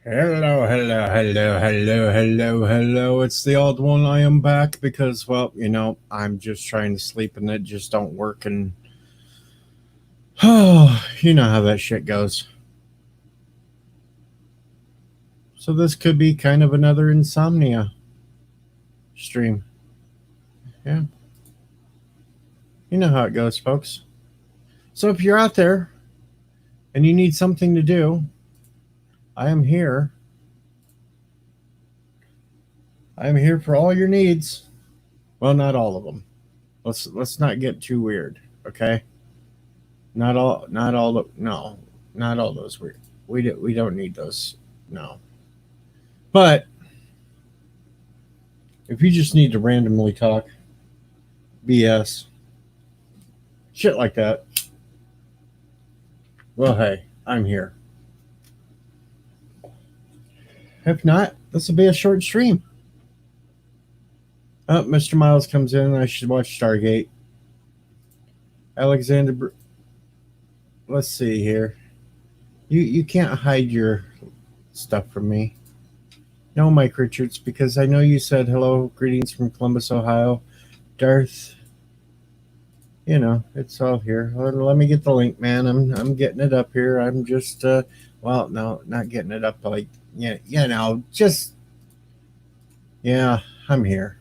Hello, hello, hello, hello, hello, hello. It's the old one. I am back because, well, I'm just trying to sleep and it just don't work. And, oh, you know how that shit goes. So this could be kind of another insomnia stream. Yeah, you know how it goes, folks. So if you're out there and you need something to do, I am here. I am here for all your needs. Well, not all of them. Let's not get too weird, okay? No, not all those weird. We don't need those. No. But if you just need to randomly talk BS, shit like that, well, hey, I'm here. If not, this will be a short stream. Oh, Mr. Miles comes in. I should watch Stargate. Alexander, let's see here. You can't hide your stuff from me. No, Mike Richards, because I know you said hello, greetings from Columbus, Ohio. Darth, it's all here. Let me get the link, man. I'm getting it up here. I'm just well, no, not getting it up like just yeah, I'm here.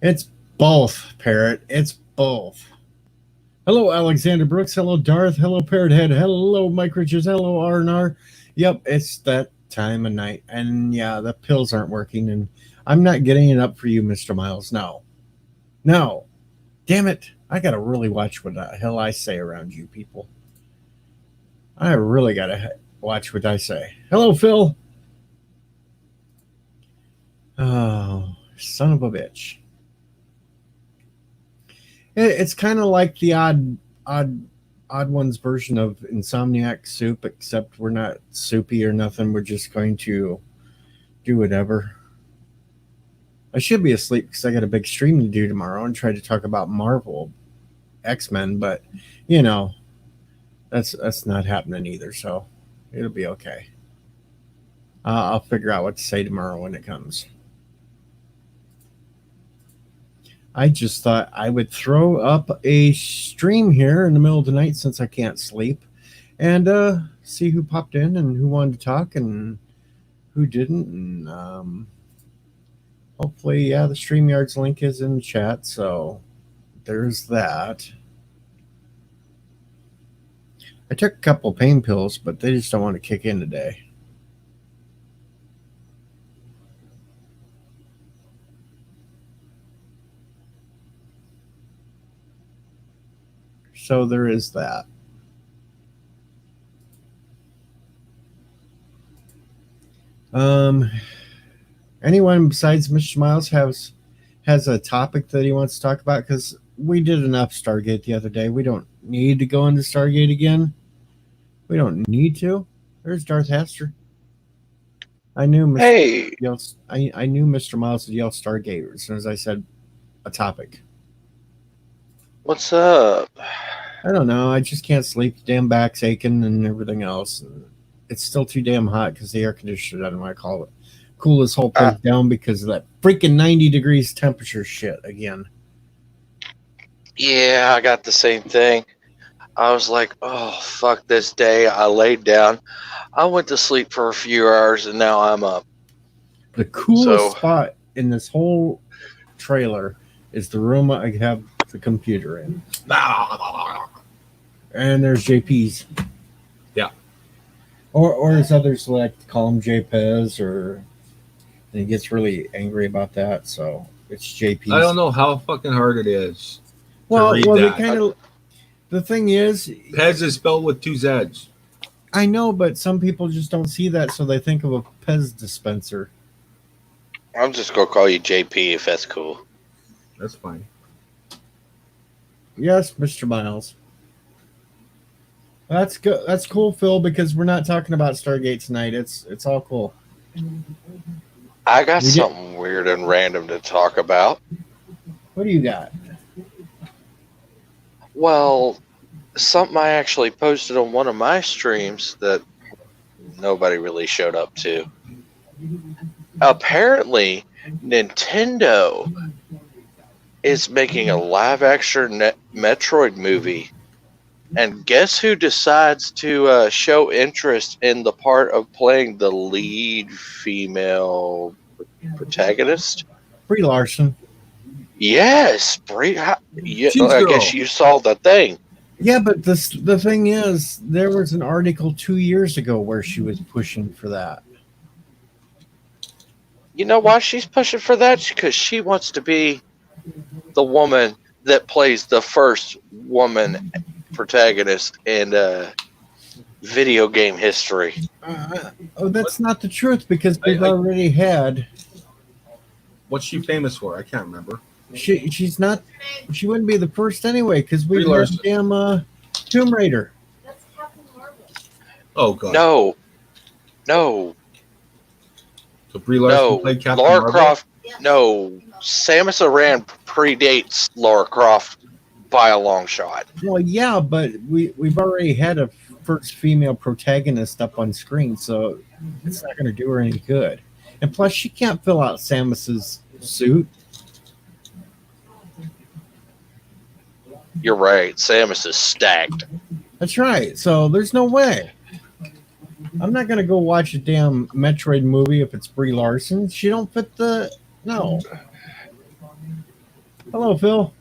It's both, Parrot. It's both. Hello, Alexander Brooks. Hello, Darth. Hello, Parrot Head. Hello, Mike Richards. Hello, R&R. Yep, it's that time of night. And yeah, the pills aren't working and I'm not getting it up for you, Mr. Miles. No. No. Damn it. I got to really watch what the hell I say around you people. I really got to watch what I say. Hello, Phil. Oh, son of a bitch. It's kind of like the odd ones version of Insomniac Soup, except we're not soupy or nothing. We're just going to do whatever. I should be asleep because I got a big stream to do tomorrow and try to talk about Marvel, X-Men, but that's not happening either. So it'll be okay. I'll figure out what to say tomorrow when it comes. I just thought I would throw up a stream here in the middle of the night since I can't sleep and see who popped in and who wanted to talk and who didn't. And hopefully, yeah, the StreamYard's link is in the chat. So there's that. I took a couple pain pills, but they just don't want to kick in today. So there is that. Anyone besides Mr. Miles has a topic that he wants to talk about? Because we did enough Stargate the other day. We don't need to go into Stargate again. We don't need to. There's Darth Haster. I knew Mr. Hey, Yells, I knew Mr. Miles would yell Stargate as soon as I said a topic. what's up? I don't know. I just can't sleep. Damn back's aching and everything else. It's still too damn hot because the air conditioner doesn't want to call it. Cool this whole place down because of that freaking 90 degrees temperature shit again. Yeah, I got the same thing. I was like, oh, fuck this day. I laid down. I went to sleep for a few hours and now I'm up. The coolest spot in this whole trailer is the room I have the computer in. And there's JP's. Yeah. Or as others like to call him JPez, and he gets really angry about that. So it's JP's. I don't know how fucking hard it is. Well, the thing is, Pez is spelled with 2 Z's. I know, but some people just don't see that, so they think of a Pez dispenser. I'm just gonna call you JP if that's cool. That's fine. Yes, Mr. Miles. That's good. That's cool, Phil, because we're not talking about Stargate tonight. It's all cool. I got something weird and random to talk about. What do you got? Well, something I actually posted on one of my streams that nobody really showed up to. Apparently, Nintendo is making a live-action Metroid movie. And guess who decides to show interest in the part of playing the lead female protagonist? Brie Larson. Yes, Brie. Yeah, Cheese I girl. guess you saw the thing. Yeah, but the thing is, there was an article 2 years ago where she was pushing for that. You know why she's pushing for that? Because she wants to be the woman that plays the first woman protagonist in video game history. Oh, that's not the truth because we've I- already had. What's she famous for? I can't remember. She's not. She wouldn't be the first anyway because we Brie had Larson. damn Tomb Raider. That's Captain Marvel. Oh god. No, So Brie Larson no. played Captain Lara Marvel? Croft. No, Samus Aran predates Lara Croft by a long shot. Well, yeah, but we've already had a first female protagonist up on screen, so it's not going to do her any good. And plus, she can't fill out Samus's suit. You're right. Samus is stacked. That's right. So there's no way. I'm not going to go watch a damn Metroid movie if it's Brie Larson. She don't fit the. No. Hello, Phil.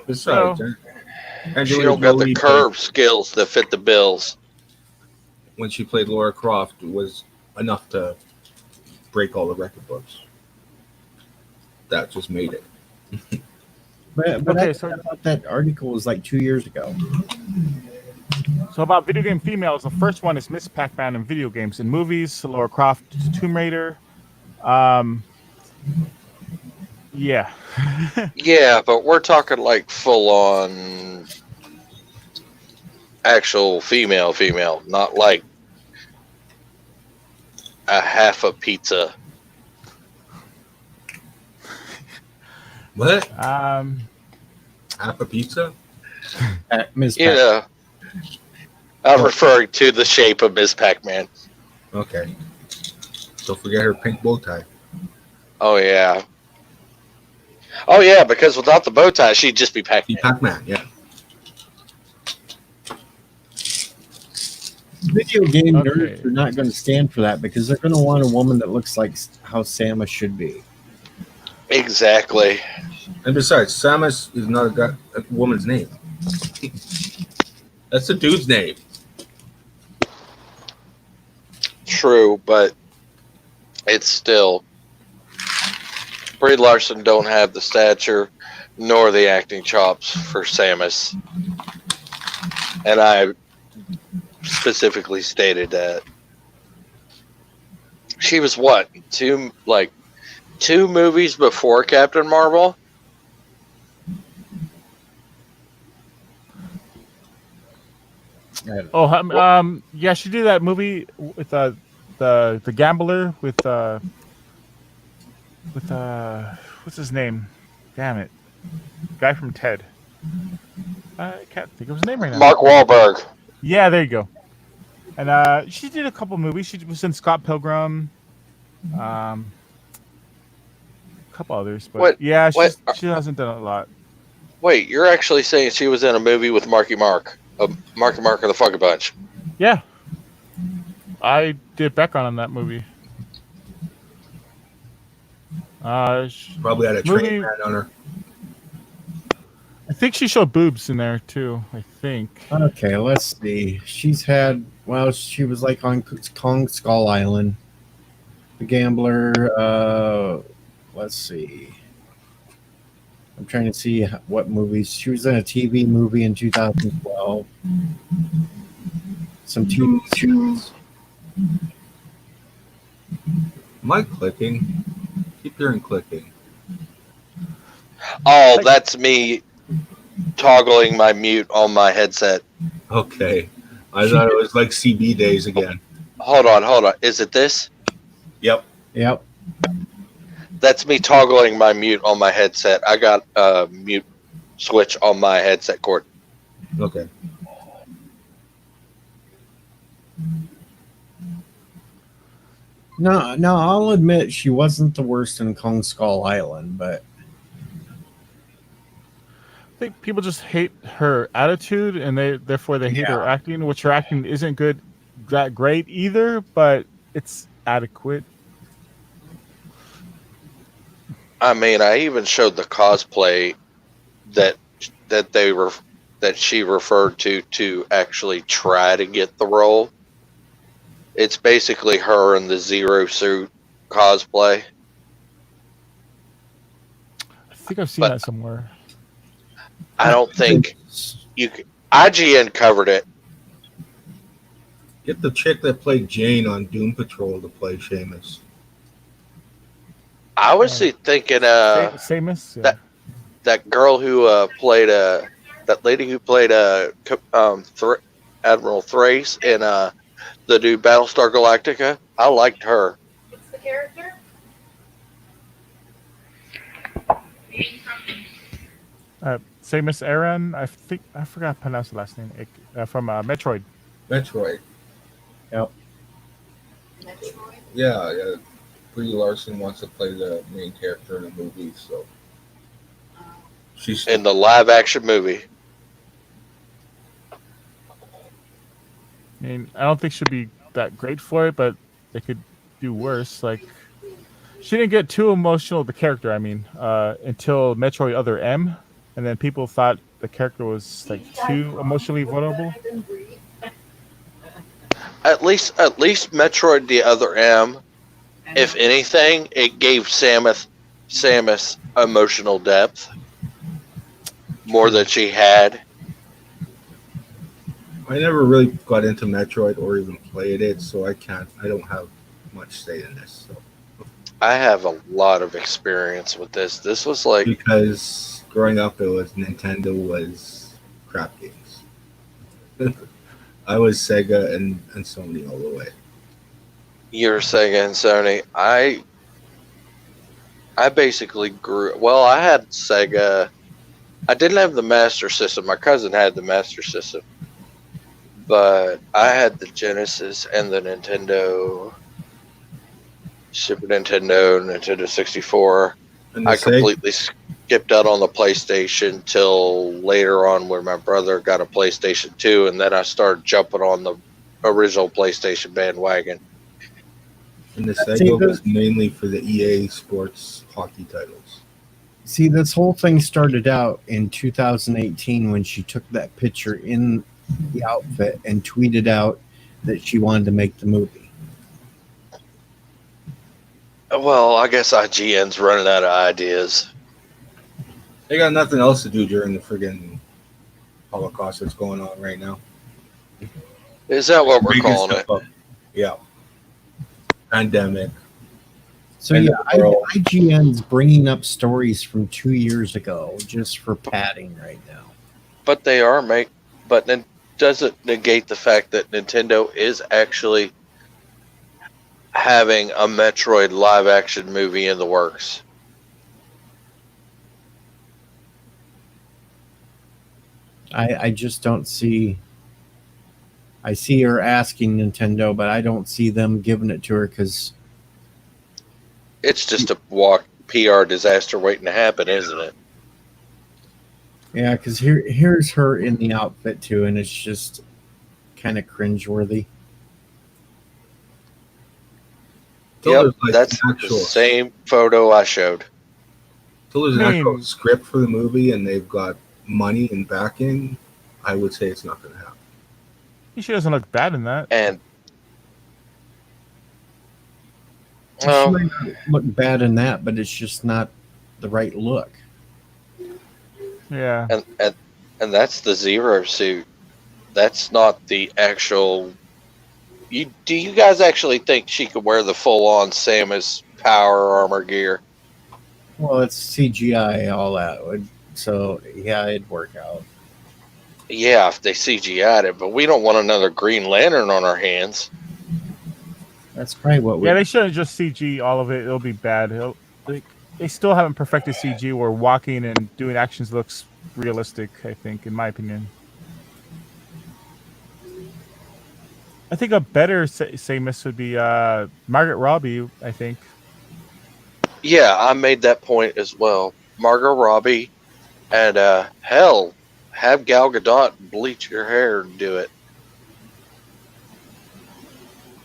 Besides, She Angelina don't got the Jolie curve skills that fit the bills. when she played Lara Croft was enough to break all the record books. That just made it. But Okay, I so- thought that article was like 2 years ago. So about video game females, the first one is Miss Pac-Man in video games. In movies, Lara Croft, Tomb Raider. Yeah. Yeah, but we're talking like full on actual female, not like a half a pizza. What? Um, Half a pizza? Ms. You know, I'm referring to the shape of Ms. Pac-Man. Okay. Don't forget her pink bow tie. Oh yeah. Oh yeah, because without the bow tie, she'd just be The Pac-Man. Pac-Man, yeah. Video game Okay. nerds are not going to stand for that because they're going to want a woman that looks like how Samus should be. Exactly. And besides, Samus is not a woman's name. That's a dude's name. True, but it's still Brie Larson don't have the stature nor the acting chops for Samus. And I specifically stated that she was what? Two movies before Captain Marvel? yeah, she did that movie with the gambler with what's his name? Damn it, guy from Ted. I can't think of his name right now. Mark Wahlberg. Yeah, there you go. And she did a couple movies. She was in Scott Pilgrim, a couple others, but What- yeah, what- she hasn't done a lot. Wait, you're actually saying she was in a movie with Marky Mark? Marky Mark of the Funky Bunch. Yeah, I did background on that movie. Probably had a Movie- train ran on her. I think she showed boobs in there too. I think. Okay, let's see. She's had, well, she was like on Kong Skull Island, The Gambler. Let's see. I'm trying to see what movies. She was in a TV movie in 2012. Some TV shows. Am I clicking? Keep hearing clicking. Oh, that's me toggling my mute on my headset. Okay. I thought it was like CB days again. Hold on. Is it this? Yep. Yep. That's me toggling my mute on my headset. I got a mute switch on my headset cord. Okay. No, I'll admit she wasn't the worst in Kong Skull Island, but I think people just hate her attitude, and therefore they hate her yeah, acting, which her acting isn't good, that great either, but it's adequate. I mean, I even showed the cosplay that that they were that she referred to actually try to get the role. It's basically her in the Zero Suit cosplay, I think I've seen but that somewhere. I don't think you. IGN covered it. Get the chick that played Jane on Doom Patrol to play Seamus. I was thinking, Samus? Yeah. that that girl who played that lady who played Admiral Thrace in the new Battlestar Galactica. I liked her. What's the character? Samus Aran, I think I forgot to pronounce the last name. From Metroid. Metroid. yep. Metroid. Yeah. Brie Larson wants to play the main character in a movie, so she's In the live action movie. I mean, I don't think she'd be that great for it, but they could do worse. Like, she didn't get too emotional, the character, I mean, until Metroid Other M, and then people thought the character was like too emotionally vulnerable. At least Metroid the Other M. If anything, it gave Samus emotional depth more than she had. I never really got into Metroid or even played it, so I don't have much say in this. So. I have a lot of experience with this. This was like, Because growing up, it was Nintendo was crap games. I was Sega and Sony all the way. you're Sega and Sony. I basically grew. Well, I had Sega. I didn't have the Master System. My cousin had the Master System, but I had the Genesis and the Nintendo, Super Nintendo, Nintendo 64. And the I Sega, completely skipped out on the PlayStation till later on when my brother got a PlayStation 2, and then I started jumping on the original PlayStation bandwagon. and the See, Sega was mainly for the EA Sports hockey titles. See, this whole thing started out in 2018 when she took that picture in the outfit and tweeted out that she wanted to make the movie. Well, I guess IGN's running out of ideas. They got nothing else to do during the friggin' Holocaust that's going on right now. Is that what we're Making calling it? stuff up. Yeah. Pandemic. So And yeah, the world. IGN's bringing up stories from 2 years ago just for padding right now. But they are but it doesn't negate the fact that Nintendo is actually having a Metroid live action movie in the works. I just don't see. I see her asking Nintendo, but I don't see them giving it to her because It's just a PR disaster waiting to happen, isn't it? yeah, because here's her in the outfit too, and it's just kind of cringeworthy. Till Yep, there's, like, that's an the actual, same photo I showed. till there's an I mean- actual script for the movie and they've got money and backing, I would say it's not going to happen. She doesn't look bad in that. And She well, might not look bad in that, but it's just not the right look. Yeah. and that's the Zero Suit. That's not the actual. Do you guys actually think she could wear the full on Samus power armor gear? Well, it's CGI, all that would. So yeah, it'd work out. Yeah, if they CGI'd it, but we don't want another Green Lantern on our hands. That's probably what we. Yeah, they shouldn't just CG all of it. It'll be bad. They still haven't perfected CG where walking and doing actions looks realistic, I think, in my opinion. I think a better Samus would be Margaret Robbie. I think. Yeah, I made that point as well. Margot Robbie, and hell, have Gal Gadot bleach your hair and do it.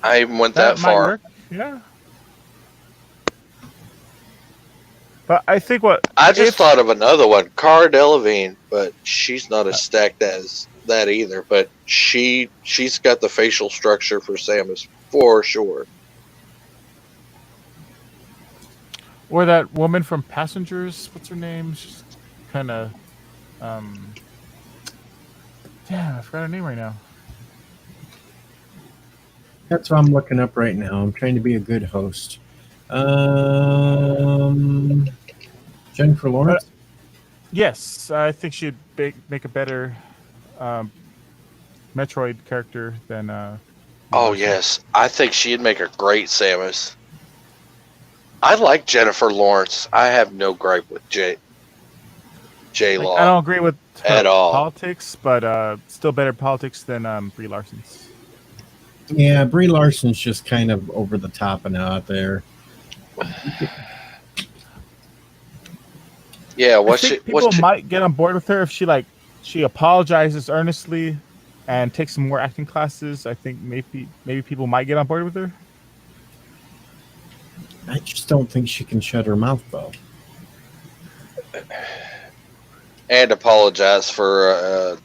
I even went that Might far. work. Yeah. But I think what I just if- thought of another one, Cara Delevingne, but she's not as stacked as that either. But she's got the facial structure for Samus for sure. or that woman from Passengers. What's her name? She's kind of. Damn, I forgot her name right now. That's what I'm looking up right now. I'm trying to be a good host. Jennifer Lawrence. Yes, I think she'd make a better Metroid character than. Oh yes, I think she'd make a great Samus. I like Jennifer Lawrence. I have no gripe with J Law. I don't agree with her At all. politics, but still better politics than Brie Larson's. Yeah, Brie Larson's just kind of over the top and out there. Yeah, I think people might get on board with her if she apologizes earnestly and takes some more acting classes. I think maybe people might get on board with her. I just don't think she can shut her mouth though. and apologize for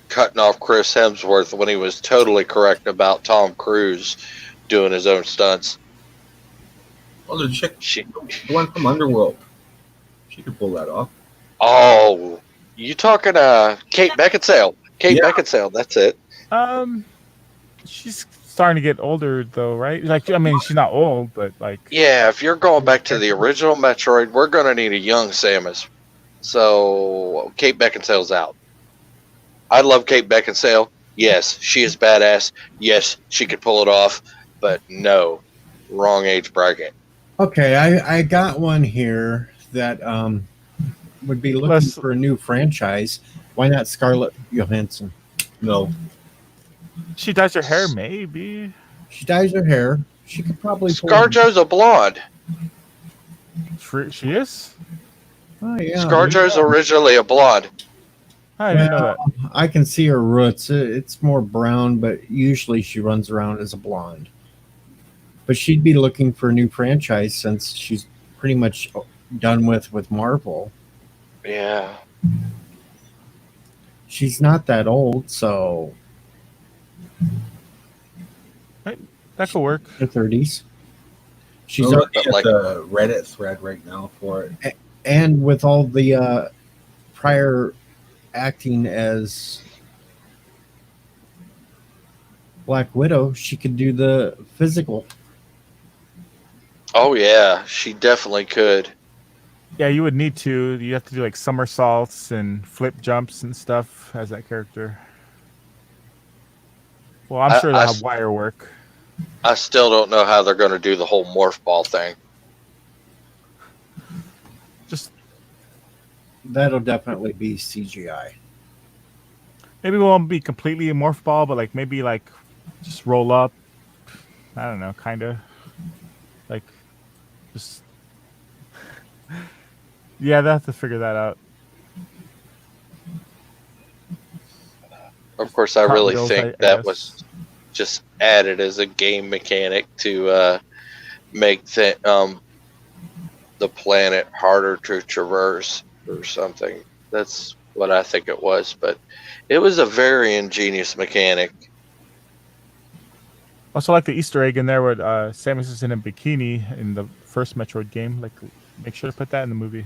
cutting off Chris Hemsworth when he was totally correct about Tom Cruise doing his own stunts. Oh, the chick, She, the one from Underworld. She could pull that off. oh, you talking Kate Beckinsale? Kate Yeah. Beckinsale, that's it. She's starting to get older though, right? Like, I mean, she's not old, but like, Yeah, if you're going back to the original Metroid, we're gonna need a young Samus. So Kate Beckinsale's out. I love Kate Beckinsale. Yes, she is badass. Yes, she could pull it off, but no, wrong age bracket. Okay, I got one here that would be looking Let's- for a new franchise. Why not Scarlett Johansson? No. she dyes her hair, maybe. She dyes her hair. She could probably pull- ScarJo's a blonde. She is. Oh, yeah. ScarJo's originally a blonde. I didn't know that. I can see her roots. It's more brown, but usually she runs around as a blonde. But she'd be looking for a new franchise since she's pretty much done with Marvel. Yeah. She's not that old, so That could work. her 30s. She's I'm looking at like- the Reddit thread right now for it. and with all the prior acting as Black Widow, she could do the physical. Oh yeah, she definitely could. Yeah, you would need to. You have to do like somersaults and flip jumps and stuff as that character. Well, I'm sure they'll have wire work. I still don't know how they're going to do the whole morph ball thing. Just That'll definitely be CGI. maybe it won't be completely a morph ball, but like maybe like just roll up. I don't know, kind of like just. Yeah, they have to figure that out. Of course, I really Cartwheels, think I that guess. was just added as a game mechanic to make the planet harder to traverse or something. That's what I think it was, but it was a very ingenious mechanic. Also, like the Easter egg in there where Samus is in a bikini in the first Metroid game. Like, make sure to put that in the movie.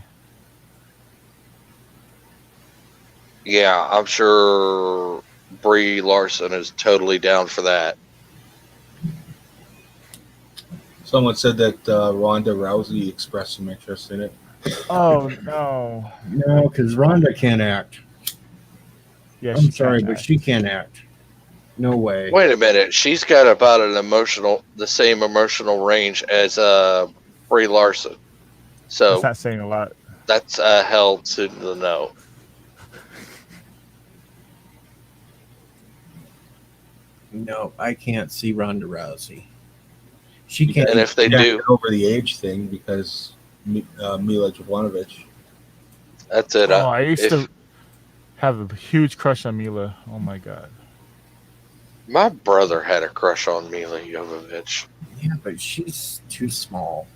Yeah, I'm sure Brie Larson is totally down for that. Someone said that Ronda Rousey expressed some interest in it. Oh no! No, because Rhonda can't act. Yeah, I'm she sorry, can't but act. she can't act. No way. Wait a minute, she's got about the same emotional range as Brie Larson. So That's not saying a lot. that's a hell to the no. No, I can't see Ronda Rousey. She You can't. And if they can't do, get over the age thing because Mila Jovanovic. that's it. Oh, I used If to have a huge crush on Mila. Oh my god. my brother had a crush on Mila Jovovich. Yeah, but she's too small.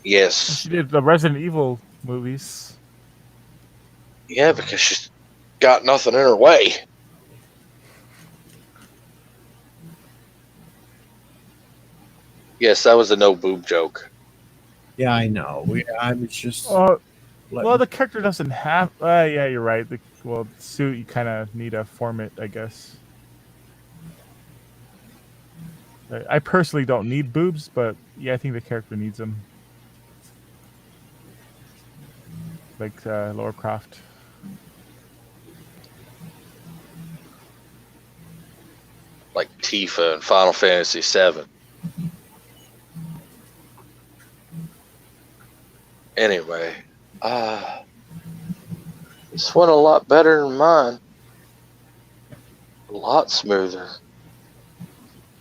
Yes. She did the Resident Evil movies. Yeah, because she's got nothing in her way. Yes, that was a no boob joke. Yeah, I know. I was just. Oh, letting- well, the character doesn't have. Yeah, you're right. The suit you kind of need to form it, I guess. I personally don't need boobs, but yeah, I think the character needs them. Like Lara Croft. Like Tifa in Final Fantasy VII. Anyway, this went a lot better than mine. A lot smoother.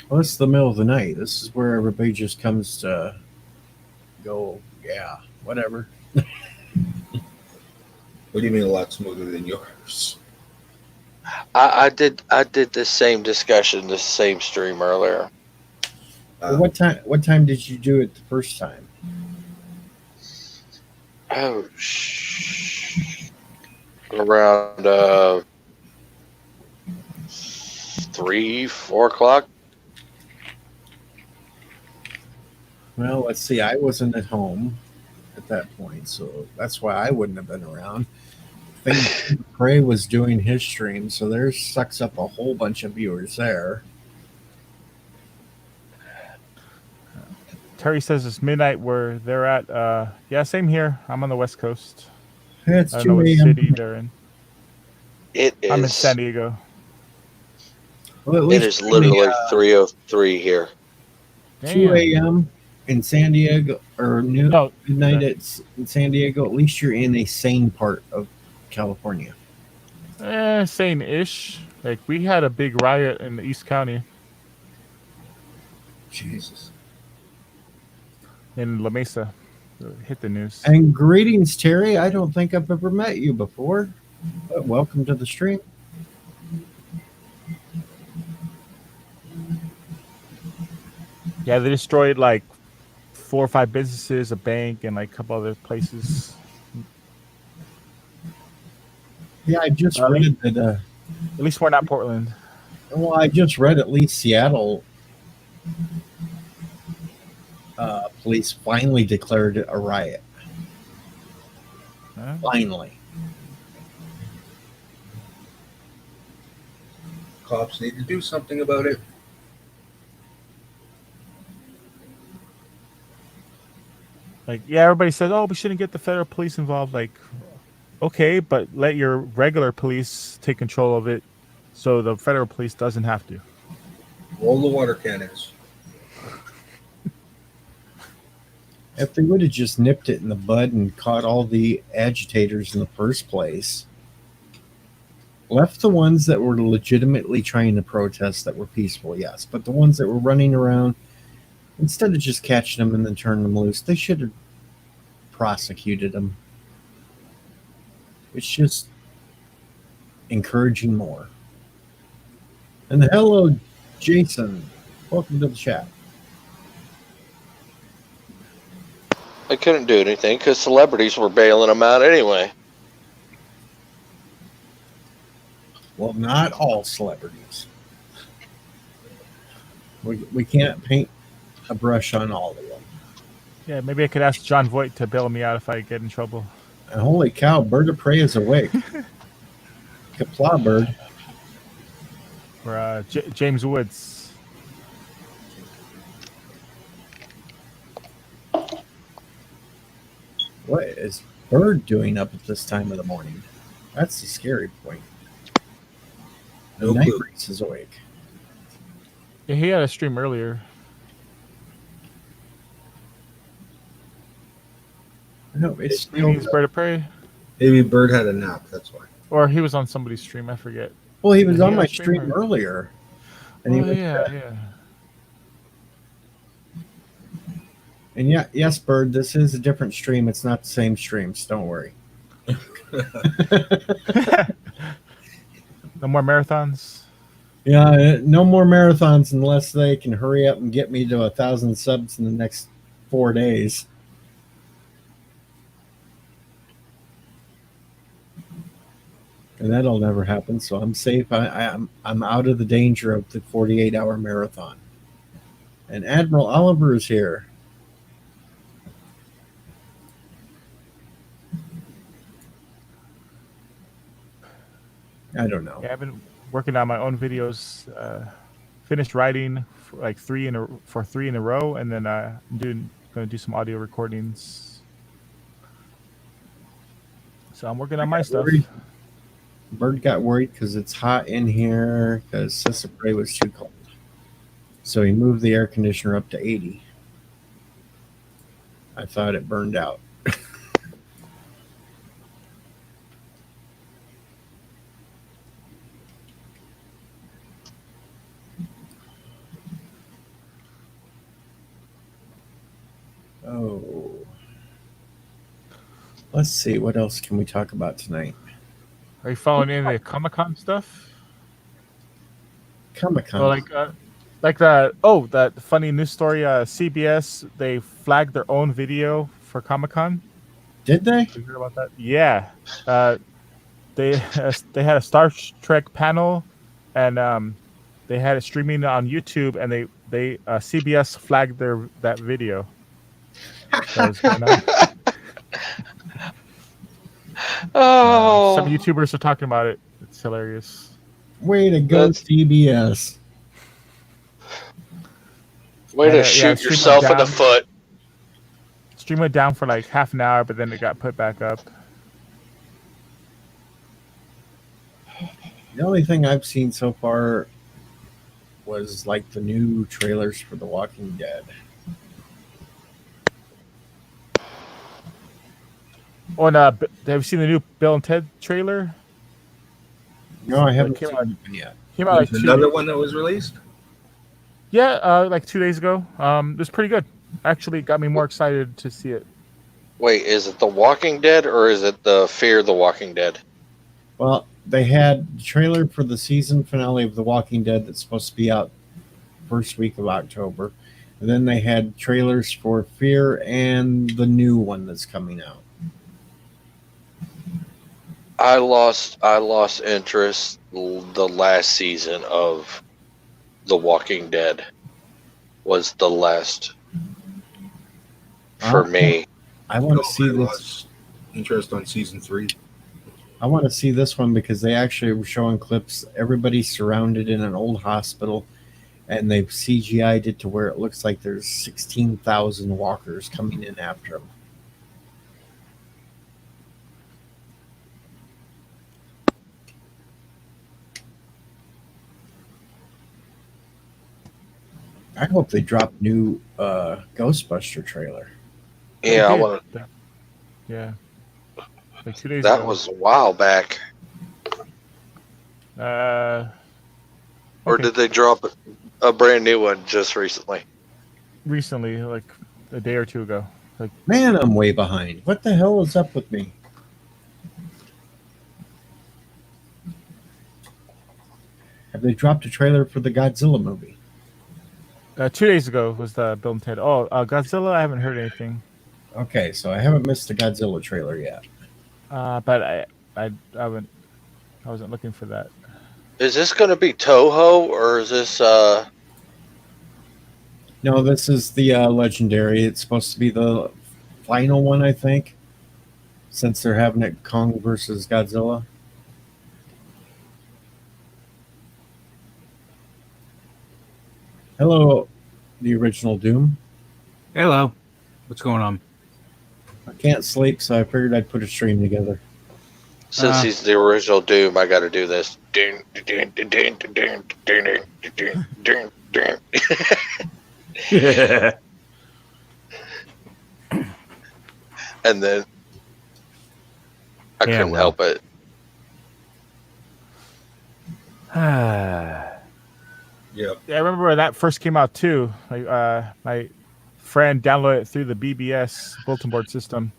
Well, it's the middle of the night. This is where everybody just comes to go. Yeah, whatever. What do you mean a lot smoother than yours? I did the same discussion, the same stream earlier. What time? What time did you do it the first time? Oh, around 3, 4 o'clock. Well, let's see. I wasn't at home at that point, so that's why I wouldn't have been around. I think Prey was doing his stream, so there sucks up a whole bunch of viewers there. Terry says it's midnight where they're at. Yeah, same here. I'm on the West Coast. It's I don't know 2 what a.m. city they're in. It is. I'm in San Diego. Well, at It least is literally 3:03 here. 2 Damn. a.m. in San Diego or No, midnight in San Diego. At least you're in a sane part of California. same-ish. Like we had a big riot in the East County Jesus. in La Mesa. It hit the news. And greetings, Terry. I don't think I've ever met you before, but welcome to the stream. Yeah, they destroyed like 4 or 5 businesses, a bank, and like a couple other places. Yeah, I just Really? read that. At least we're not Portland. Well, I just read at least Seattle police finally declared it a riot. Huh? Finally. Cops need to do something about it. Like, yeah, everybody says, "Oh, we shouldn't get the federal police involved." Like, okay, but let your regular police take control of it, so the federal police doesn't have to. Roll the water cannons. If they would have just nipped it in the bud and caught all the agitators in the first place, left the ones that were legitimately trying to protest that were peaceful, yes, but the ones that were running around, instead of just catching them and then turning them loose, they should have prosecuted them. It's just encouraging more. And hello, Jason. Welcome to the chat. They couldn't do anything because celebrities were bailing them out anyway. Well, not all celebrities. We can't paint a brush on all of them. Yeah, maybe I could ask John Voight to bail me out if I get in trouble. And holy cow, Bird of Prey is awake. Kapla Bird. Or James Woods. What is Bird doing up at this time of the morning? That's the scary point. The No Night clue. Race is awake. Yeah, he had a stream earlier. No, it's Greetings, Bird of Prey. Maybe Bird had a nap. That's why. Or he was on somebody's stream, I forget. Well, he was Did he on have my a stream stream or- earlier. And he Oh was, yeah. and yeah, yes, Bird, this is a different stream. It's not the same streams. Don't worry. No more marathons. Yeah, no more marathons unless they can hurry up and get me to 1,000 subs in the next 4 days. And that'll never happen. So I'm safe. I'm out of the danger of the 48-hour marathon. And Admiral Oliver is here. I don't know. Yeah, I've been working on my own videos. Finished writing for like three in a row, and then I'm gonna do some audio recordings. So I'm working on my stuff. Worried. Bird got worried because it's hot in here because Sisapre was too cold. So he moved the air conditioner up to 80. I thought it burned out. Oh. Let's see. What else can we talk about tonight? Are you following any of the Comic-Con stuff? Comic-Con. Well, that funny news story. CBS, they flagged their own video for Comic-Con. Did they? Did you hear about that? Yeah. They had a Star Trek panel, and they had it streaming on YouTube, and they CBS flagged that video. That was going on. Oh, Some YouTubers are talking about it. It's hilarious. Way to go, That's- CBS. way Yeah, to yeah, shoot stream yourself it in the down. foot. Stream went down for like half an hour, but then it got put back up. The only thing I've seen so far was like the new trailers for The Walking Dead. Oh, and have you seen the new Bill and Ted trailer? No, I haven't came seen out- it yet. Came out like There's 2 another days- one that was released. Yeah, like 2 days ago. It was pretty good. Actually, got me more excited to see it. Wait, is it The Walking Dead or is it the Fear the Walking Dead? Well, they had the trailer for the season finale of The Walking Dead that's supposed to be out first week of October. And then they had trailers for Fear and the new one that's coming out. I lost interest the last season of The Walking Dead was the last for me. I want to see I this. lost interest on season 3. I want to see this one because they actually were showing clips. Everybody's surrounded in an old hospital, and they've CGI'd it to where it looks like there's 16,000 walkers coming in after them. I hope they drop new Ghostbuster trailer. Yeah, I They did. want Yeah. Like 2 days that ago. was a while back. Or Okay. did they drop a brand new one just recently? Recently, like a day or two ago. Like, Man, I'm way behind. What the hell is up with me? Have they dropped a trailer for the Godzilla movie? 2 days ago was the Bill and Ted. Oh, Godzilla, I haven't heard anything. Okay, so I haven't missed the Godzilla trailer yet. But I wasn't looking for that. Is this going to be Toho or is this No, this is the Legendary. It's supposed to be the final one, I think, since they're having it Kong versus Godzilla. Hello, the original Doom. Hello. What's going on? I can't sleep, so I figured I'd put a stream together. since he's the original Doom, I got to do this. Dun, dun, dun, dun, dun, dun, dun, dun, dun, dun, dun. And then I Yeah, couldn't well. help it. Yeah. Yeah, I remember when that first came out too. Like, my friend downloaded it through the BBS bulletin board system.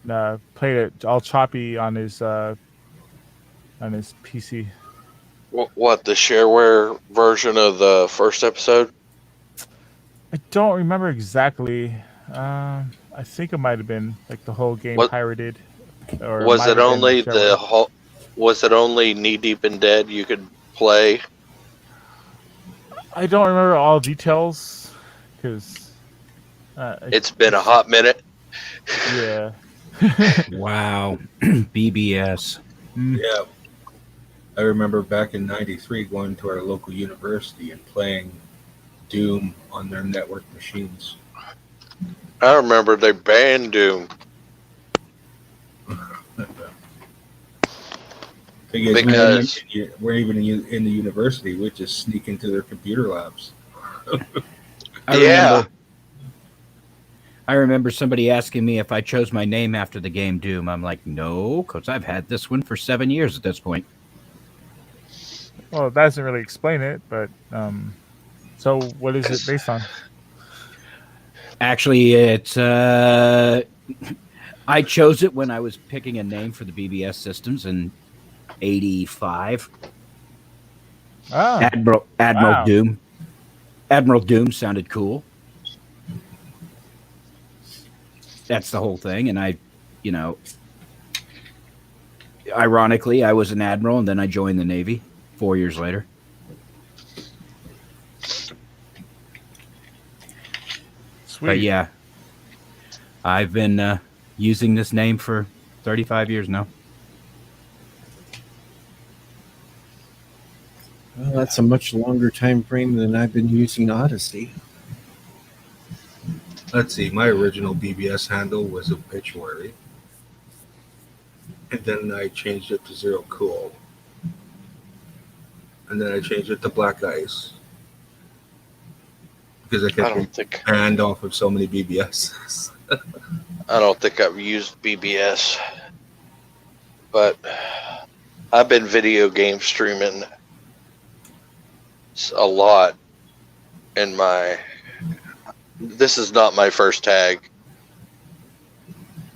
Played it all choppy on his PC. What, the shareware version of the first episode? I don't remember exactly. I think it might have been like the whole game What- pirated. Or Was might it have been only shareware. the whole? Was it only Knee Deep in Dead you could play? I don't remember all details because It's been a hot minute. yeah. Wow. BBS. Yeah. I remember back in '93 going to our local university and playing Doom on their network machines. I remember they banned Doom Thing is, Because- we're even in the university, we just sneak into their computer labs. Yeah. I remember somebody asking me if I chose my name after the game Doom. I'm like, no, because I've had this one for 7 years at this point. Well, that doesn't really explain it, but so what is it based on? Actually, it's I chose it when I was picking a name for the BBS systems in '85. Ah, Admiral Wow. Doom. Admiral Doom sounded cool. That's the whole thing, and ironically, I was an admiral, and then I joined the Navy 4 years later. sweet. But yeah, I've been using this name for 35 years now. Well, that's a much longer time frame than I've been using Odyssey. Let's see, my original BBS handle was Obituary. And then I changed it to Zero Cool. And then I changed it to Black Ice. Because I I kept being don't think banned off of so many BBSs. I've used BBS, but I've been video game streaming a lot in my. This is not my first tag.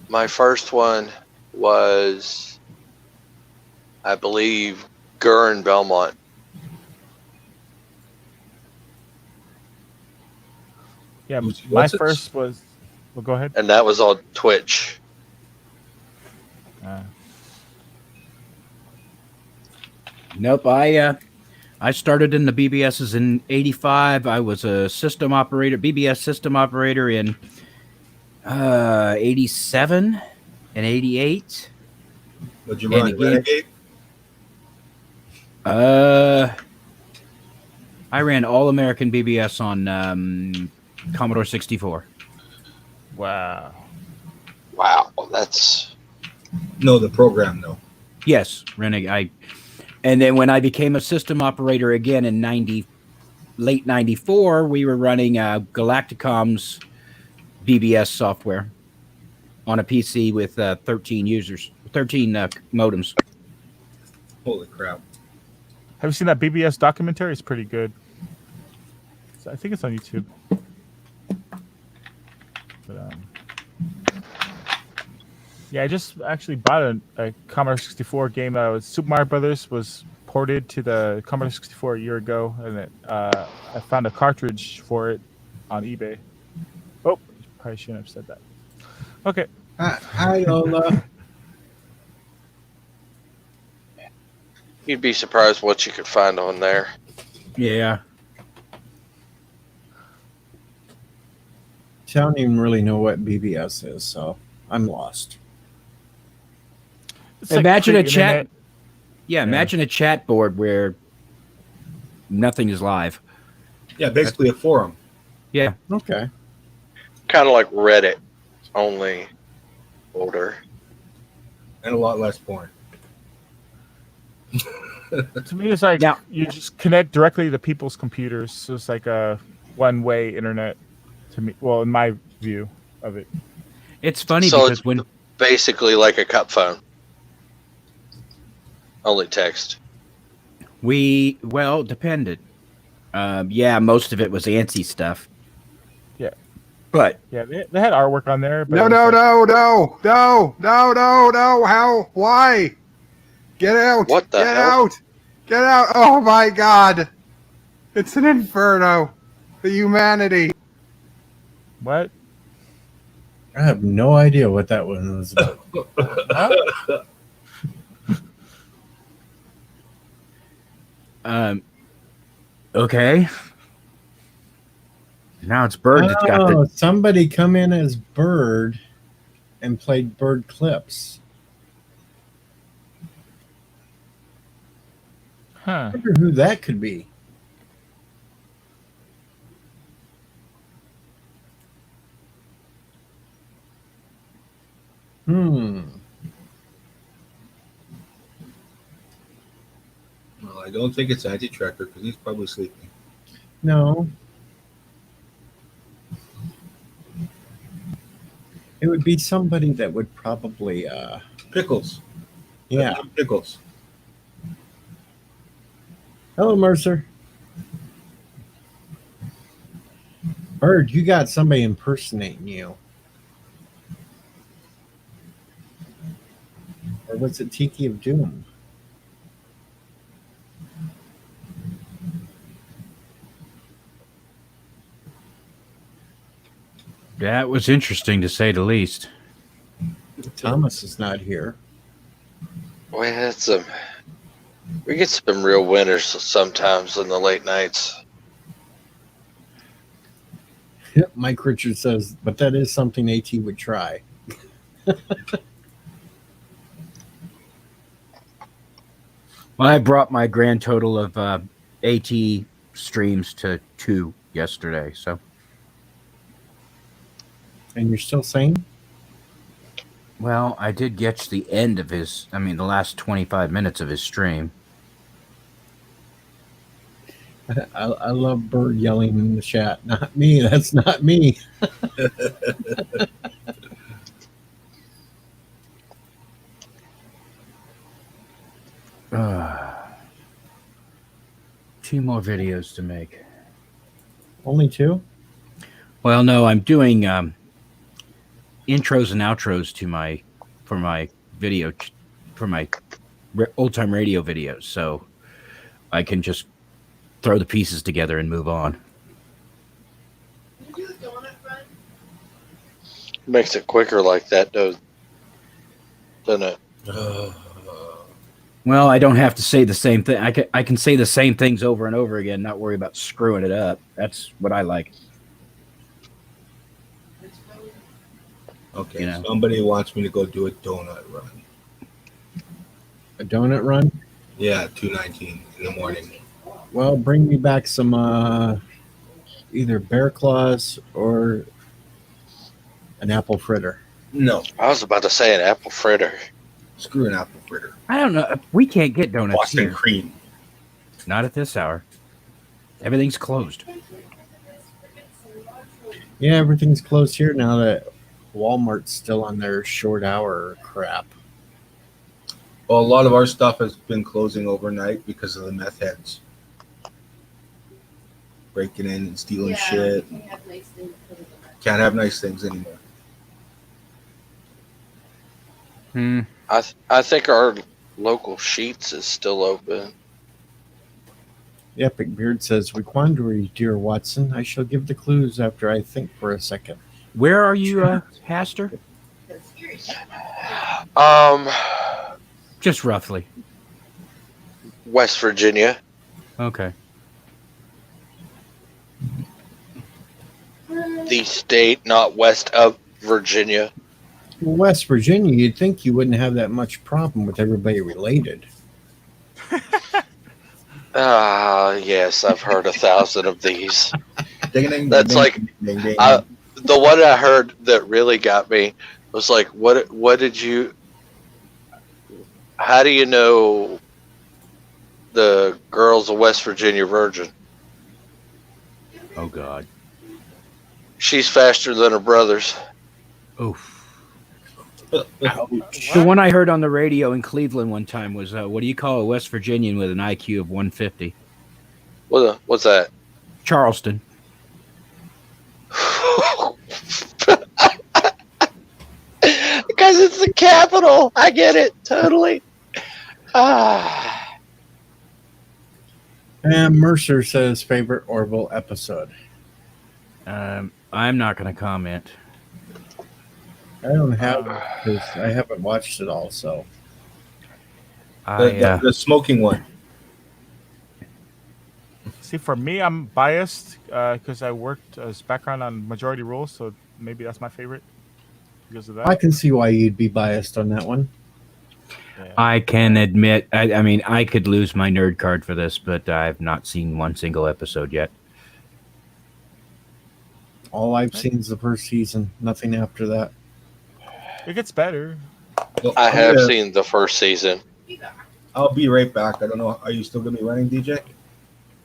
My first one was, I believe, Gurren Belmont. Yeah, What's my it? first was. Well, go ahead. And that was on Twitch. Nope, I started in the BBSs in '85. I was a system operator, BBS system operator in '87 and '88. Would you And run again- Renegade? I ran all American BBS on Commodore 64. Wow. Wow, that's No, the program, though. Yes, Renegade. And then when I became a system operator again in late '94, we were running Galacticom's BBS software on a PC with 13 users, 13 modems. Holy crap. Have you seen that BBS documentary? It's pretty good. I think it's on YouTube. But, yeah, I just actually bought a Commodore 64 game that was Super Mario Brothers was ported to the Commodore 64 a year ago, and I found a cartridge for it on eBay. Oh, probably shouldn't have said that. Okay. Hi, Lola. you'd be surprised what you could find on there. Yeah. I don't even really know what BBS is, so I'm lost. It's like Imagine a chat. pre-internet. Yeah, imagine a chat board where nothing is live. Yeah, basically a forum. Yeah. Okay. Kind of like Reddit, only older. And a lot less porn. To me, it's like Now- you just connect directly to people's computers. So it's like a one-way internet. To me, well, in my view of it. It's funny So because it's when basically like a cup phone, only text. Well, depended. Yeah, most of it was ANSI stuff. Yeah. But Yeah, they had artwork on there. But No, it was no, like- no, no, no, no, no, no. How? Why? Get out. What the Get hell? out. Get out. Oh my God. It's an inferno. The humanity. What? I have no idea what that one was about. Okay. Now it's Bird that's got Oh, the. somebody come in as Bird and played Bird clips. Huh. I wonder who that could be. Well, I don't think it's Anti-Tracker because he's probably sleeping. No. It would be somebody that would probably, Pickles. yeah. Pickles. Hello, Mercer. Bird, you got somebody impersonating you. Or was it Tiki of Doom? That was interesting to say the least. Thomas is not here. We had some. We get some real winners sometimes in the late nights. Yep, Mike Richards says, but that is something AT would try. Well, I brought my grand total of AT streams to 2 yesterday. So, And you're still sane? well, I did get to the end of the last 25 minutes of his stream. I love Bird yelling in the chat. Not me. That's not me. Two more videos to make. Only 2? Well, no, I'm doing intros and outros for my video for my old time radio videos, so I can just throw the pieces together and move on. Did you do the donut run? Makes it quicker like that, doesn't it? Well, I don't have to say the same thing. I can say the same things over and over again, not worry about screwing it up. That's what I like. Okay, You know. somebody wants me to go do a donut run. A donut run? Yeah, 2:19 in the morning. Well, bring me back some either bear claws or an apple fritter. No, I was about to say an apple fritter. screw an apple fritter. I don't know. We can't get donuts Boston here. cream. Not at this hour. Everything's closed. Yeah, everything's closed here now that Walmart's still on their short hour crap. Well, a lot of our stuff has been closing overnight because of the meth heads breaking in and stealing shit. We have nice things because of the Can't have nice things anymore. I think our local Sheets is still open. The Epic Beard says, "We quandary, dear Watson. I shall give the clues after I think for a second." Where are you, Haster? Just roughly. West Virginia. Okay. The state, not west of Virginia. West Virginia, you'd think you wouldn't have that much problem with everybody related. Yes, I've heard 1,000 of these. Ding, ding, That's ding, like- ding, ding, ding. The one I heard that really got me was like, what did you, how do you know the girl's a West Virginia virgin? Oh, God. She's faster than her brothers. Oof. The one I heard on the radio in Cleveland one time was, what do you call a West Virginian with an IQ of 150? What's that? Charleston. Because it's the capital. I get it totally. Ah, And Mercer says favorite Orville episode. I'm not going to comment. I don't have because I haven't watched it all. So The smoking one. See, for me, I'm biased because I worked as background on Majority Rules, so maybe that's my favorite because of that. I can see why you'd be biased on that one. Yeah. I can admit, I mean, I could lose my nerd card for this, but I've not seen one single episode yet. All I've seen is the first season. Nothing after that. It gets better. Well, I have gonna- seen the first season. I'll be right back. I don't know. Are you still going to be running, DJ?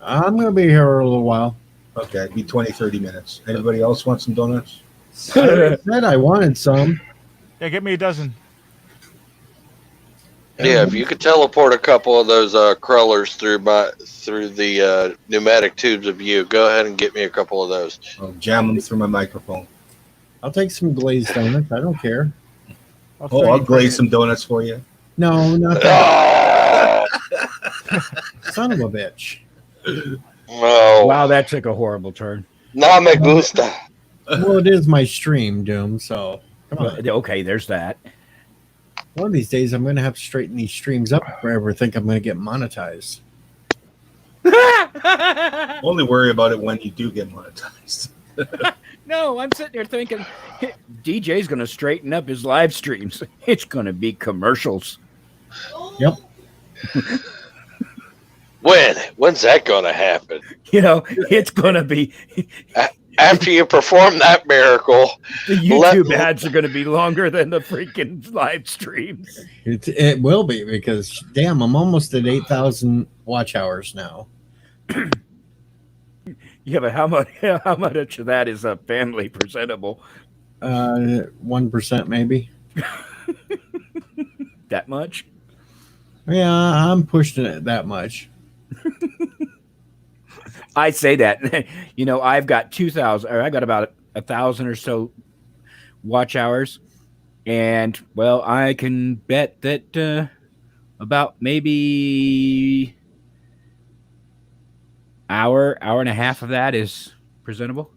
I'm gonna be here a little while. Okay, it'd be 20, 30 minutes. Anybody else want some donuts? I said I wanted some. Yeah, get me a dozen. Yeah, if you could teleport a couple of those crawlers through the pneumatic tubes of you, go ahead and get me a couple of those. I'll jam them through my microphone. I'll take some glazed donuts. I don't care. I'll glaze some donuts for you. No, not that. Oh, Son of a bitch. no. Wow, that took a horrible turn. No me gusta. Well, it is my stream, Doom. So come on. Okay, there's that. One of these days, I'm gonna have to straighten these streams up if I ever think I'm gonna get monetized. Only worry about it when you do get monetized. No, I'm sitting there thinking, DJ's going to straighten up his live streams. It's going to be commercials. Yep. When's that gonna happen? You know, it's going to be, After you perform that miracle, the YouTube ads are going to be longer than the freaking live streams. It will be because damn, I'm almost at 8,000 watch hours now. Yeah, but how much of that is a family presentable? 1% maybe. That much? Yeah, I'm pushing it that much. I say that. You know, I've got 2,000, or I got about 1,000 or so watch hours, and well, I can bet that about maybe hour and a half of that is presentable.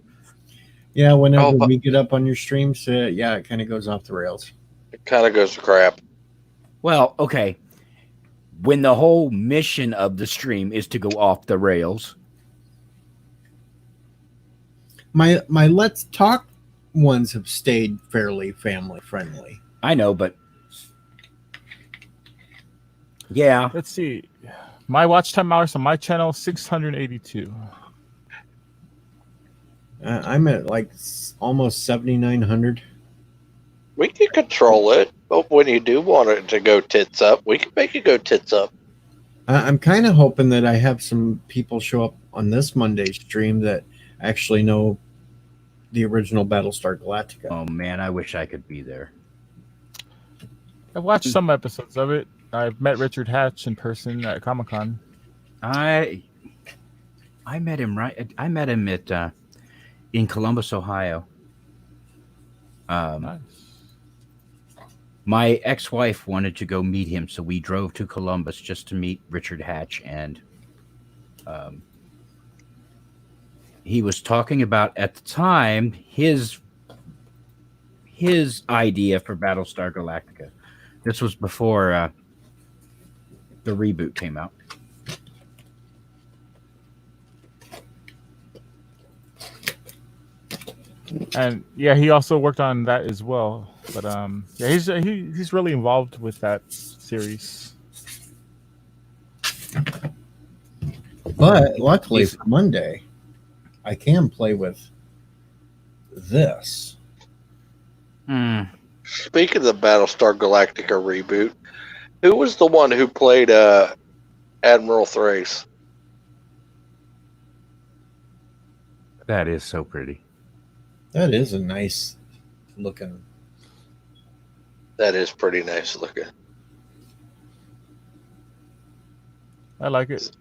Yeah, whenever Oh, but- we get up on your streams, yeah, it kind of goes off the rails. it kind of goes to crap. Well, okay. When the whole mission of the stream is to go off the rails. My Let's Talk ones have stayed fairly family friendly. I know, but yeah. Let's see. My watch time hours on my channel, 682. I'm at like almost 7,900. We can control it, but when you do want it to go tits up, we can make it go tits up. I'm kind of hoping that I have some people show up on this Monday stream that actually know the original Battlestar Galactica. Oh man, I wish I could be there. I've watched some episodes of it. I've met Richard Hatch in person at Comic-Con. I met him I met him at in Columbus, Ohio. Nice. My ex-wife wanted to go meet him, so we drove to Columbus just to meet Richard Hatch, and he was talking about at the time his idea for Battlestar Galactica. This was before the reboot came out. And yeah, he also worked on that as well. But yeah, he's really involved with that series. But luckily He's- for Monday, I can play with this. Speaking of the Battlestar Galactica reboot, who was the one who played Admiral Thrace? That is so pretty. That is a nice looking. That is pretty nice looking. I like it.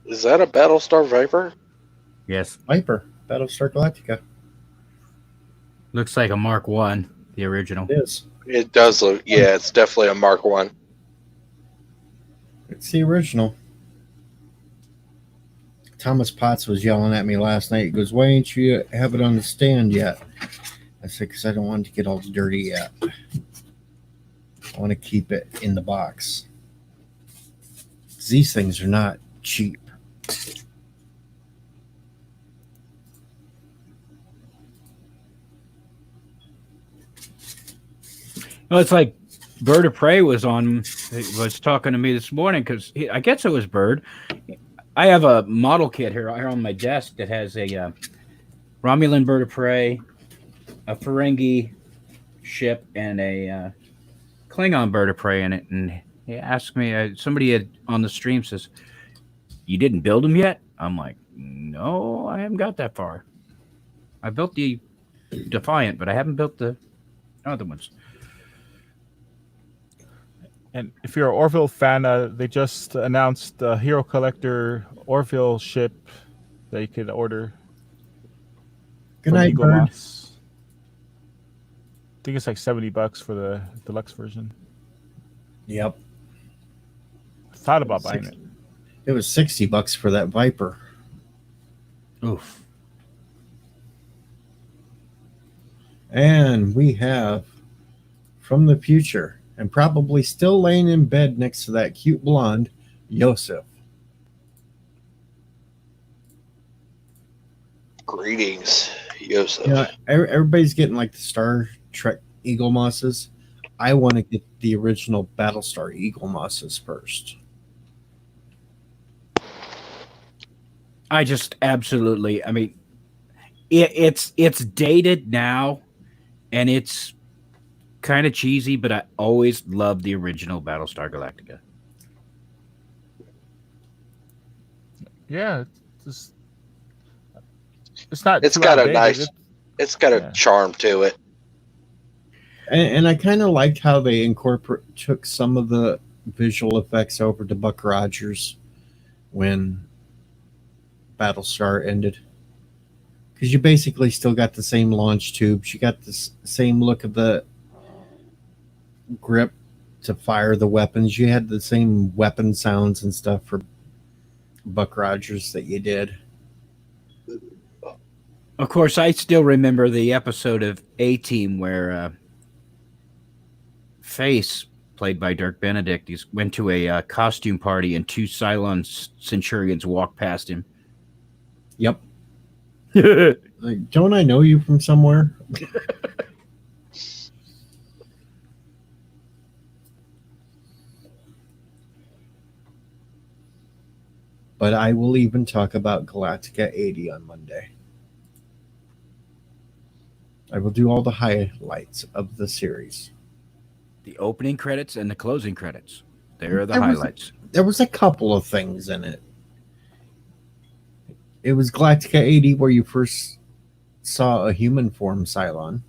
Is that a Battlestar Viper? Yes. Viper, Battlestar Galactica. Looks like a Mark One, the original. It is. It does look. Yeah, it's definitely a Mark One. It's the original. Thomas Potts was yelling at me last night. He goes, "Why ain't you have it on the stand yet?" I said, "Because I don't want it to get all dirty yet. I want to keep it in the box. 'Cause these things are not cheap." Well, it's like Bird of Prey was talking to me this morning because I guess it was Bird. I have a model kit here on my desk that has a Romulan Bird of Prey, a Ferengi ship, and a Klingon Bird of Prey in it. And he asked me, somebody had on the stream says, "You didn't build them yet?" I'm like, "No, I haven't got that far. I built the Defiant, but I haven't built the other ones." And if you're an Orville fan, they just announced the Hero Collector Orville ship that you could order. Good from night, Eagle Bird. Moss. I think it's like $70 for the deluxe version. Yep. I thought about buying it. It was $60 for that Viper. Oof. And we have from the future, and probably still laying in bed next to that cute blonde, Yosef. Greetings, Yosef. You know, everybody's getting like the Star Trek Eagle Mosses. I want to get the original Battlestar Eagle Mosses first. I just absolutely. I mean, it's dated now, and it's kind of cheesy, but I always loved the original Battlestar Galactica. Yeah, it's not. It's too got a outdated. nice. It's got a Yeah. charm to it. And I kind of liked how they took some of the visual effects over to Buck Rogers when Battlestar ended. Because you basically still got the same launch tubes. You got the same look of the grip to fire the weapons. You had the same weapon sounds and stuff for Buck Rogers that you did. Of course, I still remember the episode of A-Team where Face, played by Dirk Benedict, went to a costume party and two Cylon Centurions walked past him. Yep. Like, don't I know you from somewhere? But I will even talk about Galactica 80 on Monday. I will do all the highlights of the series. The opening credits and the closing credits. There are the There was- highlights. There was a couple of things in it. It was Galactica 80 where you first saw a human form Cylon.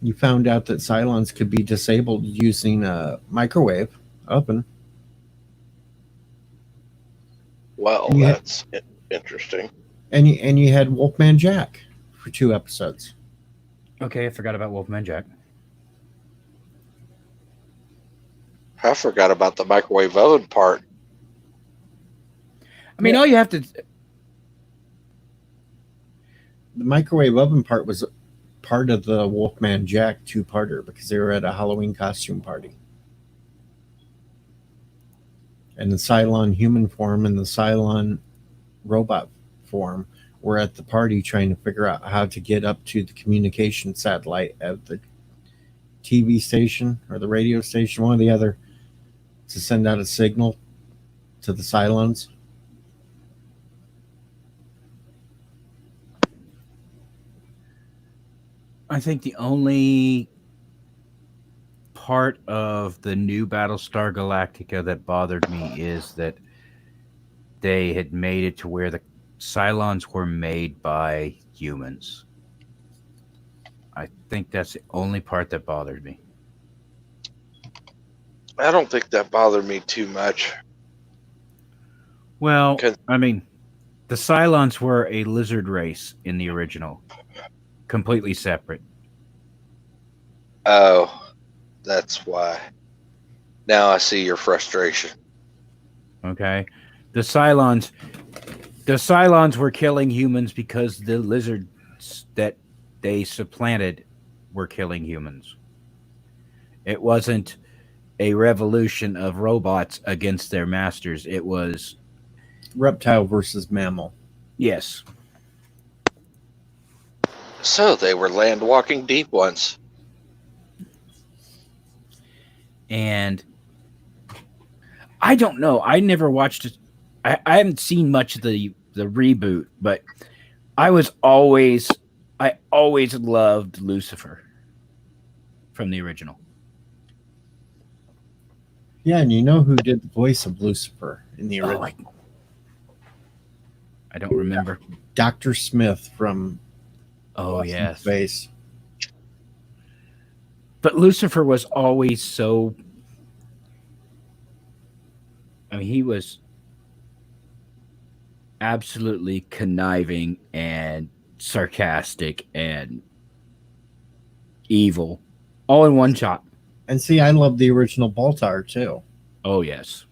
You found out that Cylons could be disabled using a microwave oven. Well, Yeah. that's interesting. And you had Wolfman Jack for 2 episodes. Okay, I forgot about Wolfman Jack. I forgot about the microwave oven part. I mean, all you have to... The microwave oven part was part of the Wolfman Jack 2-parter because they were at a Halloween costume party. And the Cylon human form and the Cylon robot form were at the party trying to figure out how to get up to the communication satellite at the TV station or the radio station, one or the other, to send out a signal to the Cylons. I think the only part of the new Battlestar Galactica that bothered me is that they had made it to where the Cylons were made by humans. I think that's the only part that bothered me. I don't think that bothered me too much. Well, 'Cause- I mean, the Cylons were a lizard race in the original, completely separate. Oh, that's why. Now I see your frustration. Okay, the Cylons were killing humans because the lizards that they supplanted were killing humans. It wasn't a revolution of robots against their masters. It was, Reptile versus mammal. yes, So they were land walking deep ones. and I don't know. I never watched it. I haven't seen much of the reboot, but I always loved Lucifer from the original. Yeah, and you know who did the voice of Lucifer in the original? I don't remember. Dr. Smith from Oh, Lost in yes. Space. But Lucifer was always so. I mean, he was absolutely conniving and sarcastic and evil, all in one shot. And see, I love the original Baltar too. Oh yes,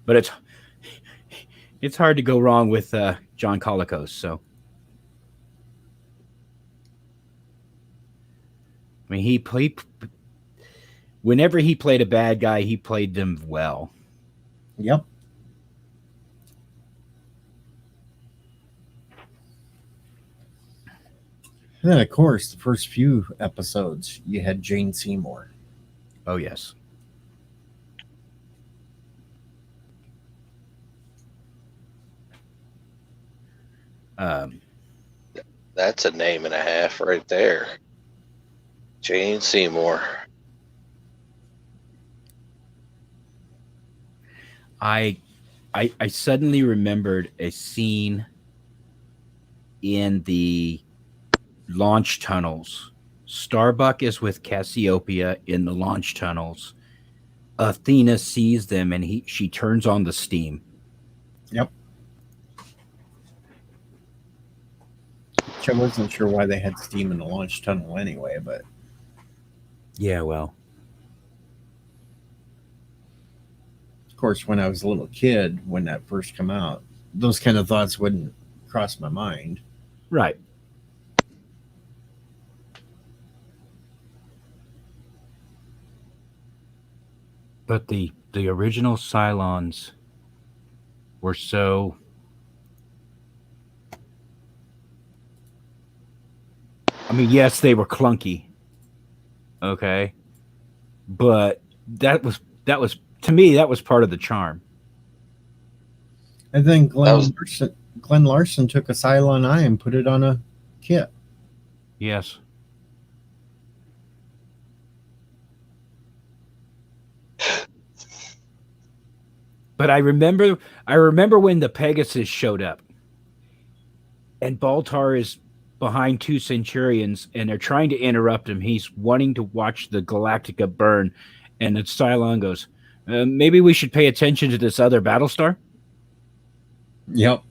but it's hard to go wrong with John Colicos. So, I mean, he played. Whenever he played a bad guy, he played them well. Yep. And then, of course, the first few episodes, you had Jane Seymour. Oh yes. That's a name and a half right there. Jane Seymour. I suddenly remembered a scene in the launch tunnels. Starbuck is with Cassiopeia in the launch tunnels. Athena sees them and she turns on the steam. Yep. Which I wasn't sure why they had steam in the launch tunnel anyway, but Yeah, well. of course, when I was a little kid, when that first came out, those kind of thoughts wouldn't cross my mind. Right. But the original Cylons were so I mean, yes, they were clunky. Okay. But that was to me that was part of the charm. And then That Glenn Larson took a Cylon Eye and put it on a kit. Yes. But I remember when the Pegasus showed up and Baltar is behind two Centurions and they're trying to interrupt him. He's wanting to watch the Galactica burn. And the Cylon goes, maybe we should pay attention to this other Battlestar. Yep.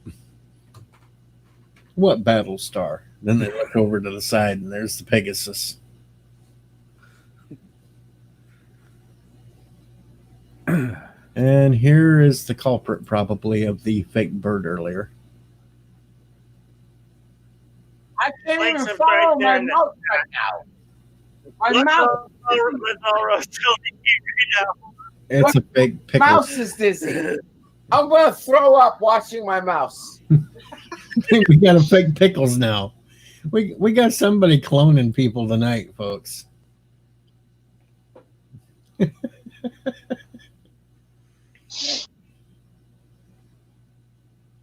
What Battlestar? Then they look over to the side and there's the Pegasus. And here is the culprit, probably, of the fake bird earlier. I can't Like even some follow right my there. mouth right now. My Let's mouth, all roast It's a big pickle. mouse is dizzy. I'm gonna throw up watching my mouse. We got a fake pickles now. We got somebody cloning people tonight, folks.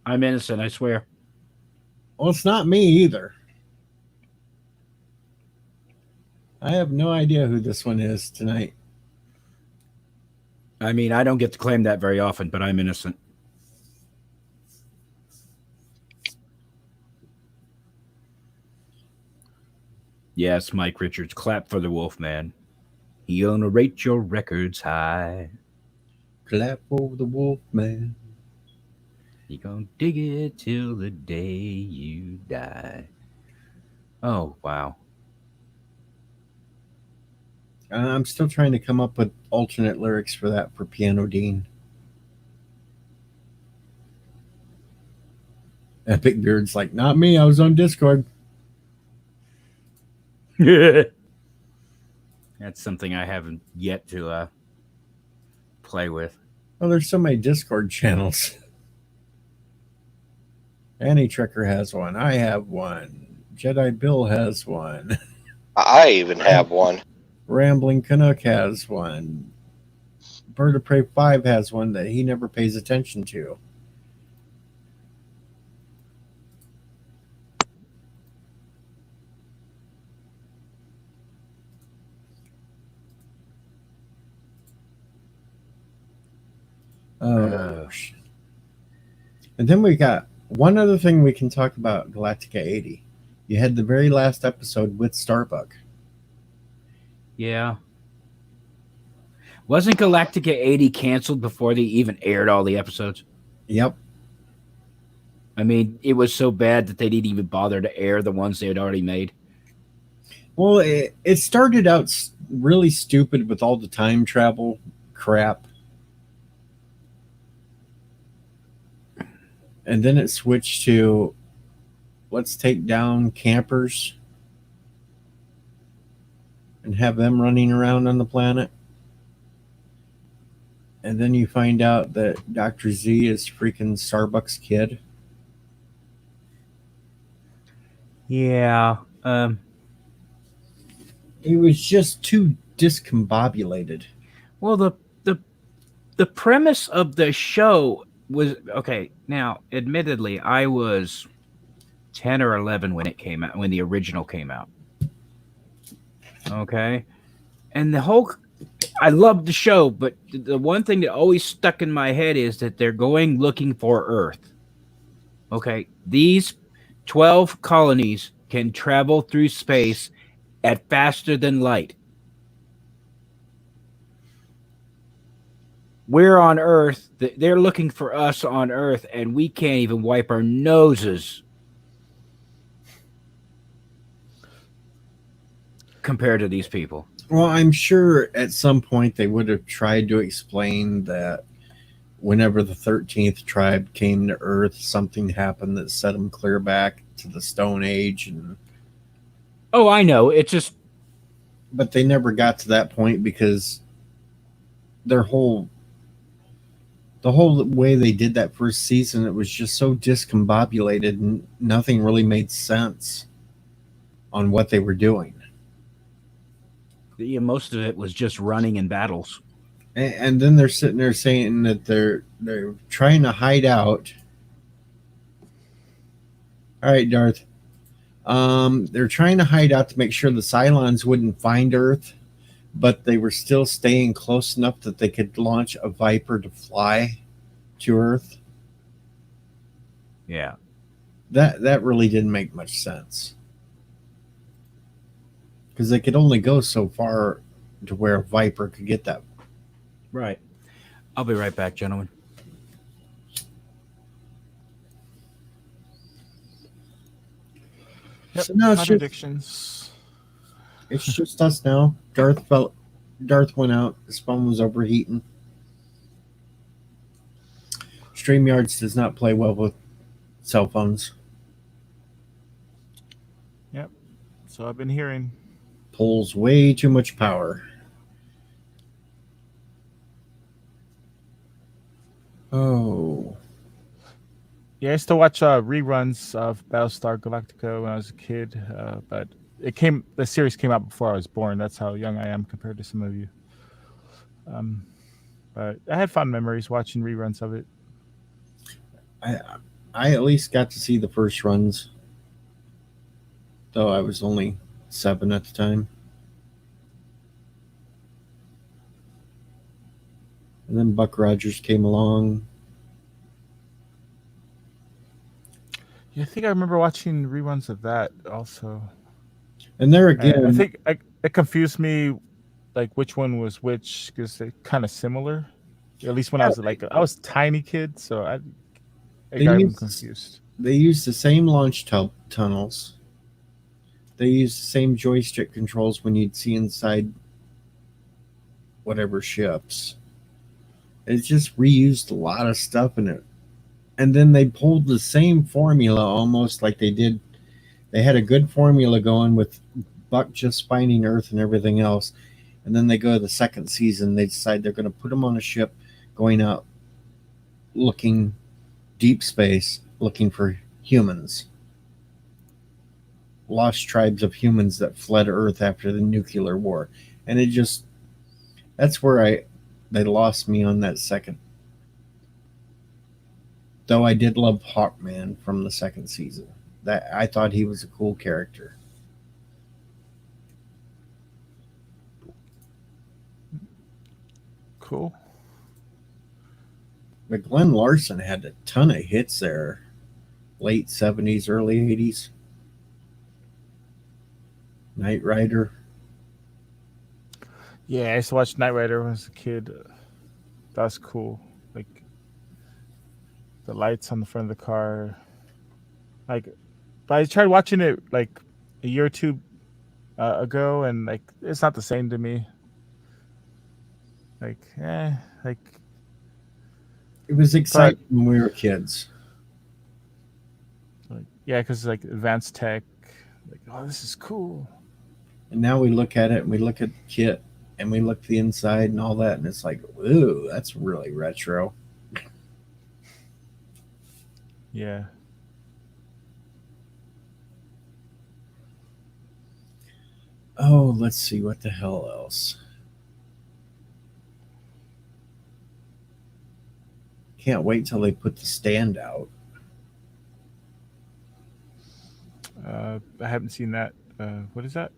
I'm innocent, I swear. Well, it's not me either. I have no idea who this one is tonight. I mean, I don't get to claim that very often, but I'm innocent. Yes, Mike Richards. Clap for the Wolfman. He gonna rate your records high. Clap for the wolf, man. He gonna dig it till the day you die. Oh, wow. I'm still trying to come up with alternate lyrics for that for Piano Dean. Epic Beard's like, not me. I was on Discord. That's something I haven't yet to play with. Oh, there's so many Discord channels. Annie Trekker has one. I have one. Jedi Bill has one. I even have one. Rambling Canuck has one. Bird of Prey 5 has one that he never pays attention to. Oh, shit. And then we got one other thing we can talk about Galactica 80. You had the very last episode with Starbuck. Yeah. Wasn't Galactica 80 canceled before they even aired all the episodes? Yep. I mean, it was so bad that they didn't even bother to air the ones they had already made. Well, it started out really stupid with all the time travel crap. And then it switched to let's take down campers and have them running around on the planet. And then you find out that Dr. Z is freaking Starbuck's kid. Yeah. It was just too discombobulated. Well, the premise of the show was okay. Now, admittedly, I was 10 or 11 when it came out, when the original came out. Okay, and I loved the show, but the one thing that always stuck in my head is that they're going looking for Earth. Okay, these 12 colonies can travel through space at faster than light. We're on Earth. They're looking for us on Earth, and we can't even wipe our noses compared to these people. Well, I'm sure at some point they would have tried to explain that whenever the 13th tribe came to Earth, something happened that set them clear back to the Stone Age. Oh, I know. It's just... But they never got to that point because the whole way they did that first season, it was just so discombobulated and nothing really made sense on what they were doing. Yeah, most of it was just running in battles. And then they're sitting there saying that they're trying to hide out. All right, Darth. They're trying to hide out to make sure the Cylons wouldn't find Earth, but they were still staying close enough that they could launch a Viper to fly to Earth. Yeah. That really didn't make much sense. Because they could only go so far to where a Viper could get that. Right. I'll be right back, gentlemen. Yep, So now contradictions. It's just us now. Darth went out. His phone was overheating. StreamYards does not play well with cell phones. Yep. So I've been hearing. Pulls way too much power. Oh. Yeah, I used to watch reruns of Battlestar Galactica when I was a kid, but the series came out before I was born. That's how young I am compared to some of you. But I had fond memories watching reruns of it. I at least got to see the first runs, though I was only 7 at the time. And then Buck Rogers came along. Yeah, I think I remember watching reruns of that also. And there I again, think it confused me, like which one was which, because they're kind of similar. At least when I was a tiny kid, so I They got use- confused. they use the same launch tunnels. They use the same joystick controls when you'd see inside whatever ships. It's just reused a lot of stuff in it. And then they pulled the same formula almost like they did. They had a good formula going with Buck just finding Earth and everything else. And then they go to the second season. They decide they're going to put him on a ship going out looking deep space, looking for humans. Lost tribes of humans that fled Earth after the nuclear war. And it just, that's where they lost me on that second. Though I did love Hawkman from the second season. That I thought he was a cool character. Cool. But Glenn Larson had a ton of hits there. Late 70s, early 80s. Knight Rider. Yeah, I used to watch Knight Rider when I was a kid. That was cool. Like the lights on the front of the car. Like, but I tried watching it like a year or two ago, and like it's not the same to me. Like, like It was exciting when we were kids. yeah, because like advanced tech. Like, oh, this is cool. And now we look at it and we look at the kit and we look at the inside and all that, and it's like, ooh, that's really retro. Yeah. Oh, let's see what the hell else. Can't wait till they put the stand out. I haven't seen that. What is that?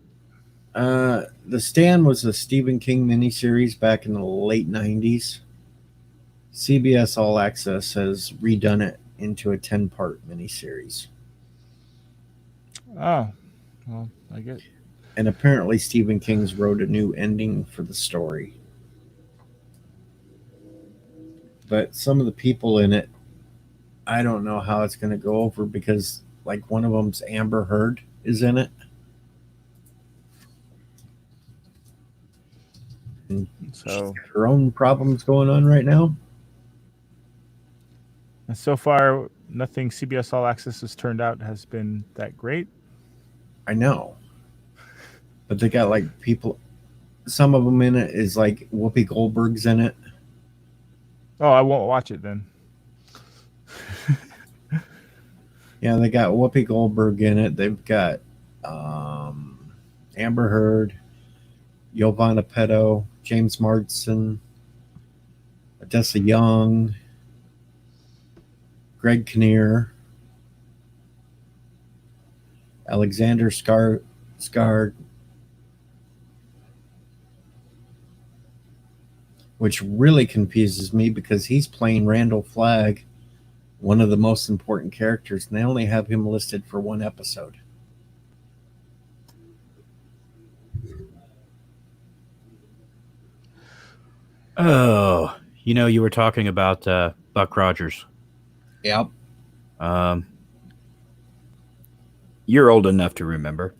The Stand was a Stephen King miniseries back in the late 90s. CBS All Access has redone it into a 10-part miniseries. Oh, well, I get. And apparently Stephen King's wrote a new ending for the story. But some of the people in it, I don't know how it's going to go over because, like, one of them's Amber Heard is in it. And So, her own problems going on right now. and so far, nothing CBS All Access has turned out has been that great. I know. But they got, like, people, some of them in it is like Whoopi Goldberg's in it. Oh, I won't watch it then. Yeah, they got Whoopi Goldberg in it. They've got Amber Heard, Giovanna Petto, James Marsden, Odessa Young, Greg Kinnear, Alexander Skarsgård, which really confuses me because he's playing Randall Flagg, one of the most important characters, and they only have him listed for one episode. Oh, you were talking about Buck Rogers. Yep. You're old enough to remember.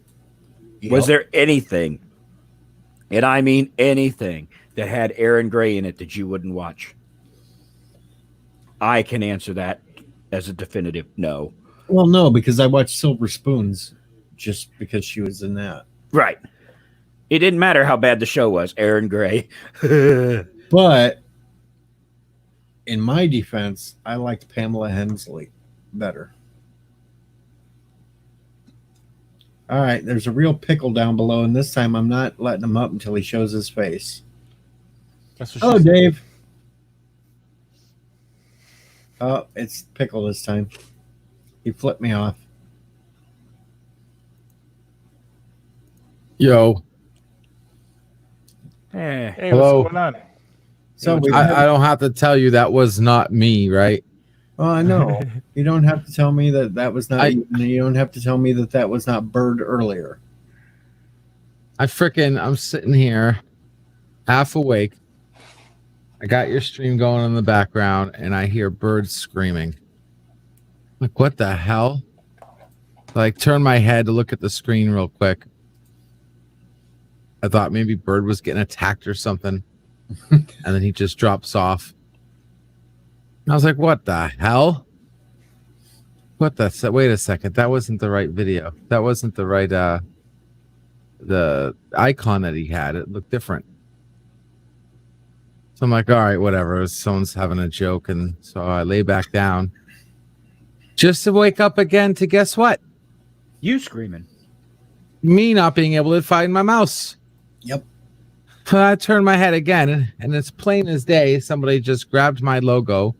Was there anything, and I mean anything, that had Aaron Gray in it that you wouldn't watch? I can answer that as a definitive no. Well, no, because I watched Silver Spoons just because she was in that. Right. It didn't matter how bad the show was. Aaron Gray. But in my defense, I liked Pamela Hensley better. All right, there's a real pickle down below, and this time I'm not letting him up until he shows his face. That's what Oh, she said. Dave. Oh, it's pickle this time. He flipped me off. Yo, Hey, Hello? what's going on? So we I don't have to tell you that was not me, right? Oh, I know. You don't have to tell me that was not you. And you don't have to tell me that was not Bird earlier. I'm sitting here half awake. I got your stream going in the background and I hear birds screaming. Like, what the hell? Like, turn my head to look at the screen real quick. I thought maybe Bird was getting attacked or something. And then he just drops off. And I was like, what the hell? Wait a second. That wasn't the right video. That wasn't the right the icon that he had. It looked different. So I'm like, all right, whatever. Someone's having a joke. And so I lay back down just to wake up again to guess what? You screaming. Me not being able to find my mouse. Yep. I turned my head again, and it's plain as day. Somebody just grabbed my logo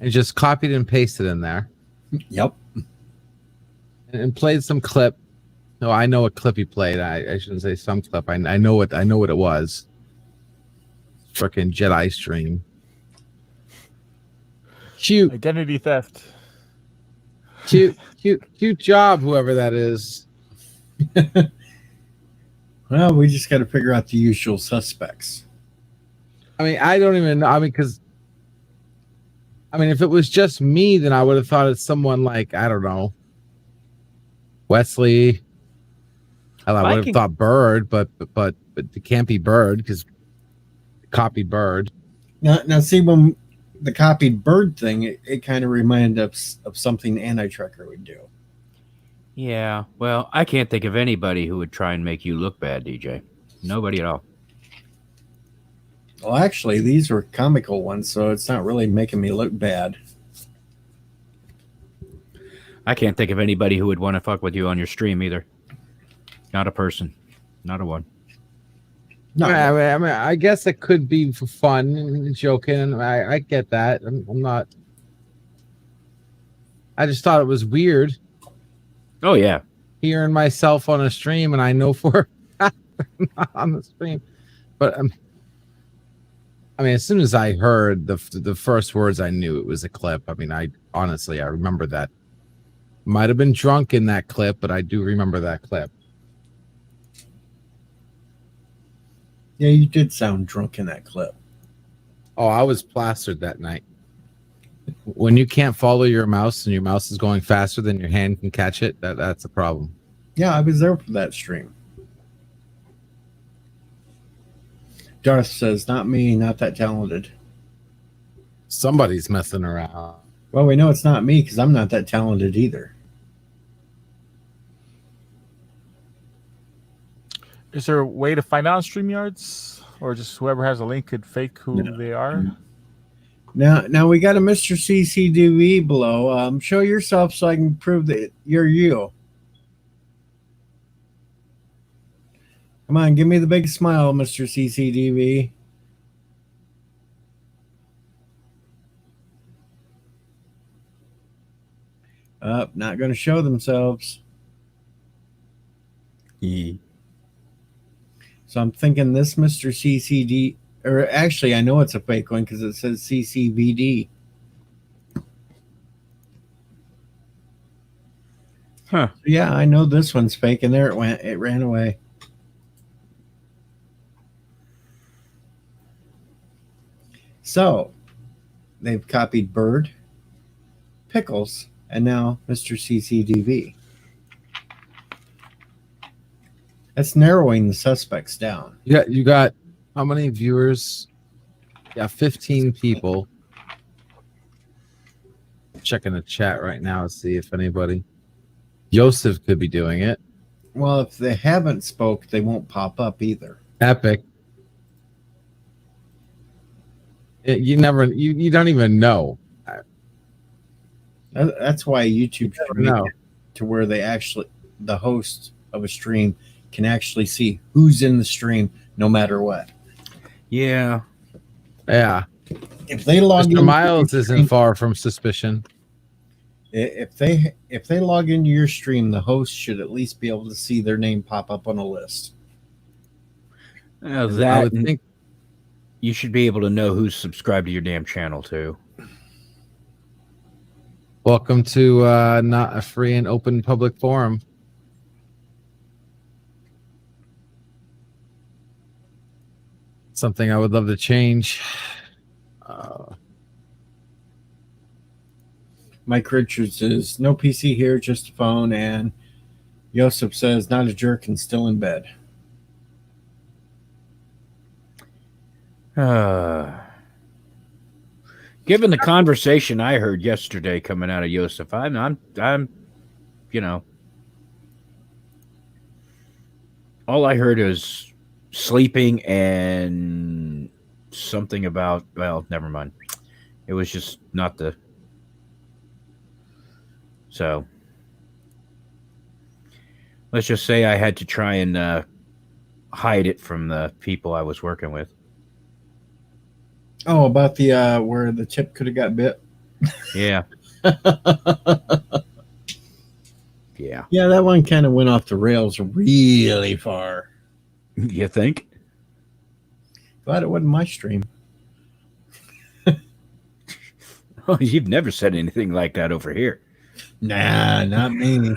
and just copied and pasted in there. Yep. And played some clip. No, I know what clip he played. I shouldn't say some clip. I know what it was. Frickin' Jedi stream. Cute. Identity theft. Cute job, whoever that is. Well, we just got to figure out the usual suspects. I mean, I don't even know. I mean, if it was just me, then I would have thought it's someone like, I don't know, Wesley. I would have thought Bird, but it can't be Bird because copied Bird. Now, see, when the copied Bird thing, it kind of reminded us of something Anti-Trucker would do. Yeah, well, I can't think of anybody who would try and make you look bad, DJ. Nobody at all. Well, actually, these were comical ones, so it's not really making me look bad. I can't think of anybody who would want to fuck with you on your stream either. Not a person. Not a one. No, I mean, I guess it could be for fun and joking. I get that. I'm not. I just thought it was weird. Oh, yeah. Hearing myself on a stream, and I know for on the stream, but I mean, as soon as I heard the first words, I knew it was a clip. I mean, I remember that. Might have been drunk in that clip, but I do remember that clip. yeah, you did sound drunk in that clip. Oh, I was plastered that night. When you can't follow your mouse and your mouse is going faster than your hand can catch it, that's a problem. Yeah, I was there for that stream. Darth says, not me, not that talented. Somebody's messing around. Well, we know it's not me because I'm not that talented either. Is there a way to find out on StreamYards? Or just whoever has a link could fake who they are? Now we got a Mr. CCDV below. Show yourself so I can prove that you're you. Come on, give me the big smile, Mr. CCDV. Not going to show themselves. So I'm thinking this Mr. CCD, or actually I know it's a fake one because it says CCVD. Huh. Yeah, I know this one's fake, and there it went. It ran away. So they've copied Bird, Pickles, and now Mr. CCDV. That's narrowing the suspects down. You got how many viewers? Yeah, 15 people. Checking the chat right now to see if anybody. Joseph could be doing it. Well, if they haven't spoke, they won't pop up either. Epic. You don't even know. That's why YouTube should make No. it to where they actually, the host of a stream can actually see who's in the stream no matter what. Yeah. Yeah. If they log Mr. in, Miles isn't far from suspicion. if they log into your stream, the host should at least be able to see their name pop up on a list. I That would think. you should be able to know who's subscribed to your damn channel too. Welcome to not a free and open public forum. something I would love to change. Mike Richards says, no PC here, just a phone. And Joseph says, not a jerk and still in bed. Given the conversation I heard yesterday coming out of Yosef, I'm, you know, all I heard is sleeping and something about, well, never mind. It was just not the, so let's just say I had to try and hide it from the people I was working with. Oh, about the where the chip could have got bit. Yeah. Yeah. Yeah, that one kind of went off the rails really far. You think? Glad it wasn't my stream. Oh, you've never said anything like that over here. Nah, not me.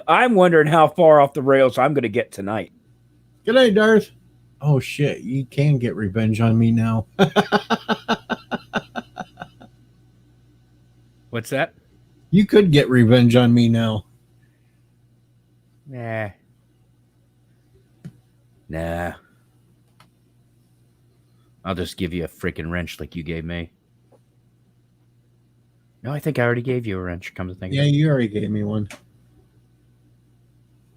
I'm wondering how far off the rails I'm gonna get tonight. Good night, Darth. Oh shit, you can get revenge on me now. What's that? You could get revenge on me now. Nah. I'll just give you a freaking wrench like you gave me. No, I think I already gave you a wrench, come to think Yeah, of it. you already gave me one.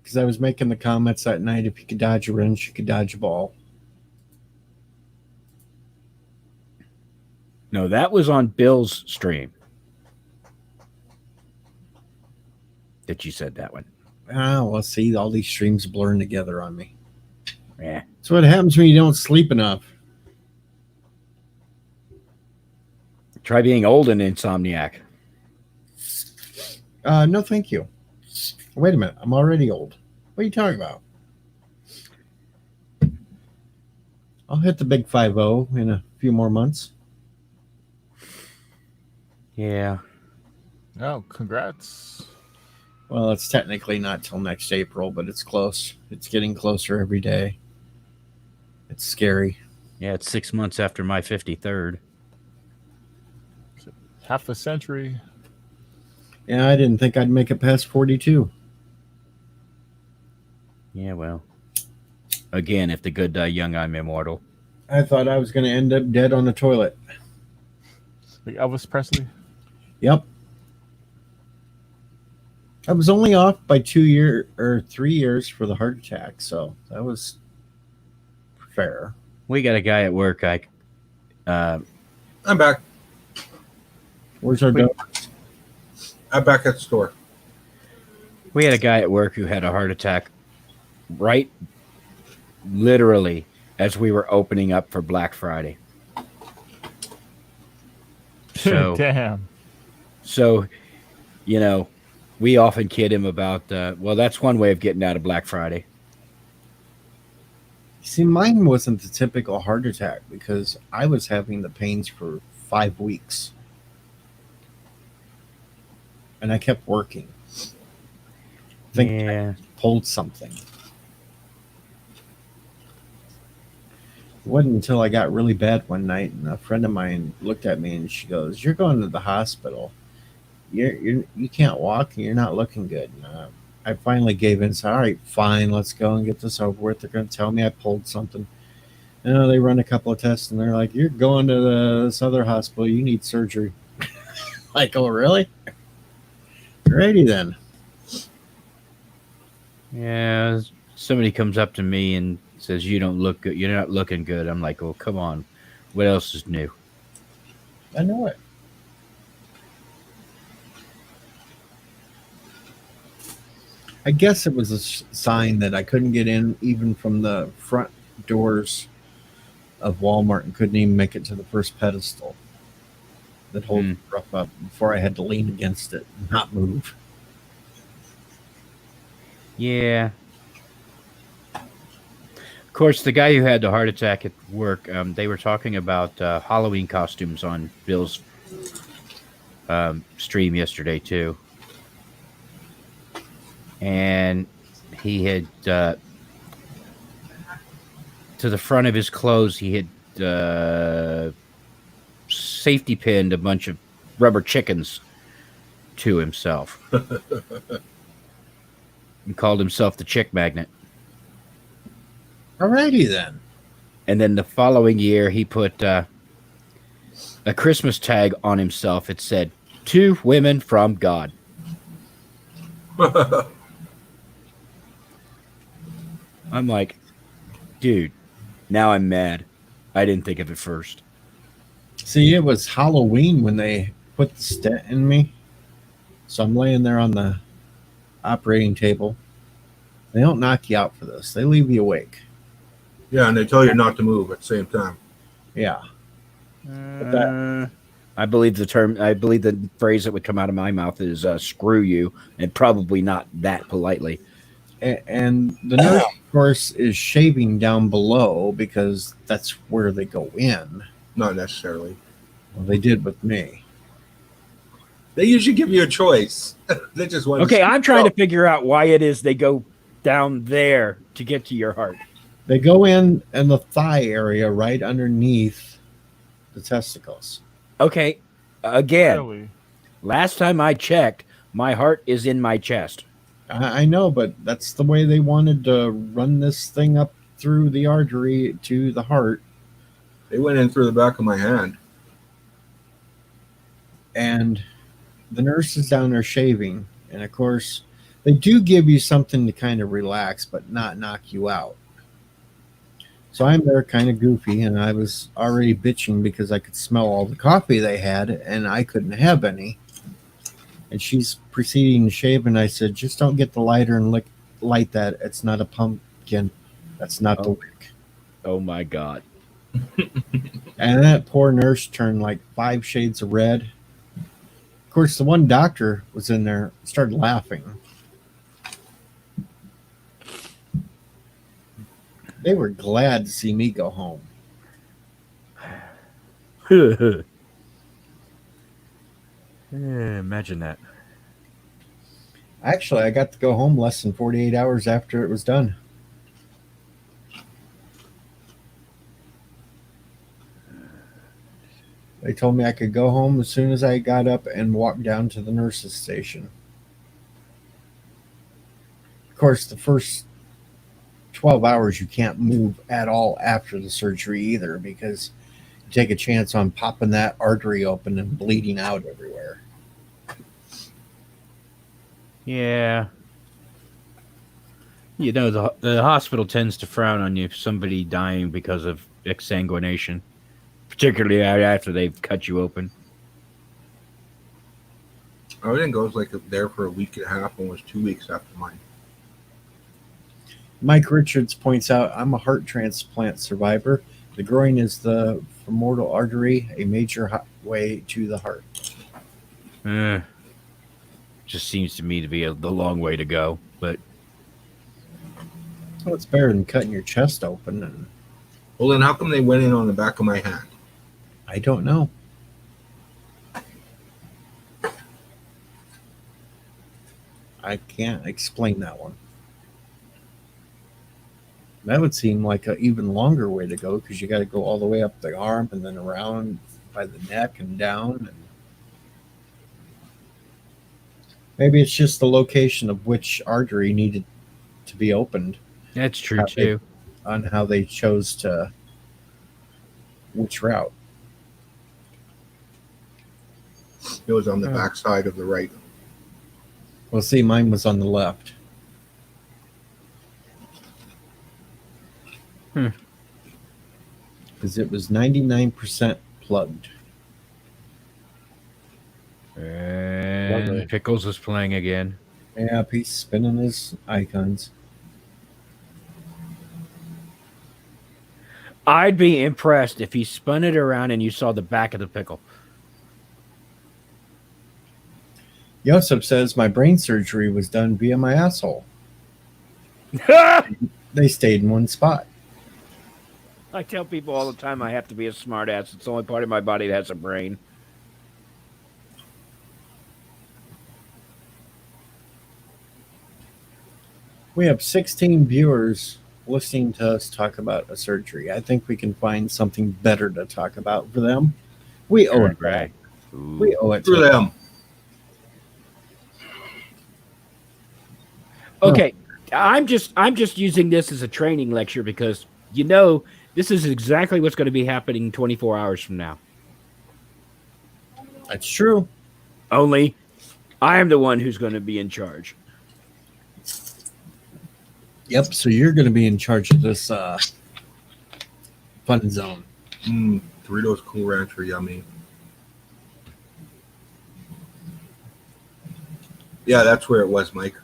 Because I was making the comments that night, if you could dodge a wrench, you could dodge a ball. No, that was on Bill's stream. That you said that one. Ah, well, see, all these streams blurring together on me. Yeah. That's what happens when you don't sleep enough. Try being old and insomniac. No, thank you. Wait a minute. I'm already old. What are you talking about? I'll hit the big 5-0 in a few more months. Yeah. Oh, congrats. Well, it's technically not till next April, but it's close. It's getting closer every day. It's scary. Yeah, it's 6 months after my 53rd. Half a century. Yeah, I didn't think I'd make it past 42. Yeah, well. Again, if the good die young, I'm immortal. I thought I was going to end up dead on the toilet. Like Elvis Presley. Yep. I was only off by 3 years for the heart attack, so that was fair. We got a guy at work. I'm back. Where's our dog? I'm back at the store. We had a guy at work who had a heart attack right literally as we were opening up for Black Friday. So, Damn. So, you know, we often kid him about, well, that's one way of getting out of Black Friday. See, mine wasn't the typical heart attack because I was having the pains for 5 weeks. And I kept working. I think I pulled something. It wasn't until I got really bad one night and a friend of mine looked at me and she goes, "You're going to the hospital. You can't walk and you're not looking good." And, I finally gave in. So, all right, fine, let's go and get this over with. They're going to tell me I pulled something. And they run a couple of tests and they're like, "You're going to this other hospital. You need surgery." Like, oh, really? Alrighty then. Yeah, somebody comes up to me and says, "You don't look good. You're not looking good." I'm like, "Oh, come on. What else is new?" I know it. I guess it was a sign that I couldn't get in even from the front doors of Walmart and couldn't even make it to the first pedestal that holds the stuff up before I had to lean against it and not move. Yeah. Of course, the guy who had the heart attack at work, they were talking about Halloween costumes on Bill's stream yesterday, too. And he had to the front of his clothes, he had safety pinned a bunch of rubber chickens to himself. And called himself the Chick Magnet. Alrighty then. And then the following year, he put a Christmas tag on himself. It said, "To women from God." I'm like, dude, now I'm mad. I didn't think of it first. See, it was Halloween when they put the stent in me. So I'm laying there on the operating table. They don't knock you out for this. They leave you awake. Yeah, and they tell you not to move at the same time. Yeah. I believe the phrase that would come out of my mouth is "screw you," and probably not that politely. And the nurse, of course, is shaving down below because that's where they go in. Not necessarily. Well, they did with me. They usually give you a choice. They just want. Okay, I'm trying to figure out why it is they go down there to get to your heart. They go in the thigh area right underneath the testicles. Okay, again, Really? last time I checked, my heart is in my chest. I know, but that's the way they wanted to run this thing up through the artery to the heart. They went in through the back of my hand. And the nurse is down there shaving. And of course, they do give you something to kind of relax, but not knock you out. So I'm there kind of goofy, and I was already bitching because I could smell all the coffee they had, and I couldn't have any. And she's proceeding to shave, and I said, just don't get the lighter and light that. It's not a pumpkin. That's not the wick. Oh, my God. And that poor nurse turned like 5 shades of red. Of course, the one doctor was in there, started laughing. They were glad to see me go home. Imagine that. Actually, I got to go home less than 48 hours after it was done. They told me I could go home as soon as I got up and walk down to the nurse's station. Of course, the first 12 hours you can't move at all after the surgery either, because you take a chance on popping that artery open and bleeding out everywhere. Yeah. You know, the hospital tends to frown on you if somebody dying because of exsanguination, particularly after they've cut you open. I didn't go. I was like there for a week and a half, and was 2 weeks after mine. Mike Richards points out, I'm a heart transplant survivor. The groin is the femoral artery, a major way to the heart. Just seems to me to be the long way to go, but Well, it's better than cutting your chest open. And Well, then how come they went in on the back of my hand? I don't know. I can't explain that one. That would seem like an even longer way to go because you got to go all the way up the arm and then around by the neck and down. And maybe it's just the location of which artery needed to be opened that's true too. on how they chose to which route. It was on the back side of the right. Well, see, mine was on the left. Because it was 99% plugged. And Lovely. Pickles is playing again. Yeah, he's spinning his icons. I'd be impressed if he spun it around and you saw the back of the pickle. Yosef says my brain surgery was done via my asshole. They stayed in one spot. I tell people all the time I have to be a smartass. It's the only part of my body that has a brain. We have 16 viewers listening to us talk about a surgery. I think we can find something better to talk about for them. We owe it. Right. We owe it For to them. them. Okay, I'm just using this as a training lecture because this is exactly what's going to be happening 24 hours from now. That's true. Only I am the one who's going to be in charge. Yep. So you're going to be in charge of this fun zone. Doritos Cool Ranch are yummy. Yeah, that's where it was, Mike.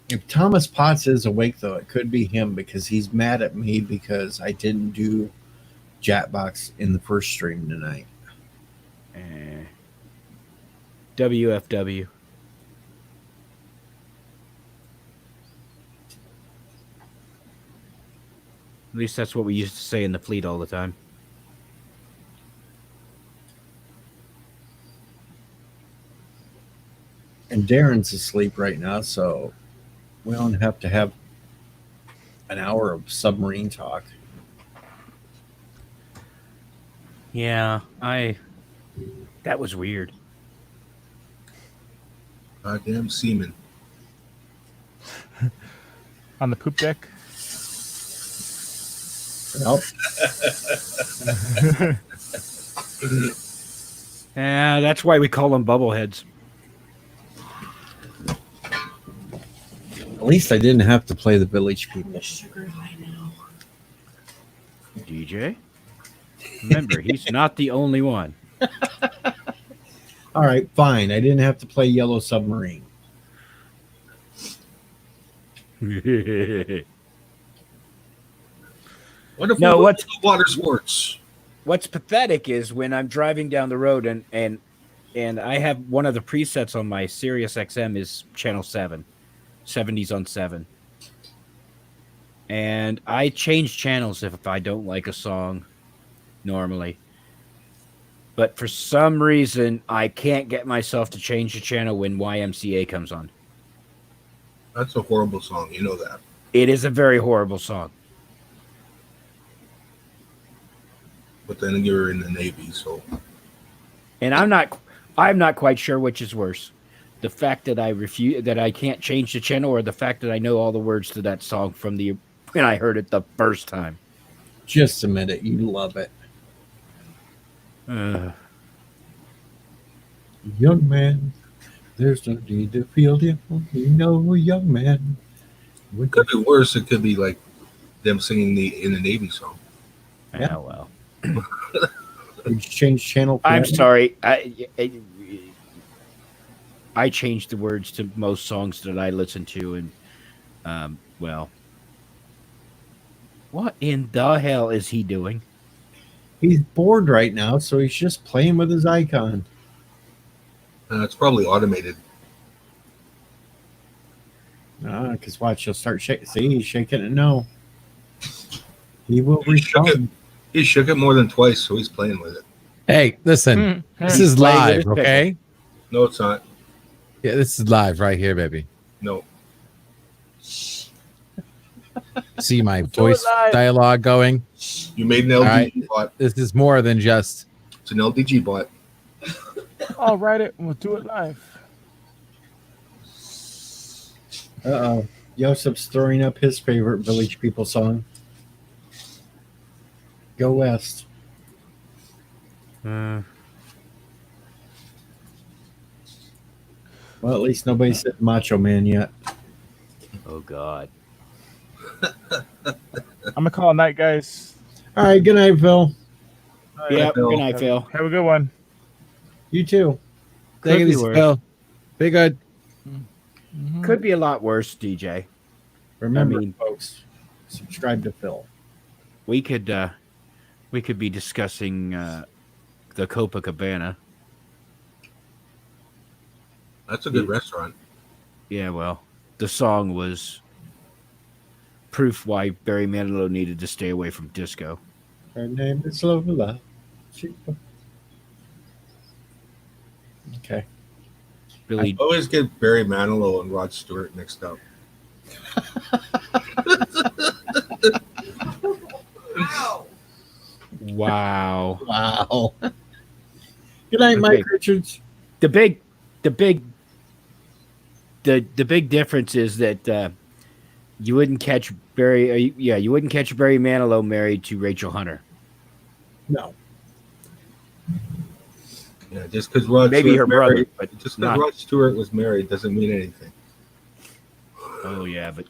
If Thomas Potts is awake, though, it could be him because he's mad at me because I didn't do Jackbox in the first stream tonight. WFW. At least that's what we used to say in the fleet all the time. And Darren's asleep right now, so we don't have to have an hour of submarine talk. Yeah, that was weird. Goddamn semen. On the poop deck. Nope. Yeah, that's why we call them bubbleheads. At least I didn't have to play the Village People. DJ? Remember, he's not the only one. All right, fine. I didn't have to play Yellow Submarine. Wonderful No, what's- water sports. What's pathetic is when I'm driving down the road and I have one of the presets on my Sirius XM is channel 7, 70s on 7. And I change channels if I don't like a song normally. But for some reason, I can't get myself to change the channel when YMCA comes on. That's a horrible song. You know that. It is a very horrible song. But then you're in the Navy, so. And I'm not quite sure which is worse. The fact that I can't change the channel, or the fact that I know all the words to that song from when I heard it the first time. Just admit it. You love it. Young man, there's no need to feel different. You know, young man. It could be worse. It could be like them singing in the Navy song. Yeah, well. You change channel. I'm sorry. I changed the words to most songs that I listen to, and well, what in the hell is he doing? He's bored right now, so he's just playing with his icon. It's probably automated. Because watch, he'll start shaking. See, he's shaking it now. He will He shook respond. He shook it more than twice, so he's playing with it. Hey, listen, this He's is playing with live, his pickle. okay? No, it's not. Yeah, this is live right here, baby. No. See my Do it voice live. dialogue going. You made an All LDG right. bot. This is more than just. It's an LDG bot. I'll write it. We'll do it live. Uh-oh. Yosef's throwing up his favorite Village People song. Go West. Well, at least nobody said Macho Man yet. Oh God. I'm gonna call it night, guys. All right, good night, Phil. Yep. Phil. Good night, Phil. Have a good one. You too. Take it be easy, worse. Phil. Be good. Could be a lot worse, DJ. Remember, I mean- folks, subscribe to Phil. We could be discussing the Copacabana. That's a good restaurant. Yeah, well, the song was proof why Barry Manilow needed to stay away from disco. Her name is Lola. Okay. Billy, I always get Barry Manilow and Rod Stewart mixed up. Wow. Wow. Wow. Good night, Mike Okay. Richards. The big difference is that you wouldn't catch Barry. You wouldn't catch Barry Manilow married to Rachel Hunter. No. Yeah, just because Rod Maybe Stewart her brother, married, but just not. because Rod Stewart was married doesn't mean anything. Oh yeah, but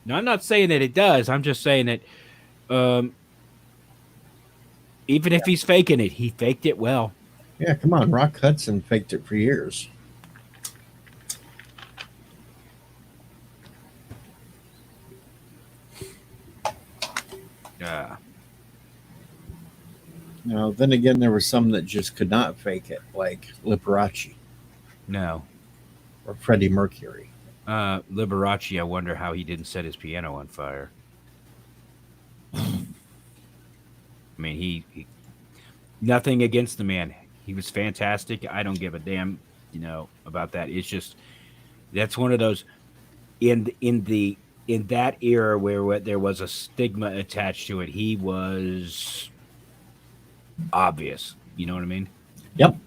no, I'm not saying that it does. I'm just saying that even if he's faking it, he faked it well. Yeah, come on. Rock Hudson faked it for years. Yeah. Now, then again, there were some that just could not fake it, like Liberace No. or Freddie Mercury. Liberace, I wonder how he didn't set his piano on fire. I mean, he nothing against the man. He was fantastic. I don't give a damn, about that. It's just that's one of those in that era where there was a stigma attached to it. He was obvious. You know what I mean? Yep.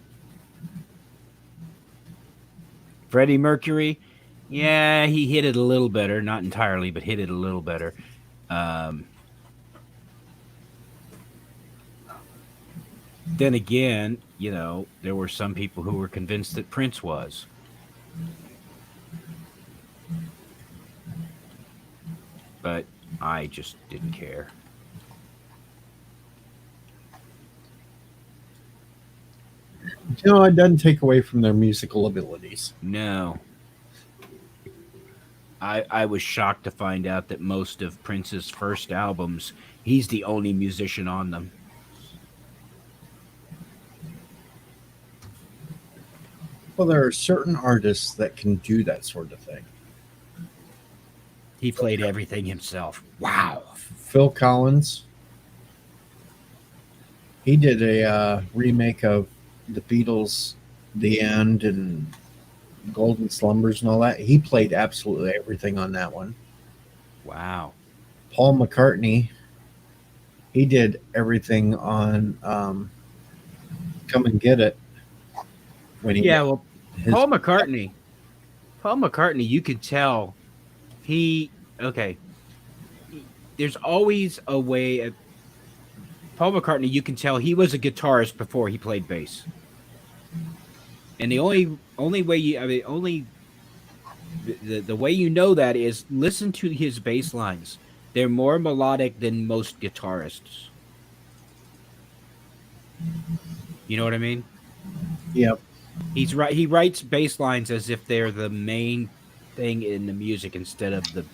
Freddie Mercury, yeah, he hit it a little better, not entirely, but hit it a little better. Then again, there were some people who were convinced that Prince was. But I just didn't care. It doesn't take away from their musical abilities. No. I was shocked to find out that most of Prince's first albums, he's the only musician on them. Well, there are certain artists that can do that sort of thing. He played everything himself. Wow. Phil Collins, he did a remake of the Beatles' The End and Golden Slumbers and all that. He played absolutely everything on that one. Wow. Paul McCartney, he did everything on Come and Get It. When he Well, Paul McCartney, you could tell there's always a way. Paul McCartney, you can tell he was a guitarist before he played bass. And the only way the way you know that is listen to his bass lines. They're more melodic than most guitarists. You know what I mean? Yep. He's right. He writes bass lines as if they're the main thing in the music instead of the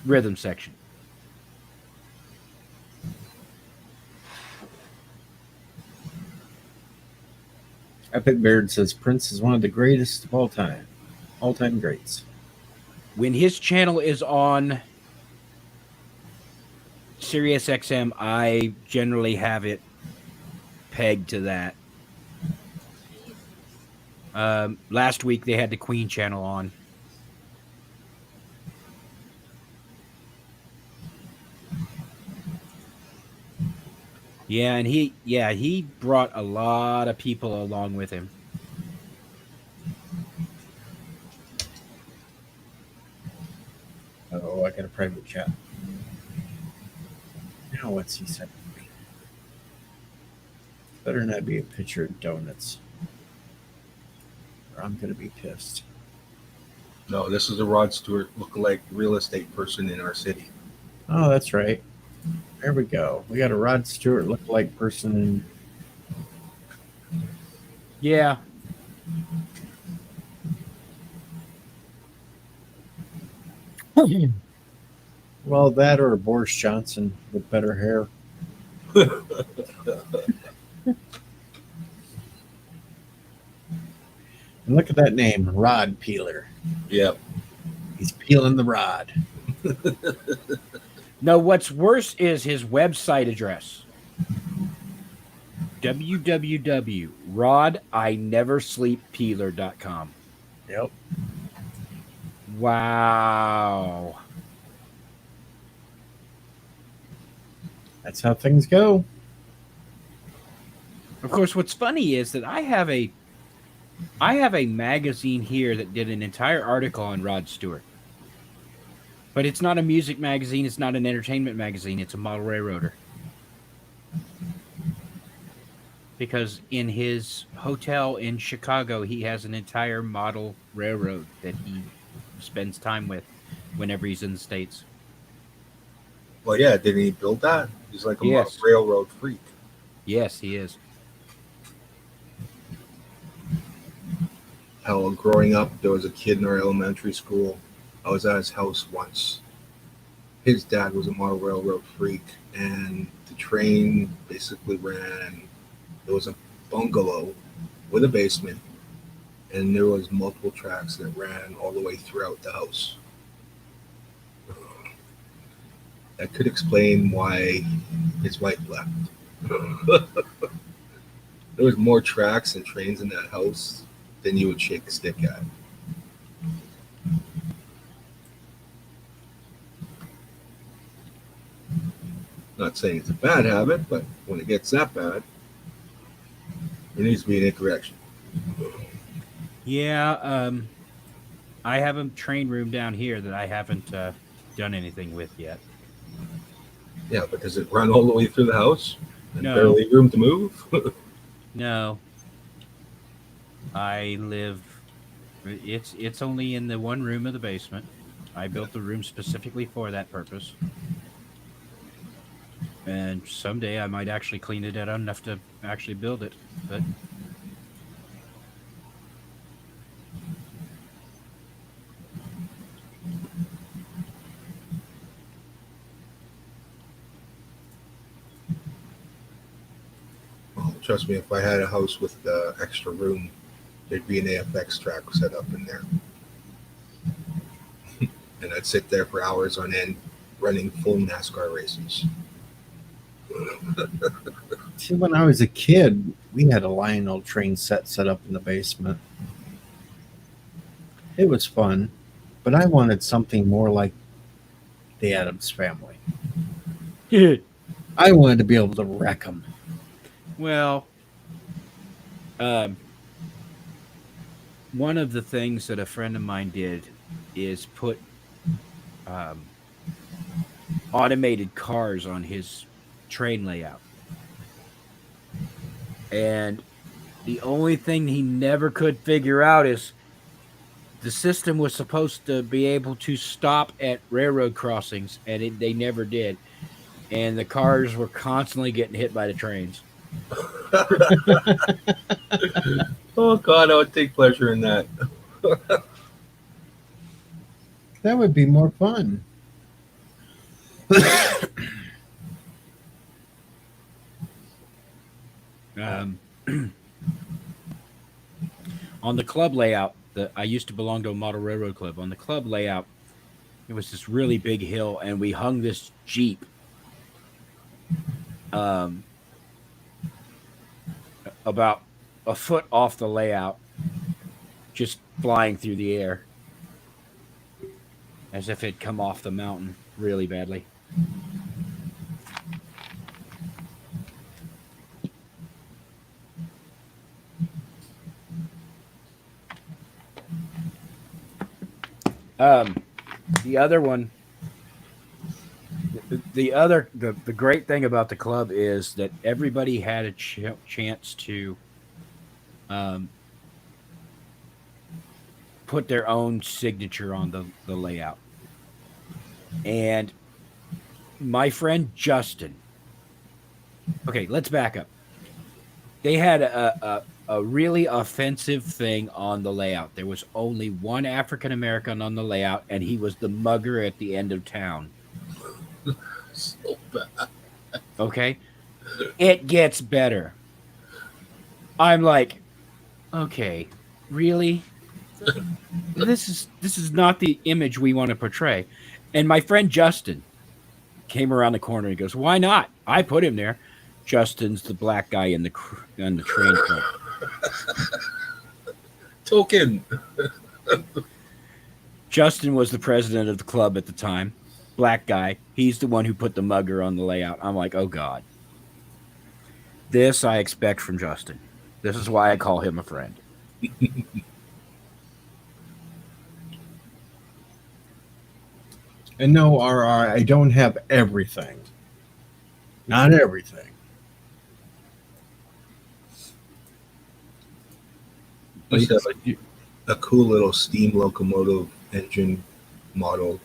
rhythm section. Epic Beard says Prince is one of the greatest of all time greats. When his channel is on Sirius XM, I generally have it pegged to that. Last week they had the Queen channel on. Yeah, and he brought a lot of people along with him. Oh, I got a private chat. Now what's he sent me? Better not be a picture of donuts, or I'm gonna be pissed. No, this is a Rod Stewart lookalike real estate person in our city. Oh, that's right. There we go. We got a Rod Stewart lookalike person. Yeah. Well, that or Boris Johnson with better hair. And look at that name, Rod Peeler. Yep. He's peeling the rod. No, what's worse is his website address. www.rodineversleeppeeler.com. Yep. Wow. That's how things go. Of course, what's funny is that I have a magazine here that did an entire article on Rod Stewart. But it's not a music magazine, it's not an entertainment magazine, it's a model railroader. Because in his hotel in Chicago, he has an entire model railroad that he spends time with whenever he's in the States. Well, yeah, didn't he build that? He's like a Yes. railroad freak. Yes, he is. Hell, growing up, there was a kid in our elementary school. I was at his house once. His dad was a model railroad freak, and the train basically ran. There was a bungalow with a basement, and there was multiple tracks that ran all the way throughout the house. That could explain why his wife left. There was more tracks and trains in that house than you would shake a stick at. Not saying it's a bad habit, but when it gets that bad, there needs to be an correction. Yeah, I have a train room down here that I haven't done anything with yet. Yeah, but does it run all the way through the house? And No. barely room to move? No. I live it's only in the one room of the basement. I built the room specifically for that purpose. And someday I might actually clean it out enough to actually build it. But Well, trust me, if I had a house with extra room, there'd be an AFX track set up in there. And I'd sit there for hours on end running full NASCAR races. See, when I was a kid, we had a Lionel train set up in the basement. It was fun, but I wanted something more like the Addams Family. I wanted to be able to wreck them. well, one of the things that a friend of mine did is put automated cars on his train layout. And the only thing he never could figure out is the system was supposed to be able to stop at railroad crossings, and they never did. And the cars were constantly getting hit by the trains. Oh, God, I would take pleasure in that. That would be more fun. On the club layout, I used to belong to a model railroad club. On the club layout, it was this really big hill, and we hung this Jeep about a foot off the layout, just flying through the air as if it'd come off the mountain really badly. The other one, the great thing about the club is that everybody had a chance to put their own signature on the layout. And my friend Justin, okay, let's back up. They had a really offensive thing on the layout. There was only one African American on the layout, and he was the mugger at the end of town. So bad. Okay? It gets better. I'm like, okay, really? This is not the image we want to portray. And my friend Justin came around the corner and he goes, "Why not? I put him there." Justin's the black guy in the train club. Token. Justin was the president of the club at the time. Black guy. He's the one who put the mugger on the layout. I'm like, oh God. This I expect from Justin. This is why I call him a friend. And no, RR, I don't have everything. Not everything. I used to have a cool little steam locomotive engine model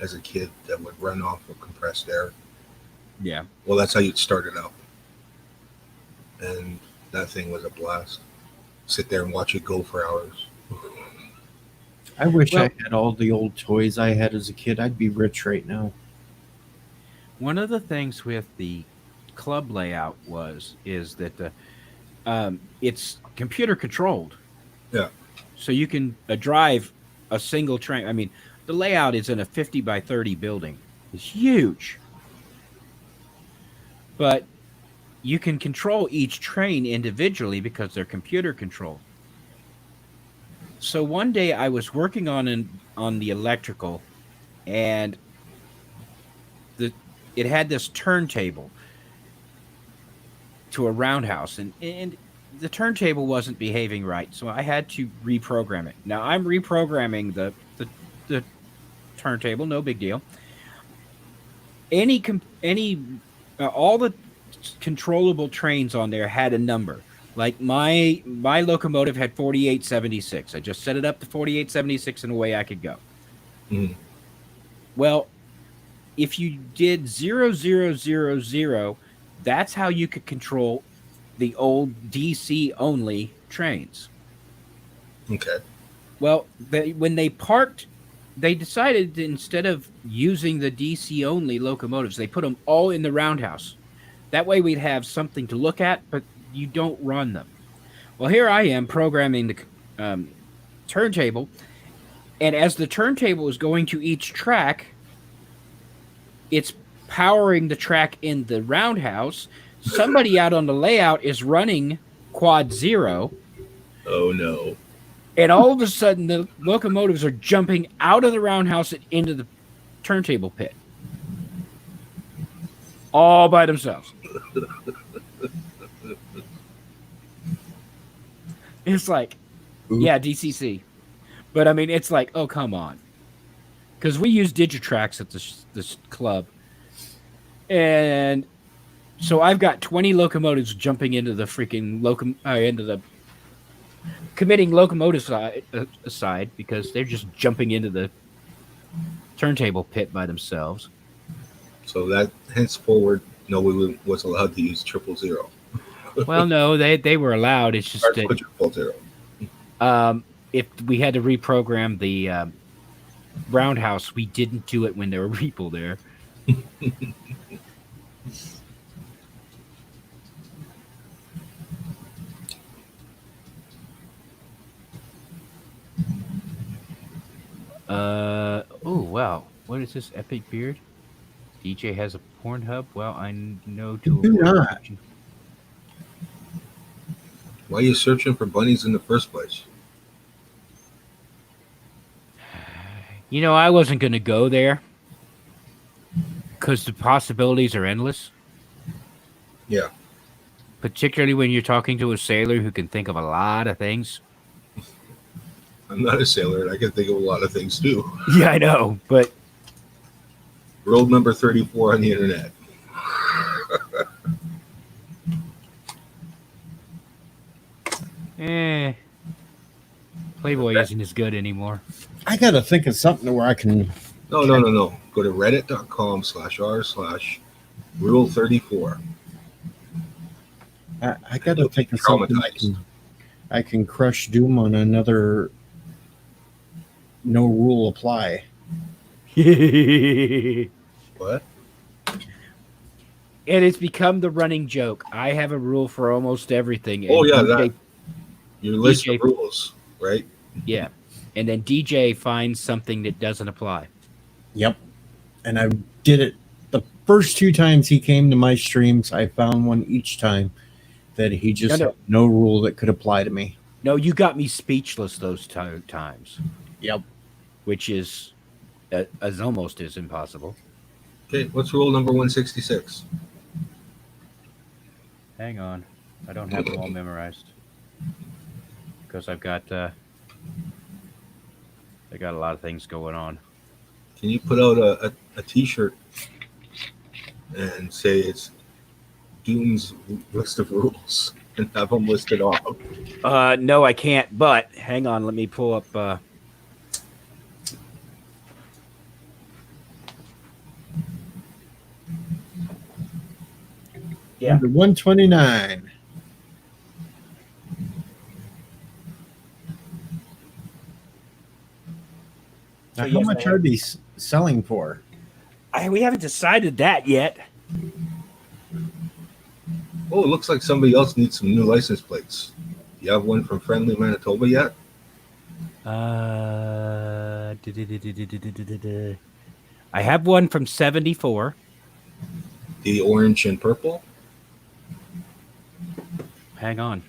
as a kid that would run off of compressed air. Yeah. Well, that's how you'd start it up. And that thing was a blast. Sit there and watch it go for hours. I wish Well- I had all the old toys I had as a kid. I'd be rich right now. One of the things with the club layout is that it's computer controlled. Yeah. So you can drive a single train. I mean, the layout is in a 50 by 30 building. It's huge. But you can control each train individually because they're computer controlled. So one day I was working on the electrical, and it had this turntable to a roundhouse, and the turntable wasn't behaving right, so I had to reprogram it. Now I'm reprogramming the turntable, no big deal. All the controllable trains on there had a number. Like my locomotive had 4876. I just set it up to 4876 and away I could go. Mhm. Well, if you did 0000, that's how you could control the old DC only trains. Okay. Well, when they parked, they decided that instead of using the DC only locomotives, they put them all in the roundhouse. That way we'd have something to look at, but you don't run them. Well, here I am programming the turntable, and as the turntable is going to each track, it's powering the track in the roundhouse. Somebody out on the layout is running quad 0, Oh no. and all of a sudden the locomotives are jumping out of the roundhouse and into the turntable pit. All by themselves. It's like, yeah, DCC. But I mean, it's like, oh, come on. Because we use Digitrax at this club. And so I've got 20 locomotives jumping into the freaking committing locomotive side because they're just jumping into the turntable pit by themselves. So that henceforward, nobody was allowed to use 000. Well, no, they were allowed. It's just Or that quadruple zero. if we had to reprogram the roundhouse, we didn't do it when there were people there. Oh wow, what is this epic beard? DJ has a Pornhub. Well, I know to Do avoid not. searching. Why are you searching for bunnies in the first place? You know, I wasn't going to go there because the possibilities are endless. Yeah. Particularly when you're talking to a sailor who can think of a lot of things. I'm not a sailor, and I can think of a lot of things too. Yeah, I know, but Rule number 34 on the internet. Playboy isn't as good anymore. I got to think of something where I can. No. Go to reddit.com/r/rule34. I got to think of something I can crush Doom on another no rule apply. And What? it's become the running joke. I have a rule for almost everything. Oh, and yeah, DJ that. Your list DJ of rules, right? Yeah. And then DJ finds something that doesn't apply. Yep. And I did it the first 2 times he came to my streams. I found one each time that he just No. had no rule that could apply to me. No, you got me speechless those times. Yep. which is as almost as impossible. Okay, what's rule number 166? Hang on, I don't have them all memorized because I got a lot of things going on. Can you put out a T-shirt and say it's Doom's list of rules and have them listed off? No, I can't. But hang on, let me pull up. Yeah. Number 129. So Now, how yes, much I are have- these selling for? We haven't decided that yet. Oh, it looks like somebody else needs some new license plates. You have one from Friendly Manitoba yet? I have one from 74. The orange and purple? Hang on.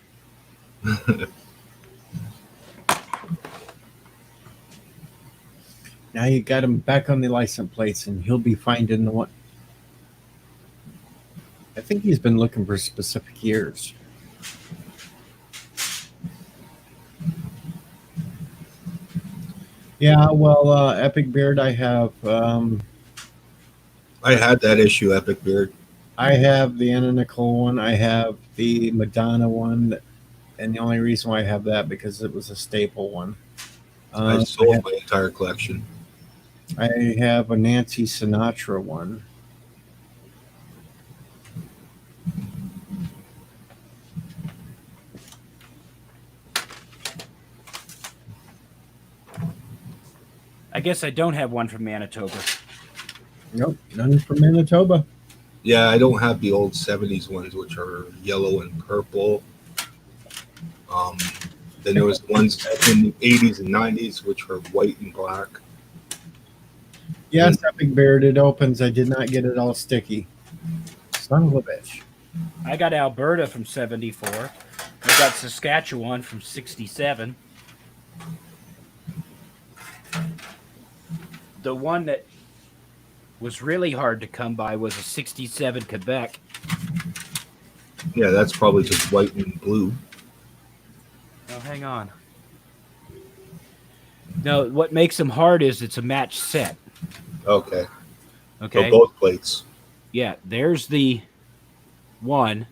Now you got him back on the license plates, and he'll be finding the one. I think he's been looking for specific years. Yeah, well, Epic Beard, I have. I had that issue, Epic Beard. I have the Anna Nicole one. I have the Madonna one, and the only reason why I have that because it was a staple one. I sold my entire collection. I have a Nancy Sinatra one. I guess I don't have one from Manitoba. Nope, none from Manitoba. Yeah, I don't have the old 70s ones, which are yellow and purple. Then there was ones in the 80s and 90s, which were white and black. Yes, Epic Beard, it opens. I did not get it all sticky. Son of a bitch. I got Alberta from 74. I got Saskatchewan from 67. The one that was really hard to come by was a 67 Quebec. Yeah, that's probably just white and blue. Oh, hang on. No, what makes them hard is it's a match set. Okay. Okay. So both plates. Yeah, there's the one.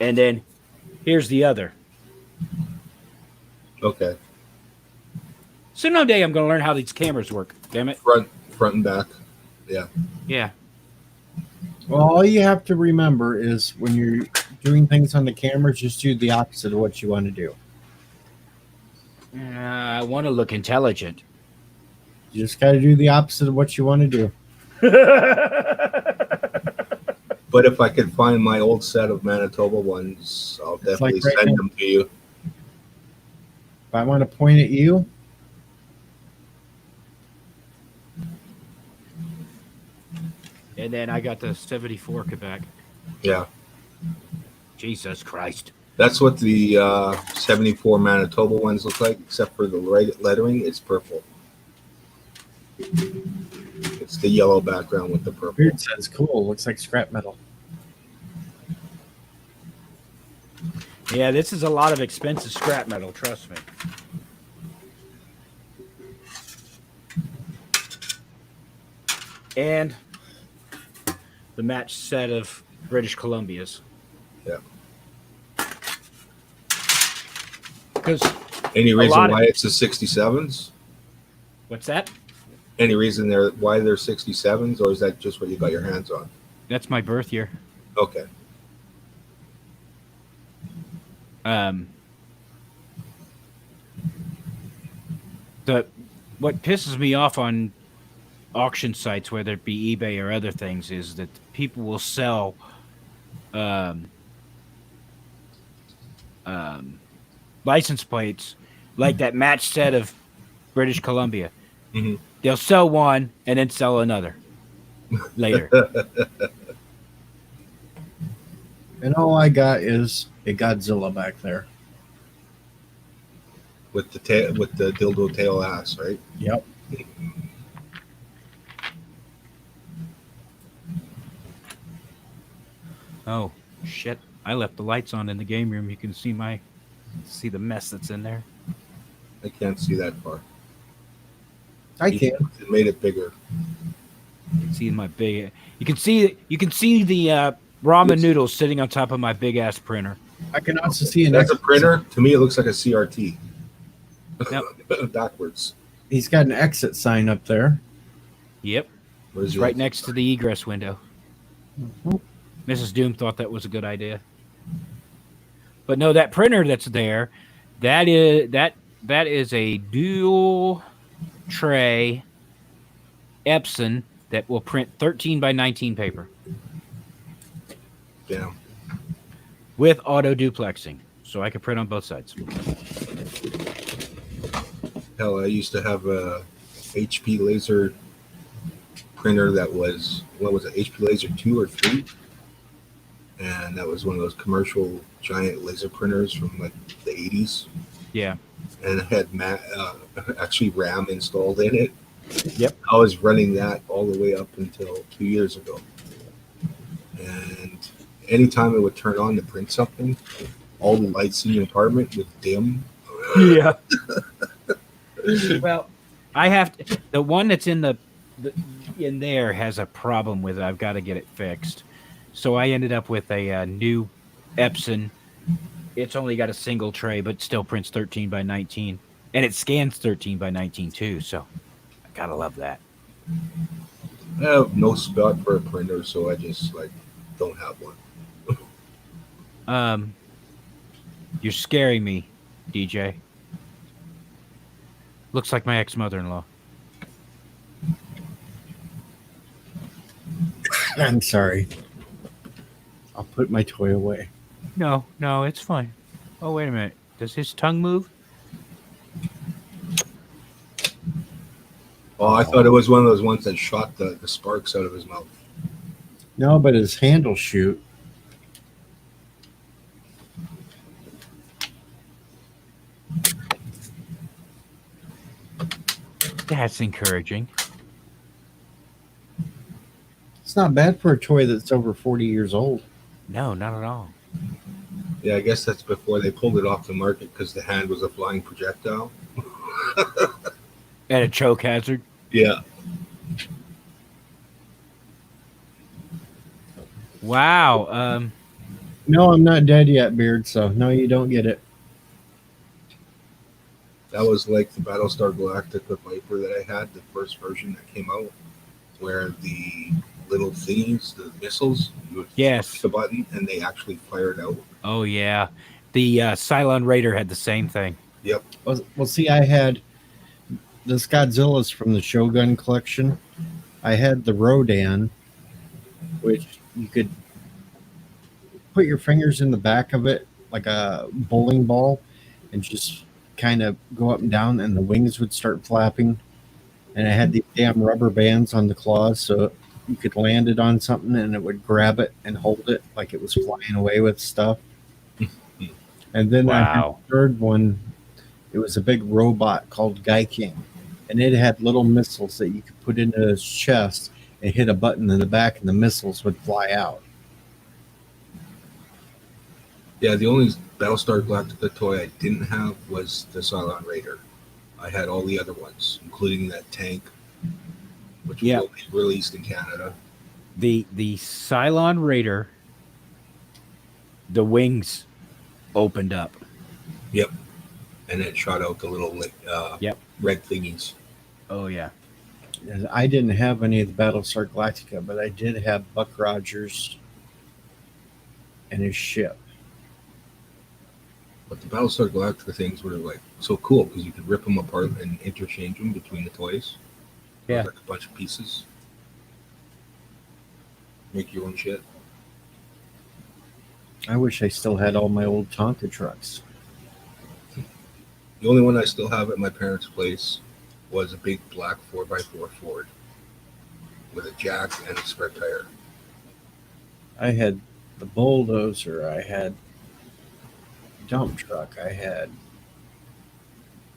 And then here's the other. Okay. Someday I'm going to learn how these cameras work. Damn it. Front and back. Yeah. Yeah. Well, all you have to remember is when you're doing things on the camera, just do the opposite of what you want to do. I want to look intelligent. You just got to do the opposite of what you want to do. But if I could find my old set of Manitoba ones, I'll definitely right send now. them to you. If I want to point at you, And then I got the 74 Quebec. Yeah. Jesus Christ. That's what the 74 Manitoba ones look like, except for the lettering. It's purple. It's the yellow background with the purple. Beard says cool. Looks like scrap metal. Yeah, this is a lot of expensive scrap metal, trust me. And the match set of British Columbias. Yeah. Because Any A reason lot of- why it's the 67s? what's that? Any reason why they're 67s, or is that just what you got your hands on? That's my birth year. Okay. What pisses me off on auction sites, whether it be eBay or other things, is that people will sell license plates like that match set of British Columbia. Mhm. They'll sell one and then sell another later. And all I got is a Godzilla back there. with the dildo tail ass, right? Yep. Oh shit! I left the lights on in the game room. You can see the mess that's in there. I can't see that far. I can. It made it bigger. See my big. You can see the ramen noodles sitting on top of my big ass printer. I can also see an That's a exit. printer. To me, it looks like a CRT. Yep. Backwards. He's got an exit sign up there. Yep. Where's It's your- right next to the egress window. Mrs. Doom thought that was a good idea. But no, that printer that's there, that is a dual tray Epson that will print 13 by 19 paper Damn. with auto duplexing. So I can print on both sides. Hell, I used to have a HP laser printer that was, what was it, HP laser 2 or 3? And that was one of those commercial giant laser printers from like the 80s. Yeah. And it had actually RAM installed in it. Yep. I was running that all the way up until 2 years ago. And anytime it would turn on to print something, all the lights in the apartment would dim. Yeah. Well, I have to, the one that's in in there has a problem with it. I've got to get it fixed. So I ended up with a new Epson. It's only got a single tray, but still prints 13 by 19, and it scans 13 by 19 too. So I gotta love that. I have no spot for a printer, so I just like don't have one. You're scaring me, DJ. Looks like my ex-mother-in-law. I'm sorry. I'll put my toy away. No, it's fine. Oh, wait a minute. Does his tongue move? Oh, I thought it was one of those ones that shot the sparks out of his mouth. No, but his handle shoot. That's encouraging. It's not bad for a toy that's over 40 years old. No, not at all. Yeah, I guess that's before they pulled it off the market because the hand was a flying projectile. And a choke hazard. Yeah. Wow. No, I'm not dead yet, Beard, so no, you don't get it. That was like the Battlestar Galactica Viper that I had, the first version that came out, where the little thingies, the missiles, you would Yes. push the button and they actually fired out. Oh yeah. The Cylon Raider had the same thing. Yep. Well, see, I had this Godzilla's from the Shogun collection. I had the Rodan, which you could put your fingers in the back of it like a bowling ball and just kind of go up and down, and the wings would start flapping. And it had these damn rubber bands on the claws, so you could land it on something and it would grab it and hold it like it was flying away with stuff. And then I had Wow. the third one. It was a big robot called Guy King, and it had little missiles that you could put into his chest and hit a button in the back, and the missiles would fly out. Yeah, the only Battlestar Galactica toy I didn't have was the Cylon Raider. I had all the other ones, including that tank, which Yeah. will be released in Canada. The Cylon Raider, the wings opened up. Yep. And it shot out the little Yep. red thingies. Oh yeah. And I didn't have any of the Battlestar Galactica, but I did have Buck Rogers and his ship. But the Battlestar Galactica things were like so cool because you could rip them apart and interchange them between the toys. It was Yeah. like a bunch of pieces. Make your own shit. I wish I still had all my old Tonka trucks. The only one I still have at my parents' place was a big black 4x4 Ford with a jack and a spare tire. I had the bulldozer. I had dump truck. I had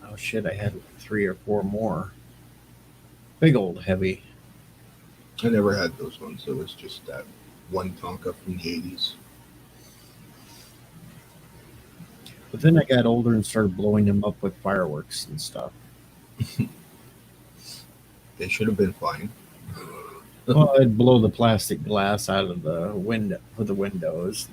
Oh shit! I had 3 or 4 more. Big old heavy. I never had those ones. It was just that one Tonka from the 80s. But then I got older and started blowing them up with fireworks and stuff. They should have been fine. Well, I'd blow the plastic glass out of the window for the windows.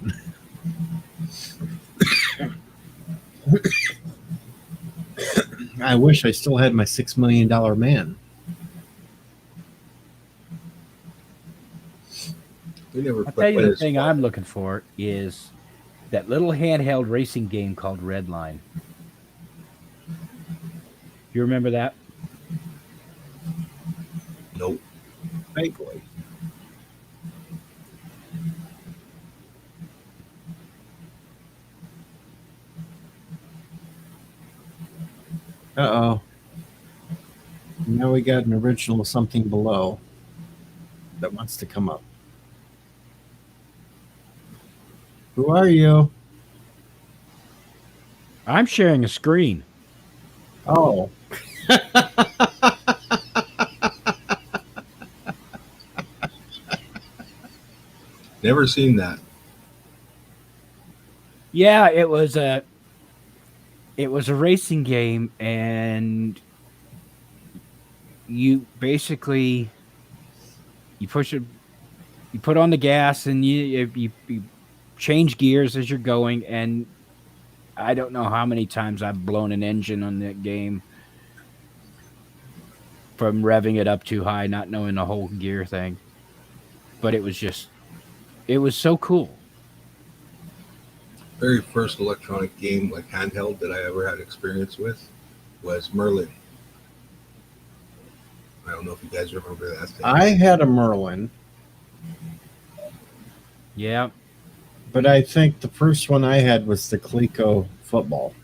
I wish I still had my $6 million man. We never I'll put tell you the this thing far. I'm looking for is that little handheld racing game called Redline. You remember that? Nope. Vaguely. Uh-oh. Now we got an original something below that wants to come up. Who are you? I'm sharing a screen. Oh. Never seen that. Yeah, it was a racing game, and you basically you put on the gas, and you change gears as you're going. And I don't know how many times I've blown an engine on that game from revving it up too high, not knowing the whole gear thing. But it was so cool. Very first electronic game, like handheld, that I ever had experience with was Merlin. I don't know if you guys remember that thing. I had a Merlin, Yeah. but I think the first one I had was the Coleco football.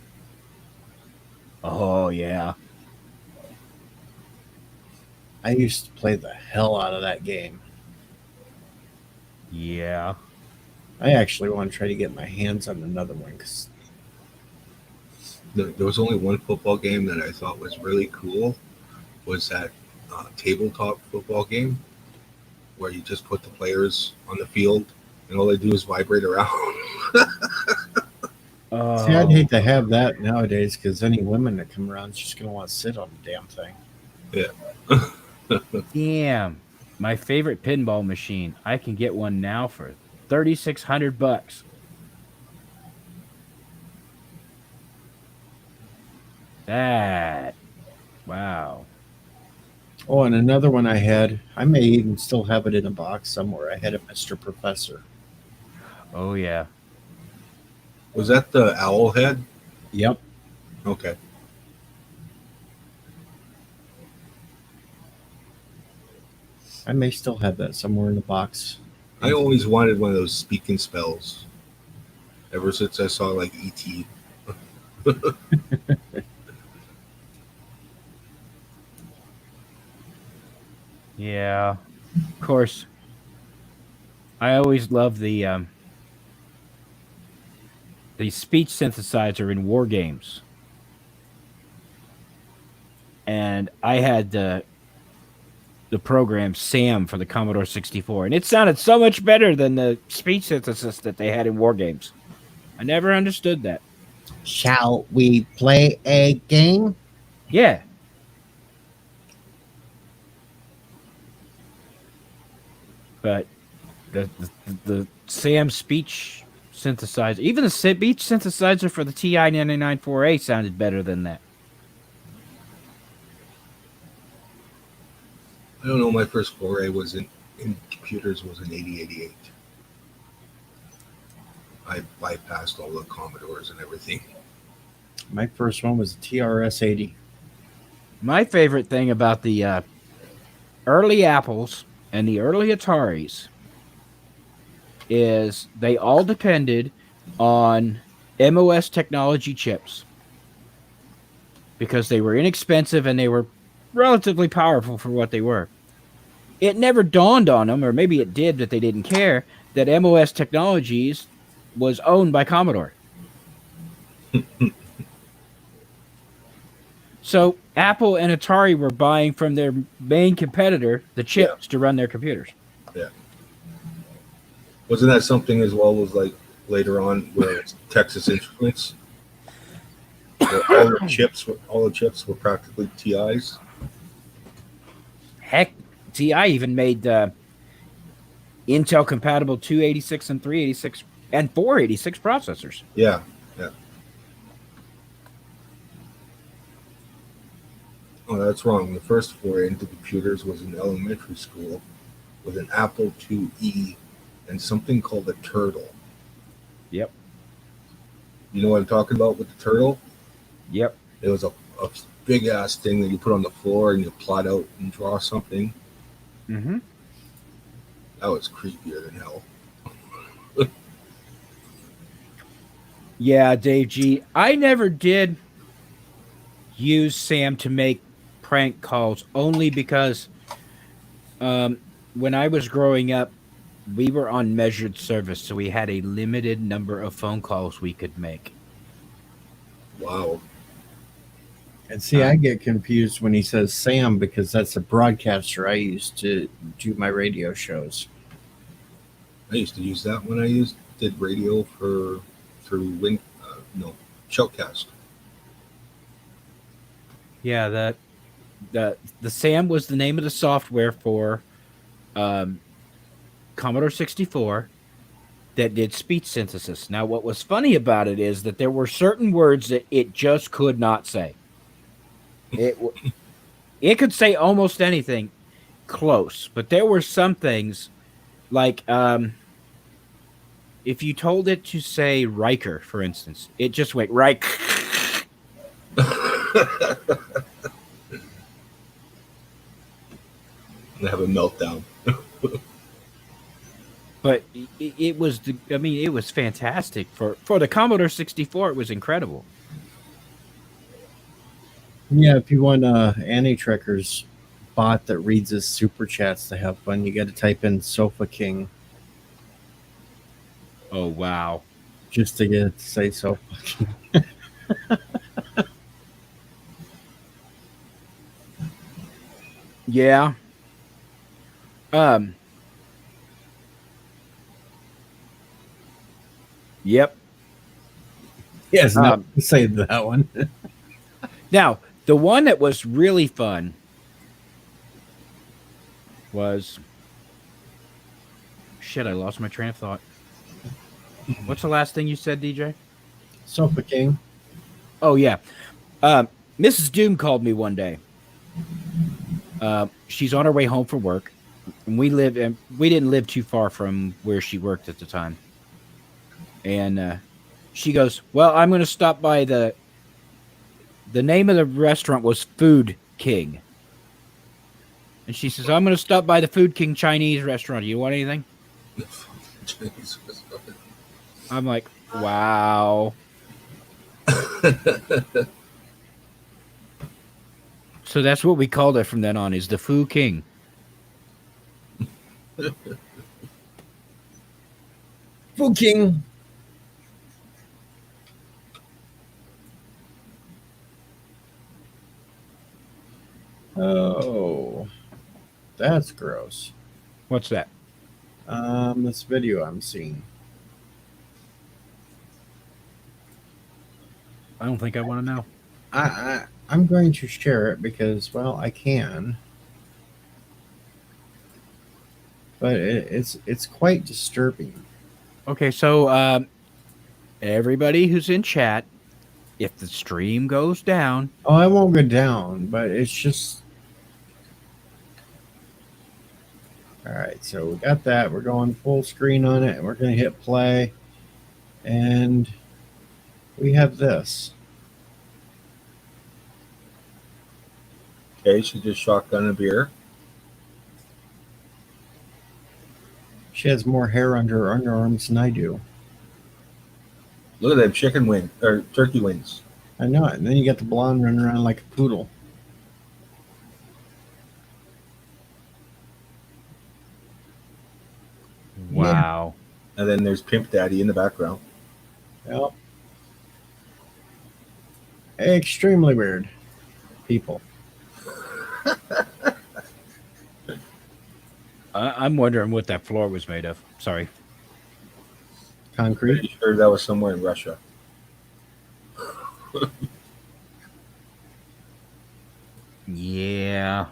Oh yeah. I used to play the hell out of that game. Yeah. I actually want to try to get my hands on another one because There was only one football game that I thought was really cool. Was that tabletop football game where you just put the players on the field and all they do is vibrate around. see, I'd hate to have that nowadays because any women that come around is just going to want to sit on the damn thing. Damn. My favorite pinball machine. I can get one now for $3,600. That. Wow. Oh, and another one I had, I may even still have it in a box somewhere. I had a Mr. Professor. Oh yeah. Was that the owl head? Yep. Okay. I may still have that somewhere in the box. I always wanted one of those speaking spells. Ever since I saw like E.T. Yeah. Of course. I always loved the speech synthesizer in war games. And I had the program Sam for the Commodore 64, and it sounded so much better than the speech synthesis that they had in war games. I never understood that. Shall we play a game? Yeah. But the Sam speech synthesizer, even the speech synthesizer for the TI 994A sounded better than that. I don't know. My first foray was in computers was in 8088. I bypassed all the Commodores and everything. My first one was a TRS 80. My favorite thing about the early Apples and the early Ataris is they all depended on MOS technology chips because they were inexpensive and they were relatively powerful for what they were. It never dawned on them, or maybe it did, but they didn't care, that MOS Technologies was owned by Commodore. So Apple and Atari were buying from their main competitor the chips to run their computers. Wasn't that something as well as like later on where it's Texas Instruments? Where all the chips were practically TIs. Heck, TI even made Intel compatible 286 and 386 and 486 processors. Yeah. Oh, that's wrong. The first foray into computers was in elementary school with an Apple IIe and something called a Turtle. Yep. You know what I'm talking about with the Turtle? Yep. It was a big ass thing that you put on the floor and you plot out and draw something. Mm-hmm. That was creepier than hell. Yeah, Dave G. I never did use Sam to make prank calls only because when I was growing up, we were on measured service, so we had a limited number of phone calls we could make. Wow. And see, I get confused when he says Sam because that's a broadcaster I used to do my radio shows. I used to use that when I did radio through Shoutcast. Yeah, the SAM was the name of the software for Commodore 64 that did speech synthesis. Now, what was funny about it is that there were certain words that it just could not say. It could say almost anything close, but there were some things like if you told it to say Riker, for instance, it just went Riker. And have a meltdown. But it was it was fantastic for the Commodore 64. It was incredible. Yeah, if you want Anti-Trekker's bot that reads his super chats to have fun, you got to type in Sofa King Oh wow. just to get it to say Sofa King. Yeah. Yep. Yes, not to say that one. Now, the one that was really fun was shit, I lost my train of thought. What's the last thing you said, DJ? Sofa King. Oh yeah. Mrs. Doom called me one day. She's on her way home from work. And we didn't live too far from where she worked at the time. And she goes, "Well, I'm going to stop by the name of the restaurant was Food King." And she says, "I'm going to stop by the Food King Chinese restaurant. Do you want anything?" I'm like, wow. So that's what we called it from then on, is the Food King. Food King. Oh, that's gross. What's that? This video I'm seeing. I don't think I want to know. I'm going to share it because, well, I can. But it's quite disturbing. Okay, so everybody who's in chat, if the stream goes down, Oh, I won't go down, but it's just. All right, so we got that. We're going full screen on it, and we're going to hit play. And we have this. Okay, she just shotgun a beer. She has more hair under her underarms than I do. Look at them chicken wing or turkey wings. I know it. And then you got the blonde running around like a poodle. wow. And then there's Pimp Daddy in the background. Yep. Extremely weird. people. I'm wondering what that floor was made of. Sorry. Concrete. Pretty sure that was somewhere in Russia. Yeah.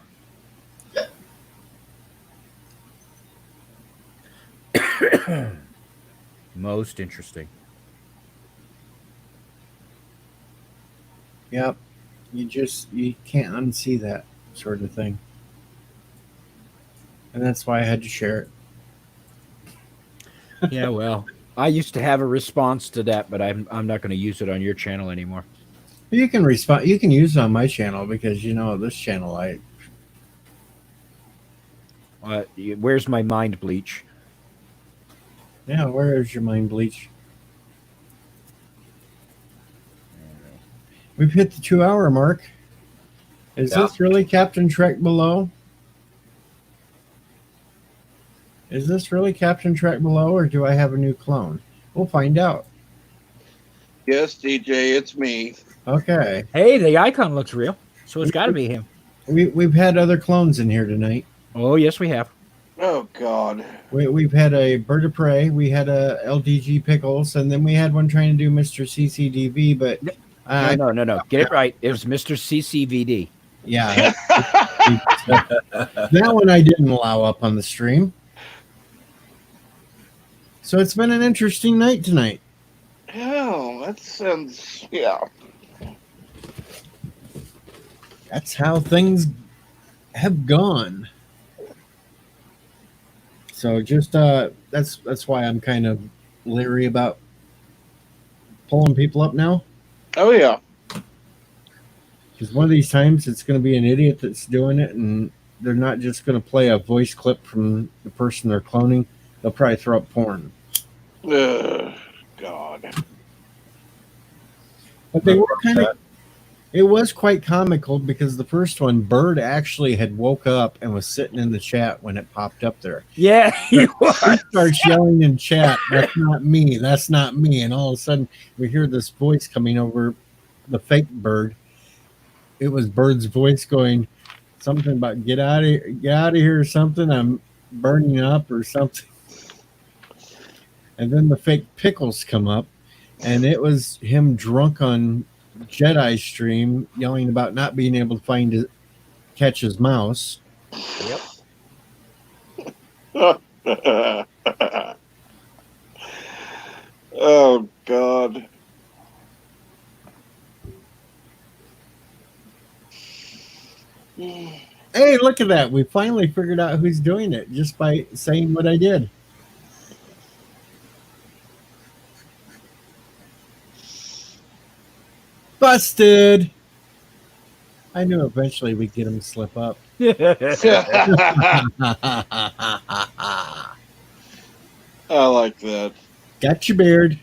Most interesting. Yep. You can't unsee that sort of thing. And that's why I had to share it. Yeah, well, I used to have a response to that, but I'm not going to use it on your channel anymore. You can respond. You can use it on my channel because this channel. Where's my mind bleach? Yeah. Where is your mind bleach? We've hit the 2-hour mark. Is this really Captain Trek Below? Is this really Captain Trek Below, or do I have a new clone? We'll find out. Yes, DJ, it's me. Okay. Hey, the icon looks real, so it's got to be him. We've had other clones in here tonight. Oh, yes, we have. Oh, God. We've had a Bird of Prey, we had a LDG Pickles, and then we had one trying to do Mr. CCDV, but No. Get it right. It was Mr. CCVD. yeah, that one I didn't allow up on the stream. So it's been an interesting night tonight. Oh, that sounds, yeah. That's how things have gone. So just that's why I'm kind of leery about pulling people up now. Oh, yeah. Because one of these times it's going to be an idiot that's doing it, and they're not just going to play a voice clip from the person they're cloning. They'll probably throw up porn. God. But they were kind of. It was quite comical because the first one, Bird actually had woke up and was sitting in the chat when it popped up there. Yeah, he was. He starts yelling in chat, "That's not me. That's not me!" And all of a sudden, we hear this voice coming over the fake Bird. It was Bird's voice going something about get out of here, or something. I'm burning up, or something. And then the fake Pickles come up, and it was him drunk on Jedi stream yelling about not being able to catch his mouse. Yep. Oh, God. Hey, look at that. We finally figured out who's doing it just by saying what I did. Busted. I knew eventually we'd get him to slip up. I like that. Got your beard.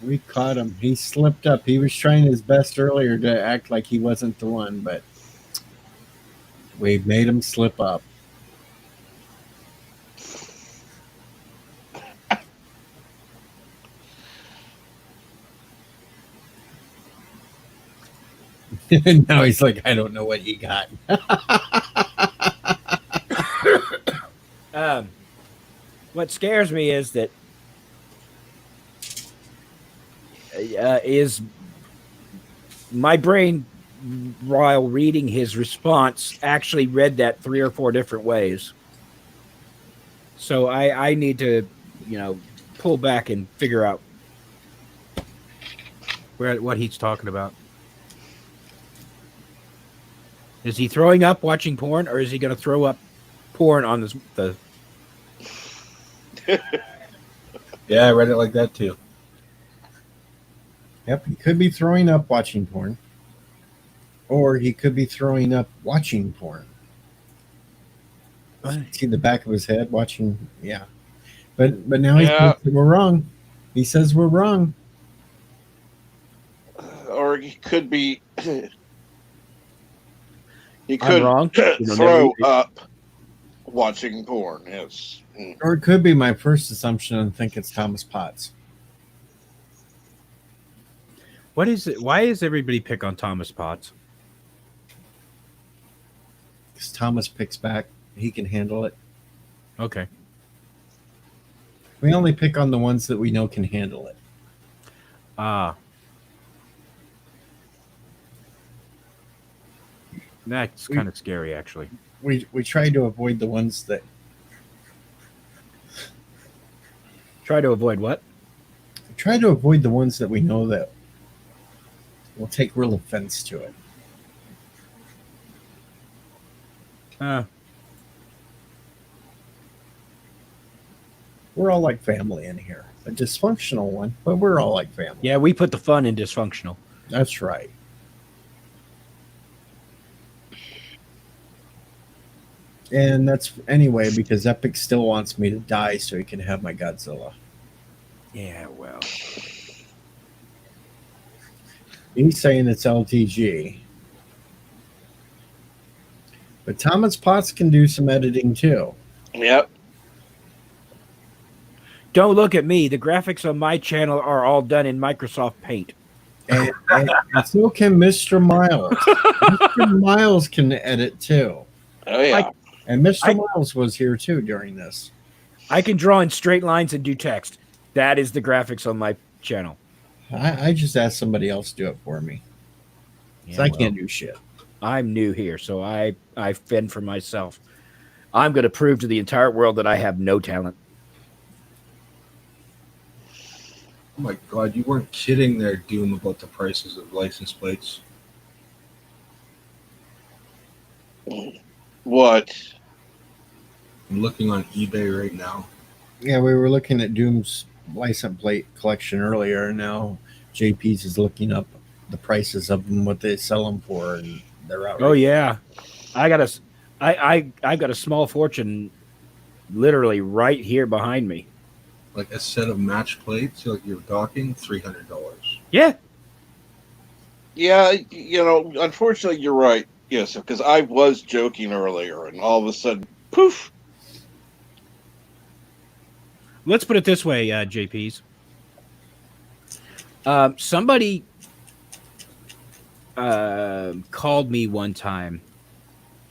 We caught him. He slipped up. He was trying his best earlier to act like he wasn't the one, but we made him slip up. And now he's like, I don't know what he got. What scares me is that is my brain, while reading his response, actually read that 3 or 4 different ways. So I need to, pull back and figure out what he's talking about. Is he throwing up watching porn, or is he going to throw up porn on the? Yeah, I read it like that too. Yep, he could be throwing up watching porn. Or he could be throwing up watching porn. See the back of his head watching, yeah. But now he says that we're wrong. He says we're wrong. Or he could be... He I'm could wrong. throw up watching porn, yes. Or it could be my first assumption and think it's Thomas Potts. What is it? Why does everybody pick on Thomas Potts? Because Thomas picks back. He can handle it. Okay. We only pick on the ones that we know can handle it. Ah. That's kind of scary, actually. We try to avoid the ones that Try to avoid what? we know that will take real offense to it. We're all like family in here. A dysfunctional one, but we're all like family. Yeah, we put the fun in dysfunctional. That's right. And that's anyway because Epic still wants me to die so he can have my Godzilla. Yeah, well. He's saying it's LTG. But Thomas Potts can do some editing too. Yep. Don't look at me. The graphics on my channel are all done in Microsoft Paint. And so can Mr. Miles. Mr. Miles can edit too. Oh yeah. And Mr. Miles was here too during this. I can draw in straight lines and do text. That is the graphics on my channel. I just asked somebody else to do it for me. 'Cause I can't do shit. I'm new here, so I fend for myself. I'm going to prove to the entire world that I have no talent. Oh my God, you weren't kidding there, Doom, about the prices of license plates. What? I'm looking on eBay right now. Yeah, we were looking at Doom's license plate collection earlier, and now JP's is looking up the prices of them, what they sell them for, and they're out. Oh yeah, I've got a small fortune, literally right here behind me. Like a set of match plates, like you're talking $300. Yeah, Yeah, unfortunately, you're right. Yes, because I was joking earlier, and all of a sudden, poof. let's put it this way, JPs. Somebody called me one time,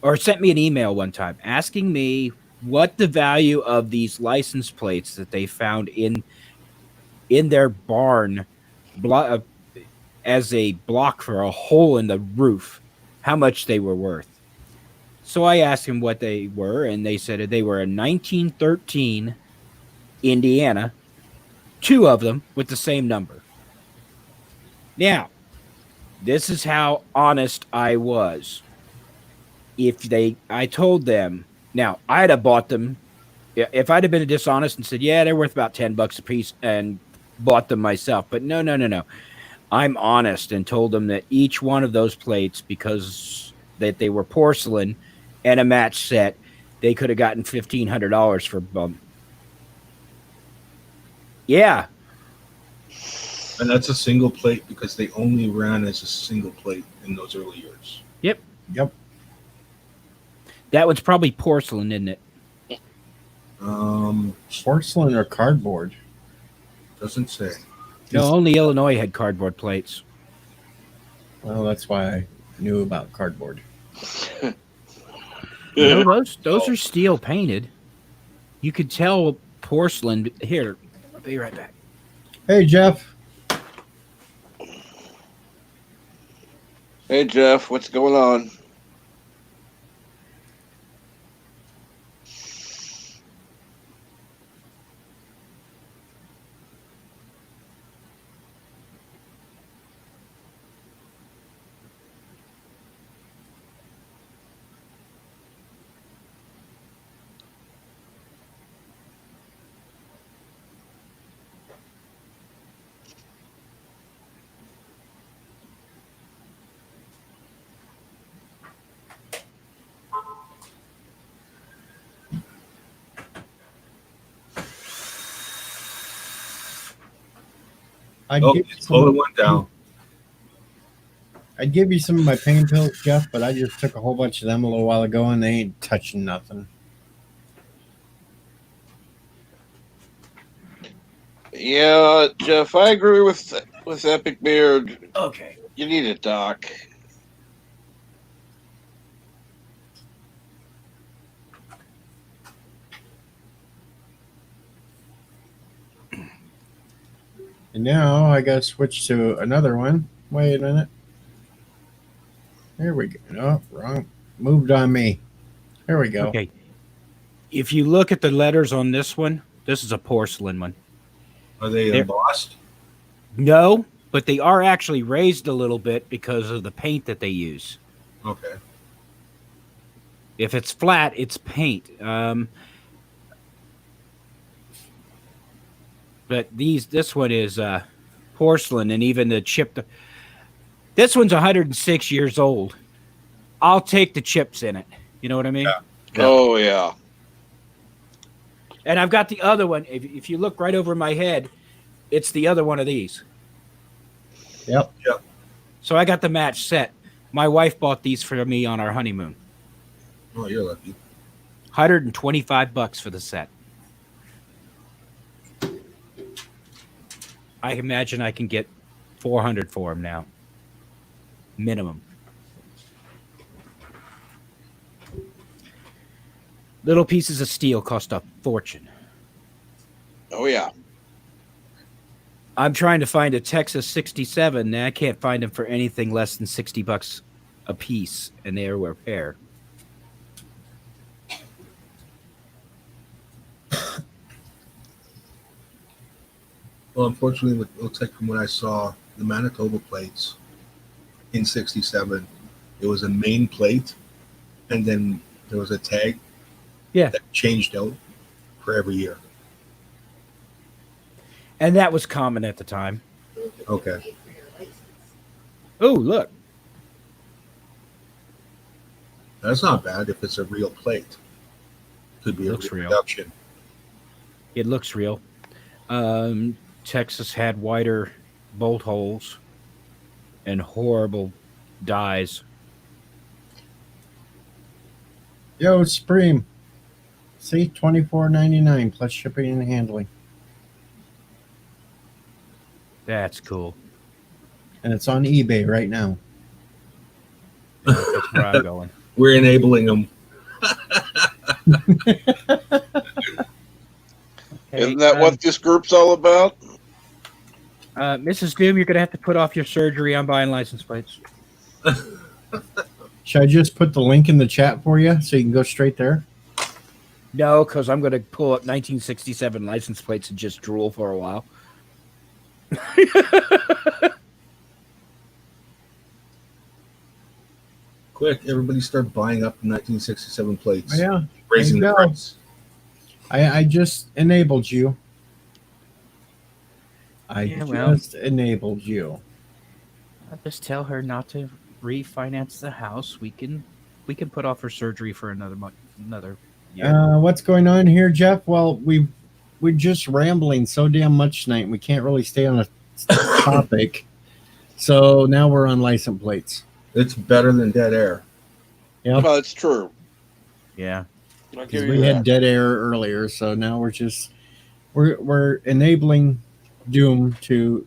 or sent me an email one time, asking me what the value of these license plates that they found in their barn as a block for a hole in the roof, how much they were worth. So I asked him what they were, and they said they were a 1913 Indiana, 2 of them with the same number. Now, this is how honest I was. I told them, now I'd have bought them. If I'd have been dishonest and said, yeah, they're worth about $10 a piece, and bought them myself. But no. I'm honest and told them that each one of those plates, because that they were porcelain and a match set, they could have gotten $1,500 for them. Yeah. And that's a single plate because they only ran as a single plate in those early years. Yep. Yep. That one's probably porcelain, isn't it? Porcelain or cardboard? Doesn't say. No, only Illinois had cardboard plates. Well, that's why I knew about cardboard. No, those are steel painted. You could tell porcelain. Here, I'll be right back. Hey, Jeff. Hey, Jeff, what's going on? I'd Oh, give you it's slowly some, went down. I'd give you some of my pain pills, Jeff, but I just took a whole bunch of them a little while ago, and they ain't touching nothing. Yeah, Jeff, I agree with Epic Beard. Okay. You need a doc. And now I got to switch to another one. Wait a minute. There we go. No, wrong. Moved on me. There we go. Okay. If you look at the letters on this one, this is a porcelain one. Are they They're- embossed? No, but they are actually raised a little bit because of the paint that they use. Okay. If it's flat, it's paint. But this one is porcelain, and even the chip. This one's 106 years old. I'll take the chips in it. You know what I mean? Yeah. Oh yeah. And I've got the other one. If you look right over my head, it's the other one of these. Yep. So I got the match set. My wife bought these for me on our honeymoon. Oh, you're lucky. $125 for the set. I imagine I can get 400 for them now. Minimum. Little pieces of steel cost a fortune. Oh yeah. I'm trying to find a Texas 67, and I can't find them for anything less than $60 a piece, and they are a pair. Well, unfortunately, it looks like from what I saw, the Manitoba plates in 67, it was a main plate, and then there was a tag that changed out for every year. And that was common at the time. Okay. Oh, look. That's not bad if it's a real plate. Could be a Looks real. reproduction. It looks real. Texas had wider bolt holes and horrible dies. Yo, Supreme. See, $24.99 plus shipping and handling. That's cool. And it's on eBay right now. That's where I'm going. We're enabling them. Isn't that what this group's all about? Mrs. Doom, you're going to have to put off your surgery on buying license plates. Should I just put the link in the chat for you so you can go straight there? No, because I'm going to pull up 1967 license plates and just drool for a while. Quick, everybody start buying up the 1967 plates. Oh, yeah. Raising There the you go. price. I just enabled you. I Yeah, well. just enabled you. I'll just tell her not to refinance the house. We can put off her surgery for another month, another year. What's going on here, Jeff? Well, we're just rambling so damn much tonight. We can't really stay on a topic. So now we're on license plates. It's better than dead air. Yep. Well, it's true. Yeah. I'll Because give you we had that. dead air earlier, so now we're enabling Doom to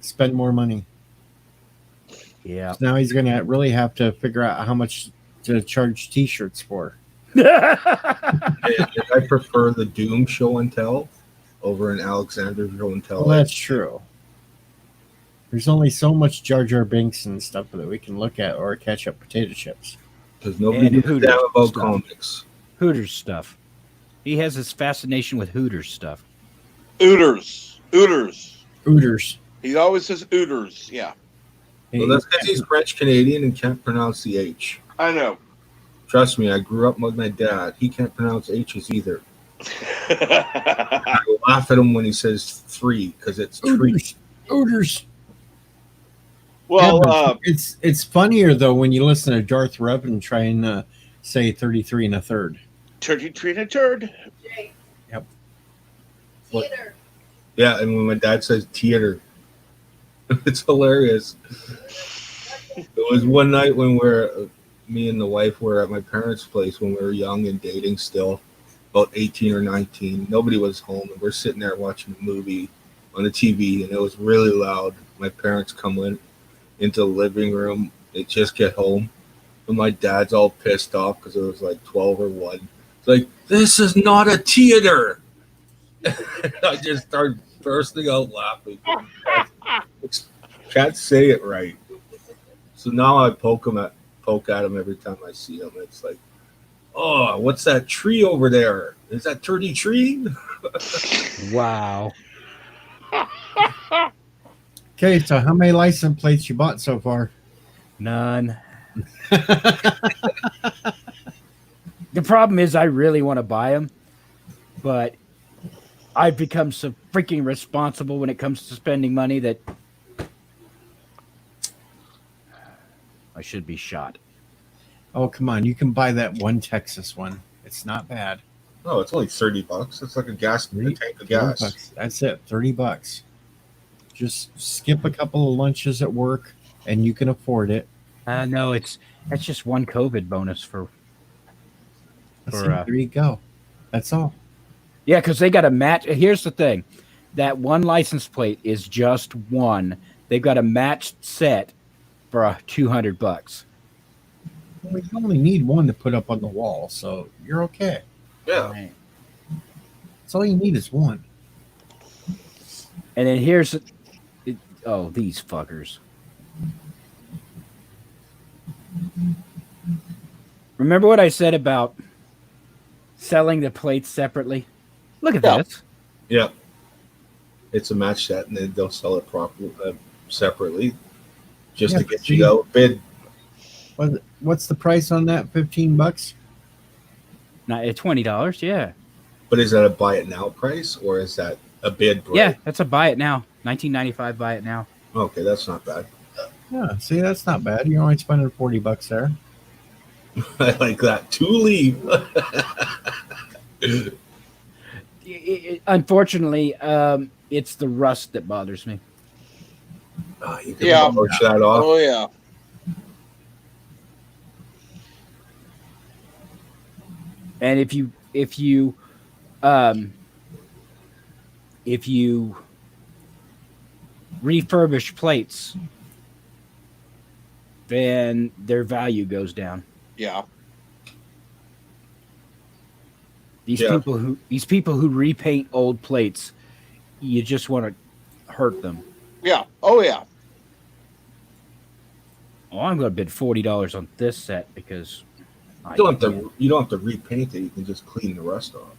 spend more money. Yeah. Now he's gonna really have to figure out how much to charge T-shirts for. And I prefer the Doom show and tell over an Alexander show and tell. Well, that's true. There's only so much Jar Jar Binks and stuff that we can look at or catch up potato chips. Because nobody And gives a Hooters damn about stuff. comics. Hooters stuff. He has this fascination with Hooters stuff. Ooters. Ooters. He always says Ooters. Yeah, Well, that's because he's French Canadian and can't pronounce the H. I know. Trust me, I grew up with my dad. He can't pronounce H's either. I laugh at him when he says three because it's tree. Ooters. Ooters. Well, Yeah, but it's funnier though when you listen to Darth Revan try and say 33 and a third. turkey treat a turd. Yep. Theater. Yeah, and when my dad says theater, it's hilarious. It was one night when me and the wife were at my parents' place when we were young and dating still, about 18 or 19. Nobody was home, and we're sitting there watching a movie on the TV, and it was really loud. My parents come into the living room. They just get home, and my dad's all pissed off because it was like 12 or 1. It's like, this is not a theater. I just started bursting out laughing. Can't say it right. So now I poke at him every time I see him. It's like, oh, what's that tree over there? Is that Turdy Tree? Wow. Okay, so how many license plates you bought so far? None. The problem is I really want to buy them, but I've become so freaking responsible when it comes to spending money that I should be shot. Oh, come on. You can buy that one Texas one. It's not bad. No, it's only $30. It's like a tank of gas. $30. That's it. $30. Just skip a couple of lunches at work and you can afford it. No, that's just one COVID bonus for There you go. That's all. yeah, because they got a match. Here's the thing, that one license plate is just one. They've got a matched set for $200. Well, you only need one to put up on the wall, so you're okay. Yeah. Right. That's all you need is one. And then here's these fuckers. Remember what I said about selling the plates separately? Look at Yeah. this. Yeah. It's a match set, and then they'll sell it properly, separately, just Yeah, to get see? you out bid. What's the price on that? $15? Not at $20, yeah. But is that a buy it now price, or is that a bid price? Yeah, that's a buy it now. $19.95 buy it now. Okay, that's not bad. Yeah, see, that's not bad. You're only spending $40 there. I like that. To leave. Unfortunately, it's the rust that bothers me. You can Yeah. polish that off. Oh yeah. And if you refurbish plates, then their value goes down. Yeah. These Yeah. people who repaint old plates, you just want to hurt them. Yeah. Oh yeah. Oh, I'm going to bid $40 on this set because You don't have to repaint it. You can just clean the rust off.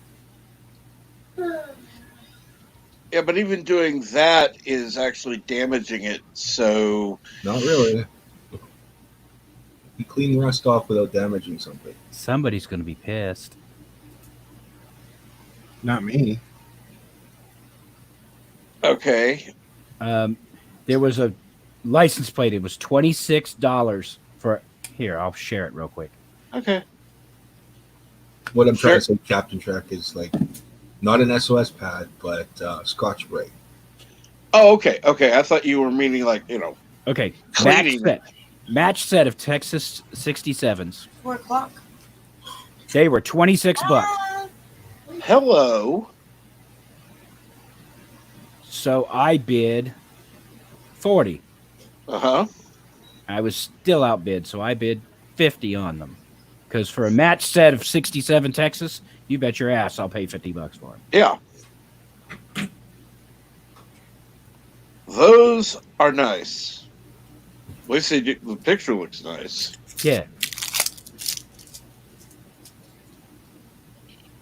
Yeah, but even doing that is actually damaging it. So Not really. You clean rust off without damaging something. Somebody's going to be pissed. Not me. okay. There was a license plate. It was $26 for. Here, I'll share it real quick. Okay. What I'm trying to say, Captain Track, is like not an SOS pad, but Scotch Brite. Oh, okay. Okay. I thought you were meaning like, Okay, Cleaning. match set of Texas 67s. 4 o'clock. They were $26. hello. So I bid 40. Uh-huh. I was still outbid, so I bid 50 on them. Because for a match set of 67 Texas, you bet your ass I'll pay $50 for it. Yeah. Those are nice. At least the picture looks nice. Yeah.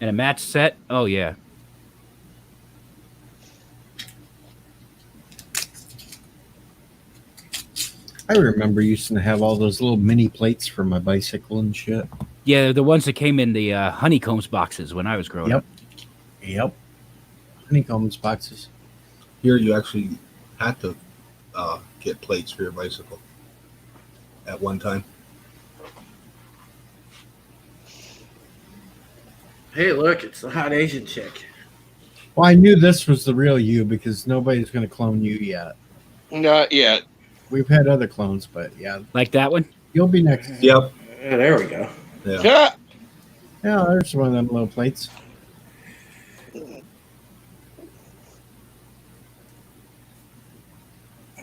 And a match set? Oh, yeah. I remember using to have all those little mini plates for my bicycle and shit. Yeah, the ones that came in the honeycombs boxes when I was growing up. Yep. Honeycombs boxes. Here, you actually had to get plates for your bicycle at one time. Hey, look, it's the hot Asian chick. Well, I knew this was the real you because nobody's going to clone you yet. Not yet. We've had other clones, but yeah, Like that one? you'll be next. Yep. Yeah, there we go. Yeah. Yeah. Yeah, there's one of them little plates.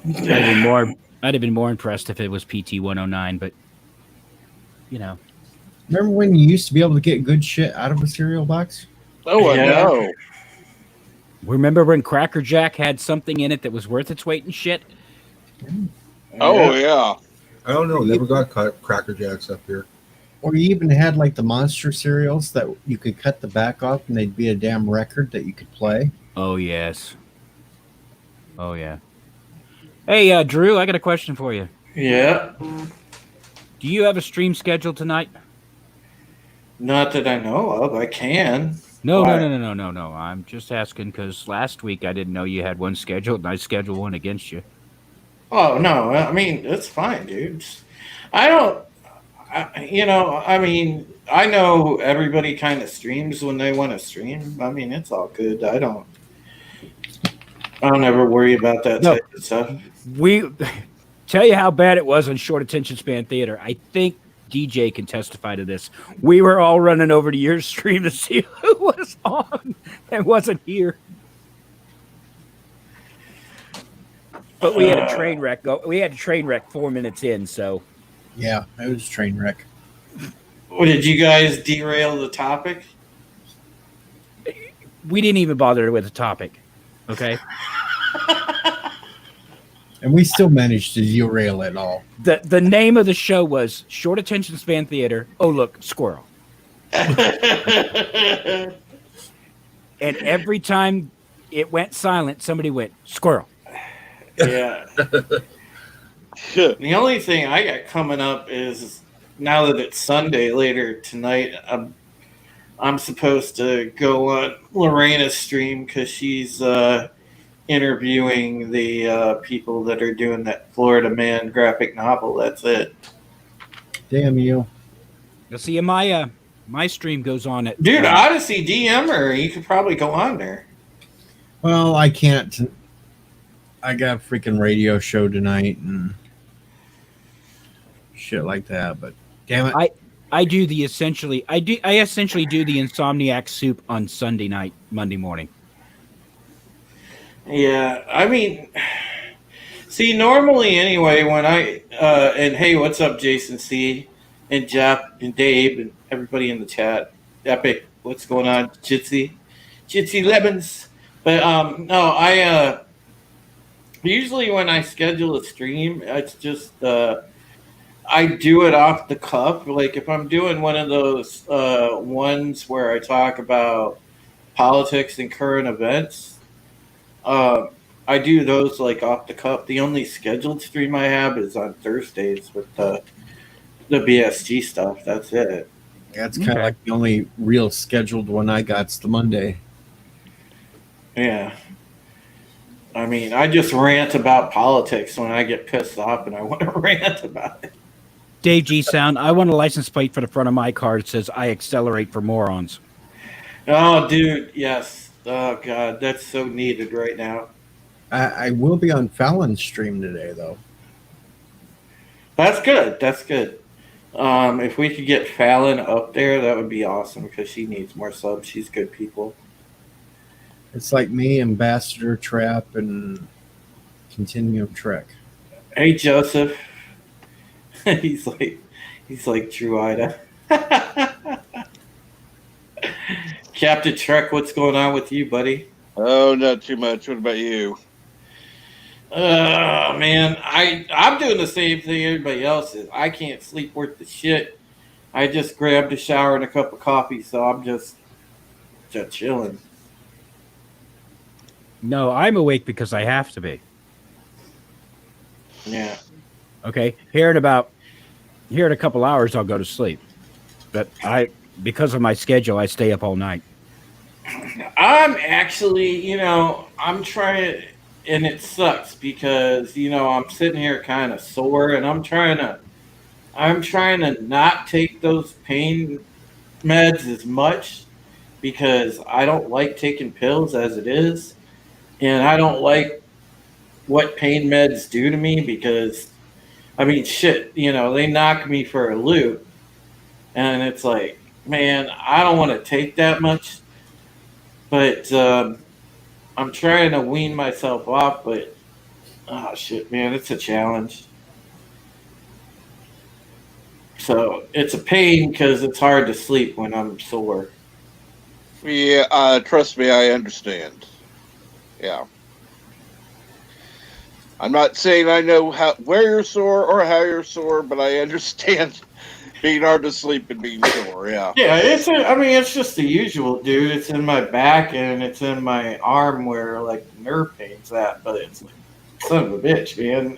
I'd have been more impressed if it was PT 109, but you know. Remember when you used to be able to get good shit out of a cereal box? Oh, I Yeah. know. Remember when Cracker Jack had something in it that was worth its weight in shit? Oh, yeah. I don't know. Never got Cracker Jacks up here. Or you even had like the monster cereals that you could cut the back off and they'd be a damn record that you could play. Oh yes. Oh yeah. Hey, Drew, I got a question for you. Yeah. Do you have a stream scheduled tonight? Not that I know of. I can. No. Why? No. I'm just asking because last week I didn't know you had one scheduled, and I scheduled one against you. Oh no. I mean, it's fine, dude. I don't. I mean, I know everybody kind of streams when they want to stream. I mean, it's all good. I don't ever worry about that No. type of stuff. We tell you how bad it was on short attention span theater. I think DJ can testify to this. We were all running over to your stream to see who was on and wasn't here. But we had a train wreck. We had a train wreck 4 minutes in. So Yeah, it was a train wreck. What, did you guys derail the topic? we didn't even bother with the topic. Okay. And we still managed to derail it all. The name of the show was Short Attention Span Theater. Oh, look, squirrel. And every time it went silent, somebody went, squirrel. Yeah. The only thing I got coming up is now that it's Sunday later tonight, I'm supposed to go on Lorena's stream because she's interviewing the people that are doing that Florida Man graphic novel. That's it. Damn you. You'll see, my stream goes on at Dude, Odyssey, DM her. You could probably go on there. Well, I can't. I got a freaking radio show tonight and shit like that, but damn it. I essentially do the Insomniac soup on Sunday night, Monday morning. Yeah, I mean, see, normally anyway, when I and hey, what's up, Jason C, and Jeff and Dave and everybody in the chat, Epic, what's going on, Jitsi Lemons, but no, I usually when I schedule a stream, it's just I do it off the cuff. Like if I'm doing one of those ones where I talk about politics and current events. I do those like off the cuff. The only scheduled stream I have is on Thursdays with the BSG stuff. That's it. That's kind of like the only real scheduled one I got's the Monday. Yeah. I mean, I just rant about politics when I get pissed off and I want to rant about it. Dave G Sound, I want a license plate for the front of my car that says I accelerate for morons. Oh, dude, yes. Oh, God, that's so needed right now. I will be on Fallon's stream today, though. That's good. That's good. If we could get Fallon up there, that would be awesome because she needs more subs. She's good people. It's like me, Ambassador Trap, and Continuum Trek. Hey, Joseph. he's like Drew Ida. Captain Trek, what's going on with you, buddy? Oh, not too much. What about you? Man, I'm doing the same thing everybody else is. I can't sleep worth the shit. I just grabbed a shower and a cup of coffee, so I'm just chilling. No, I'm awake because I have to be. Yeah. Okay. Here in a couple hours, I'll go to sleep. But because of my schedule, I stay up all night. I'm actually, I'm trying, and it sucks because, I'm sitting here kind of sore, and I'm trying to not take those pain meds as much because I don't like taking pills as it is, and I don't like what pain meds do to me because, I mean, shit, they knock me for a loop, and it's like, man, I don't want to take that much. But I'm trying to wean myself off, but Oh shit, man, it's a challenge. So it's a pain because it's hard to sleep when I'm sore. Yeah, trust me, I understand. Yeah. I'm not saying I know where you're sore or how you're sore, but I understand being hard to sleep and being sore. Yeah. Yeah, it's just the usual, dude. It's in my back and it's in my arm where like the nerve pain's at, but it's like, son of a bitch, man.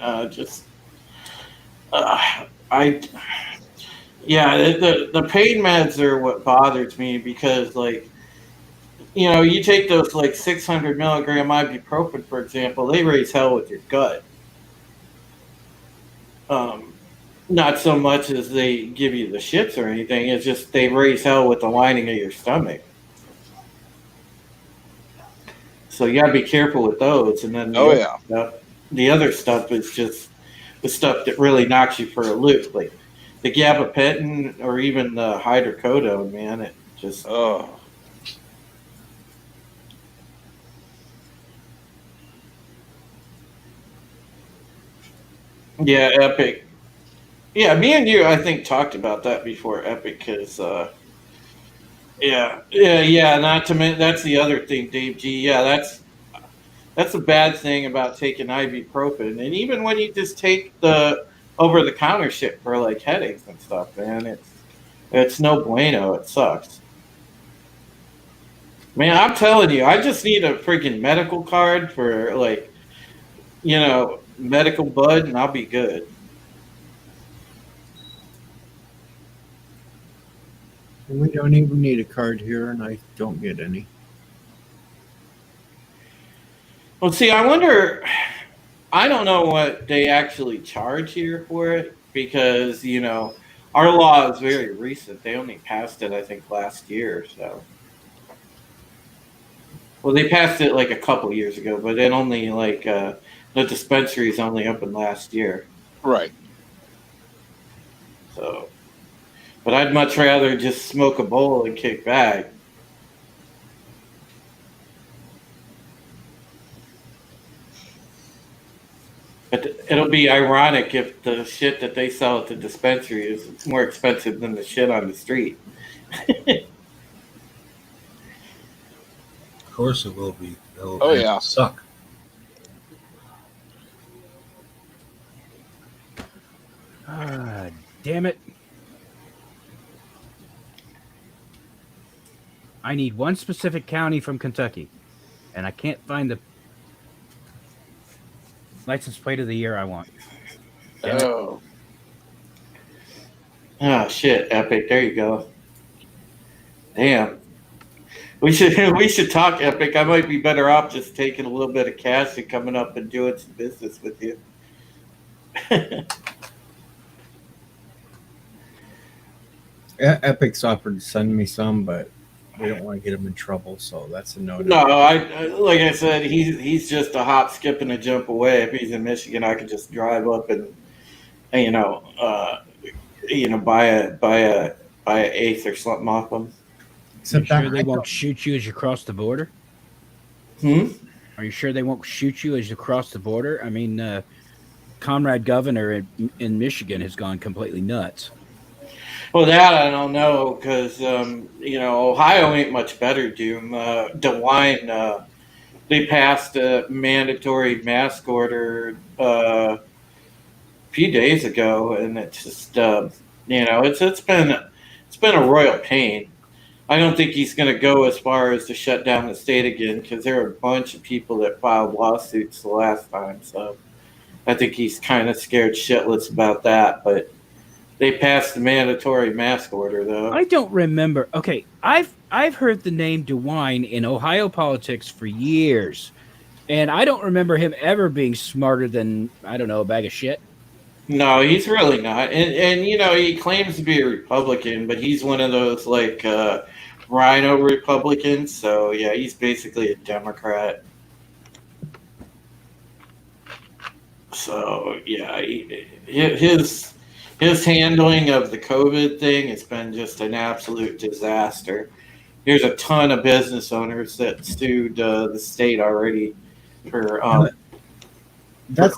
The pain meds are what bothers me because like, you take those like 600 milligram ibuprofen, for example, they raise hell with your gut. Not so much as they give you the shits or anything. It's just they raise hell with the lining of your stomach. So you gotta be careful with those. And then the other stuff is just the stuff that really knocks you for a loop, like the gabapentin or even the hydrocodone. Man, it just Yeah, Epic. Yeah, me and you, I think, talked about that before, Epic, because, not to mention, that's the other thing, Dave G. Yeah, that's a bad thing about taking ibuprofen. And even when you just take the over-the-counter shit for, like, headaches and stuff, man, it's no bueno. It sucks. Man, I'm telling you, I just need a freaking medical card for, like, medical bud, and I'll be good. We don't even need a card here, and I don't get any. Well, see, I wonder. I don't know what they actually charge here for it because our law is very recent. They only passed it, I think, last year. So, well, they passed it like a couple years ago, but it only the dispensary is only open last year. Right. So. But I'd much rather just smoke a bowl and kick back. But it'll be ironic if the shit that they sell at the dispensary is more expensive than the shit on the street. Of course it will be. It'll suck. Damn it. I need one specific county from Kentucky, and I can't find the license plate of the year I want. Oh shit, Epic. There you go. Damn. We should talk, Epic. I might be better off just taking a little bit of cash and coming up and doing some business with you. Epic's offered to send me some, but we don't want to get him in trouble, so that's a no. No, I like I said, he's just a hop, skip, and a jump away. If he's in Michigan, I could just drive up and buy a eighth or something off them. Are you sure they won't shoot you as you cross the border? Are you sure they won't shoot you as you cross the border? I mean, Comrade Governor in Michigan has gone completely nuts. Well, that I don't know because Ohio ain't much better. Doom DeWine, they passed a mandatory mask order a few days ago, and it's just it's been a royal pain. I don't think he's going to go as far as to shut down the state again because there are a bunch of people that filed lawsuits the last time. So I think he's kind of scared shitless about that, but. They passed the mandatory mask order, though. I don't remember. Okay, I've heard the name DeWine in Ohio politics for years, and I don't remember him ever being smarter than, I don't know, a bag of shit. No, he's really not. And he claims to be a Republican, but he's one of those, rhino Republicans. So, yeah, he's basically a Democrat. So, yeah, his handling of the COVID thing has been just an absolute disaster. There's a ton of business owners that sued the state already for that's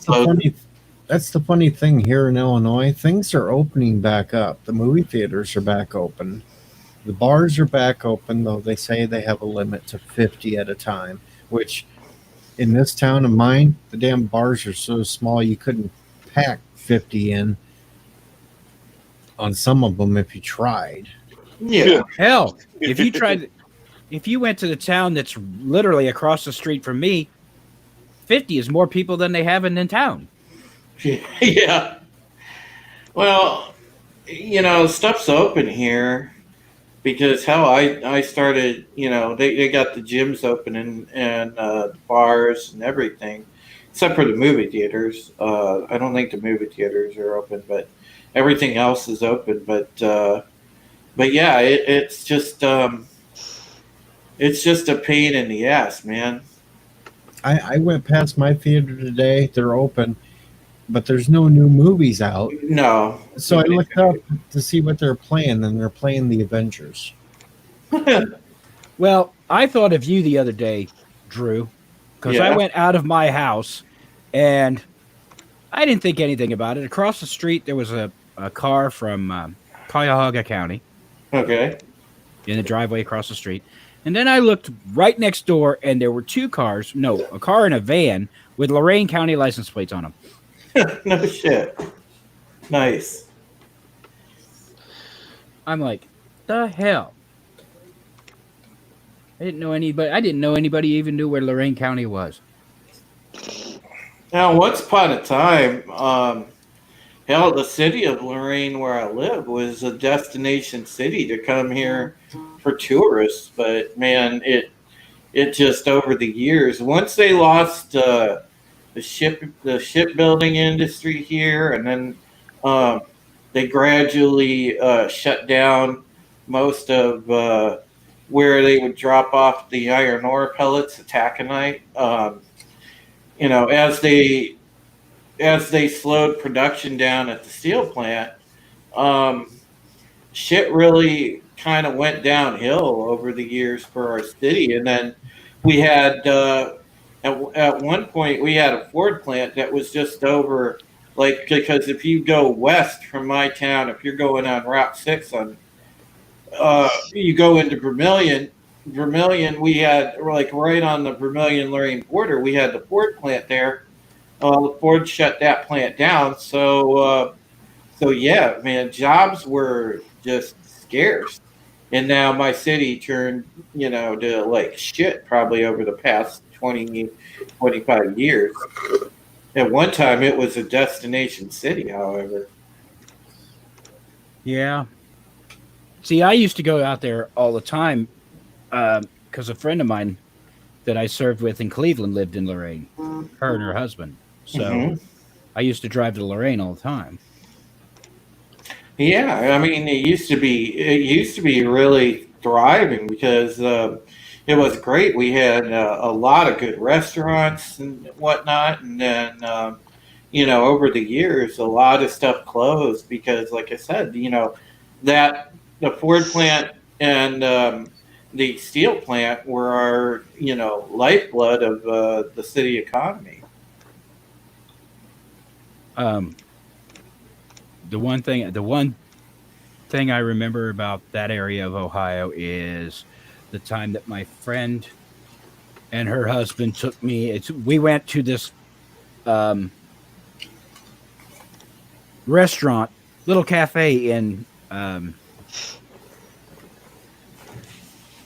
the funny thing here in Illinois. Things are opening back up. The movie theaters are back open. The bars are back open, though they say they have a limit to 50 at a time, which in this town of mine, the damn bars are so small you couldn't pack 50 in on some of them if you tried. Yeah. Hell, if you went to the town that's literally across the street from me, 50 is more people than they have in town. Yeah. Well, stuff's open here because how I started, they got the gyms open and bars and everything, except for the movie theaters. I don't think the movie theaters are open, but everything else is open. But yeah, it's just a pain in the ass, man. I went past my theater today. They're open, but there's no new movies out. No. So I looked up to see what they're playing, and they're playing The Avengers. Well, I thought of you the other day, Drew, because I went out of my house, and I didn't think anything about it. Across the street, there was a car from Cuyahoga County. Okay. In the driveway across the street. And then I looked right next door, and there were two cars. No, a car and a van with Lorain County license plates on them. No shit. Nice. I'm like, the hell? I didn't know anybody even knew where Lorain County was. Now, once upon a time, hell, the city of Lorain, where I live, was a destination city to come here for tourists. But man, it just over the years, once they lost the shipbuilding industry here, and then they gradually shut down most of where they would drop off the iron ore pellets, the taconite. As they slowed production down at the steel plant, shit really kind of went downhill over the years for our city. And then we had, at one point, we had a Ford plant that was just over, because if you go west from my town, if you're going on Route 6 you go into Vermilion, we had, right on the Vermilion-Lorain border, we had the Ford plant there. Ford shut that plant down. So yeah, man, jobs were just scarce. And now my city turned, to like shit probably over the past 20, 25 years. At one time, it was a destination city, however. Yeah. See, I used to go out there all the time because a friend of mine that I served with in Cleveland lived in Lorain, her and her husband. So I used to drive to Lorain all the time. Yeah, I mean, it used to be really thriving because it was great. We had a lot of good restaurants and whatnot, and then over the years, a lot of stuff closed because, like I said, that the Ford plant and the steel plant were our lifeblood of the city economy. The one thing I remember about that area of Ohio is the time that my friend and her husband took me. We went to this restaurant, little cafe in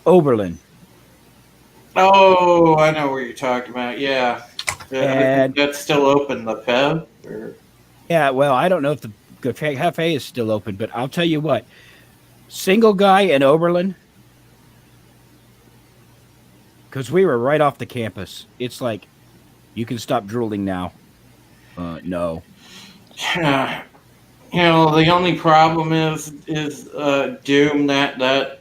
Oberlin. Oh, I know where you're talking about. Yeah, And that's still open. The Pev. Yeah, well, I don't know if the cafe is still open, but I'll tell you what. Single guy in Oberlin, because we were right off the campus. It's like, you can stop drooling now. No. The only problem is Doom that,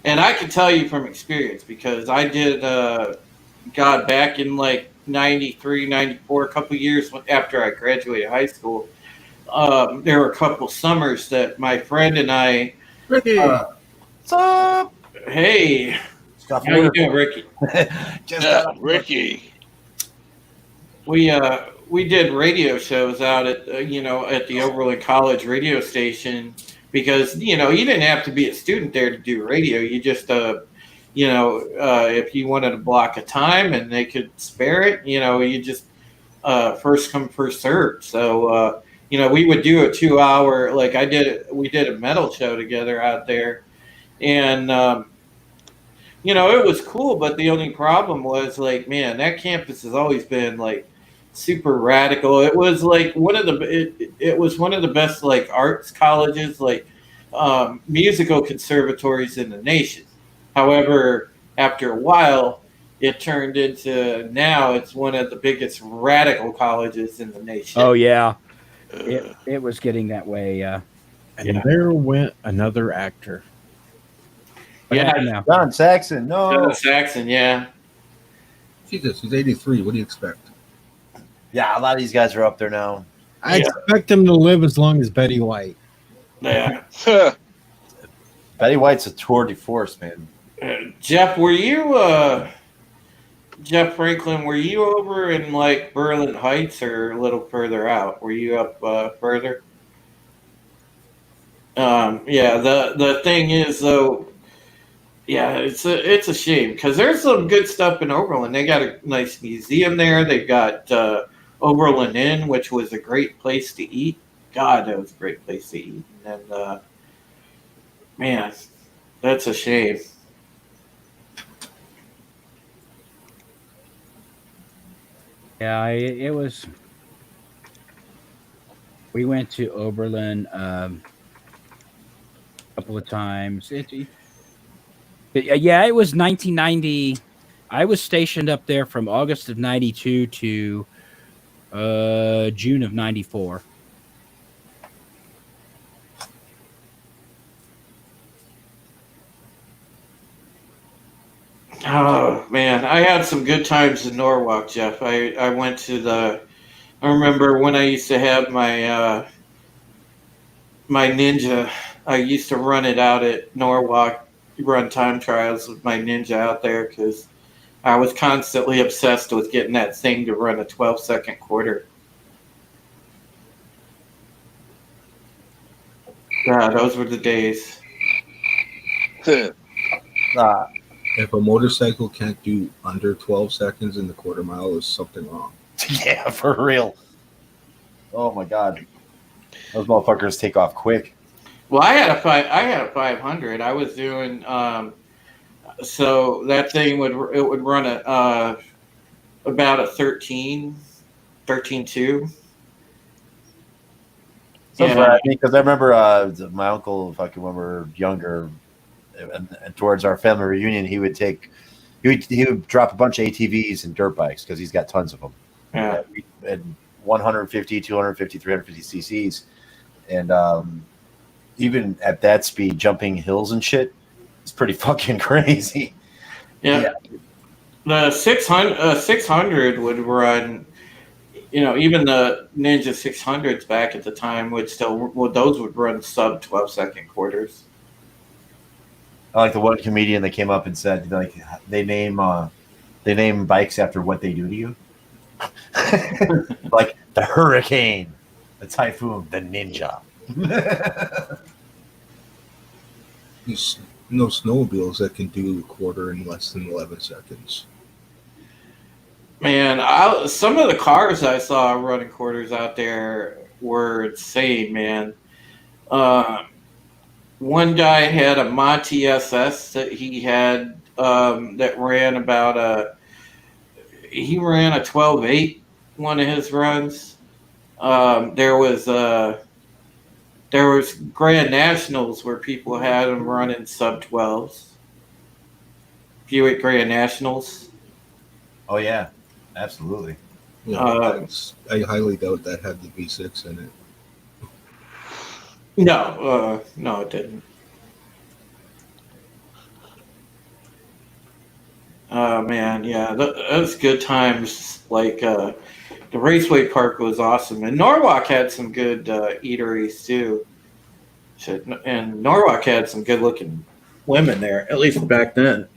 and I can tell you from experience because I did back in like 93, 94, a couple years after I graduated high school. There were a couple summers that my friend and I. Ricky, what's up? Hey, how you doing, Ricky? Ricky. we did radio shows out at at the Oberlin College radio station because you didn't have to be a student there to do radio. You just if you wanted to block a time and they could spare it, you just first come first served. So we would do a 2 hour we did a metal show together out there, and it was cool. But the only problem was that campus has always been super radical. It was one of the best arts colleges, musical conservatories in the nation. However, after a while, it turned into now it's one of the biggest radical colleges in the nation. Oh yeah, it was getting that way. And there went another actor. Yeah, John Saxon. No, John Saxon. Yeah. Jesus, he's 83. What do you expect? Yeah, a lot of these guys are up there now. I expect him to live as long as Betty White. Yeah. Betty White's a tour de force, man. Jeff, were you Jeff Franklin? Were you over in Berlin Heights or a little further out? Were you up further? Yeah. The thing is though, yeah, it's a shame because there's some good stuff in Oberlin. They got a nice museum there. They've got Oberlin Inn, which was a great place to eat. God, that was a great place to eat. And man, that's a shame. Yeah, it was. We went to Oberlin a couple of times. It was 1990. I was stationed up there from August of 92 to June of 94. Oh man, I had some good times in Norwalk, Jeff. I went to I remember when I used to have my my Ninja. I used to run it out at Norwalk, run time trials with my Ninja out there because I was constantly obsessed with getting that thing to run a 12-second quarter. God, those were the days. If a motorcycle can't do under 12 seconds in the quarter mile, there's something wrong. Yeah, for real. Oh my God, those motherfuckers take off quick. Well, I had a 500. I was doing so that thing would run about a 13.2. So yeah, because I remember my uncle, if I can remember, younger, and towards our family reunion, he would drop a bunch of ATVs and dirt bikes because he's got tons of them. Yeah. And 150, 250, 350 cc's, and even at that speed, jumping hills and shit, it's pretty fucking crazy. Yeah. The 600 would run. Even the Ninja 600s back at the time those would run sub 12-second quarters. I like the one comedian that came up and said they name bikes after what they do to you. Like the Hurricane, the Typhoon, the Ninja. There's no snowmobiles that can do a quarter in less than 11 seconds. Man, some of the cars I saw running quarters out there were insane, man. One guy had a Monty SS that he had that ran he ran a 12.8 one of his runs. There was Grand Nationals where people had them running sub 12s. Buick Grand Nationals. Oh yeah, absolutely. Yeah, I highly doubt that had the V6 in it. No, it didn't. Man, yeah, those good times. The Raceway Park was awesome, and Norwalk had some good eateries too. And Norwalk had some good-looking women there, at least back then.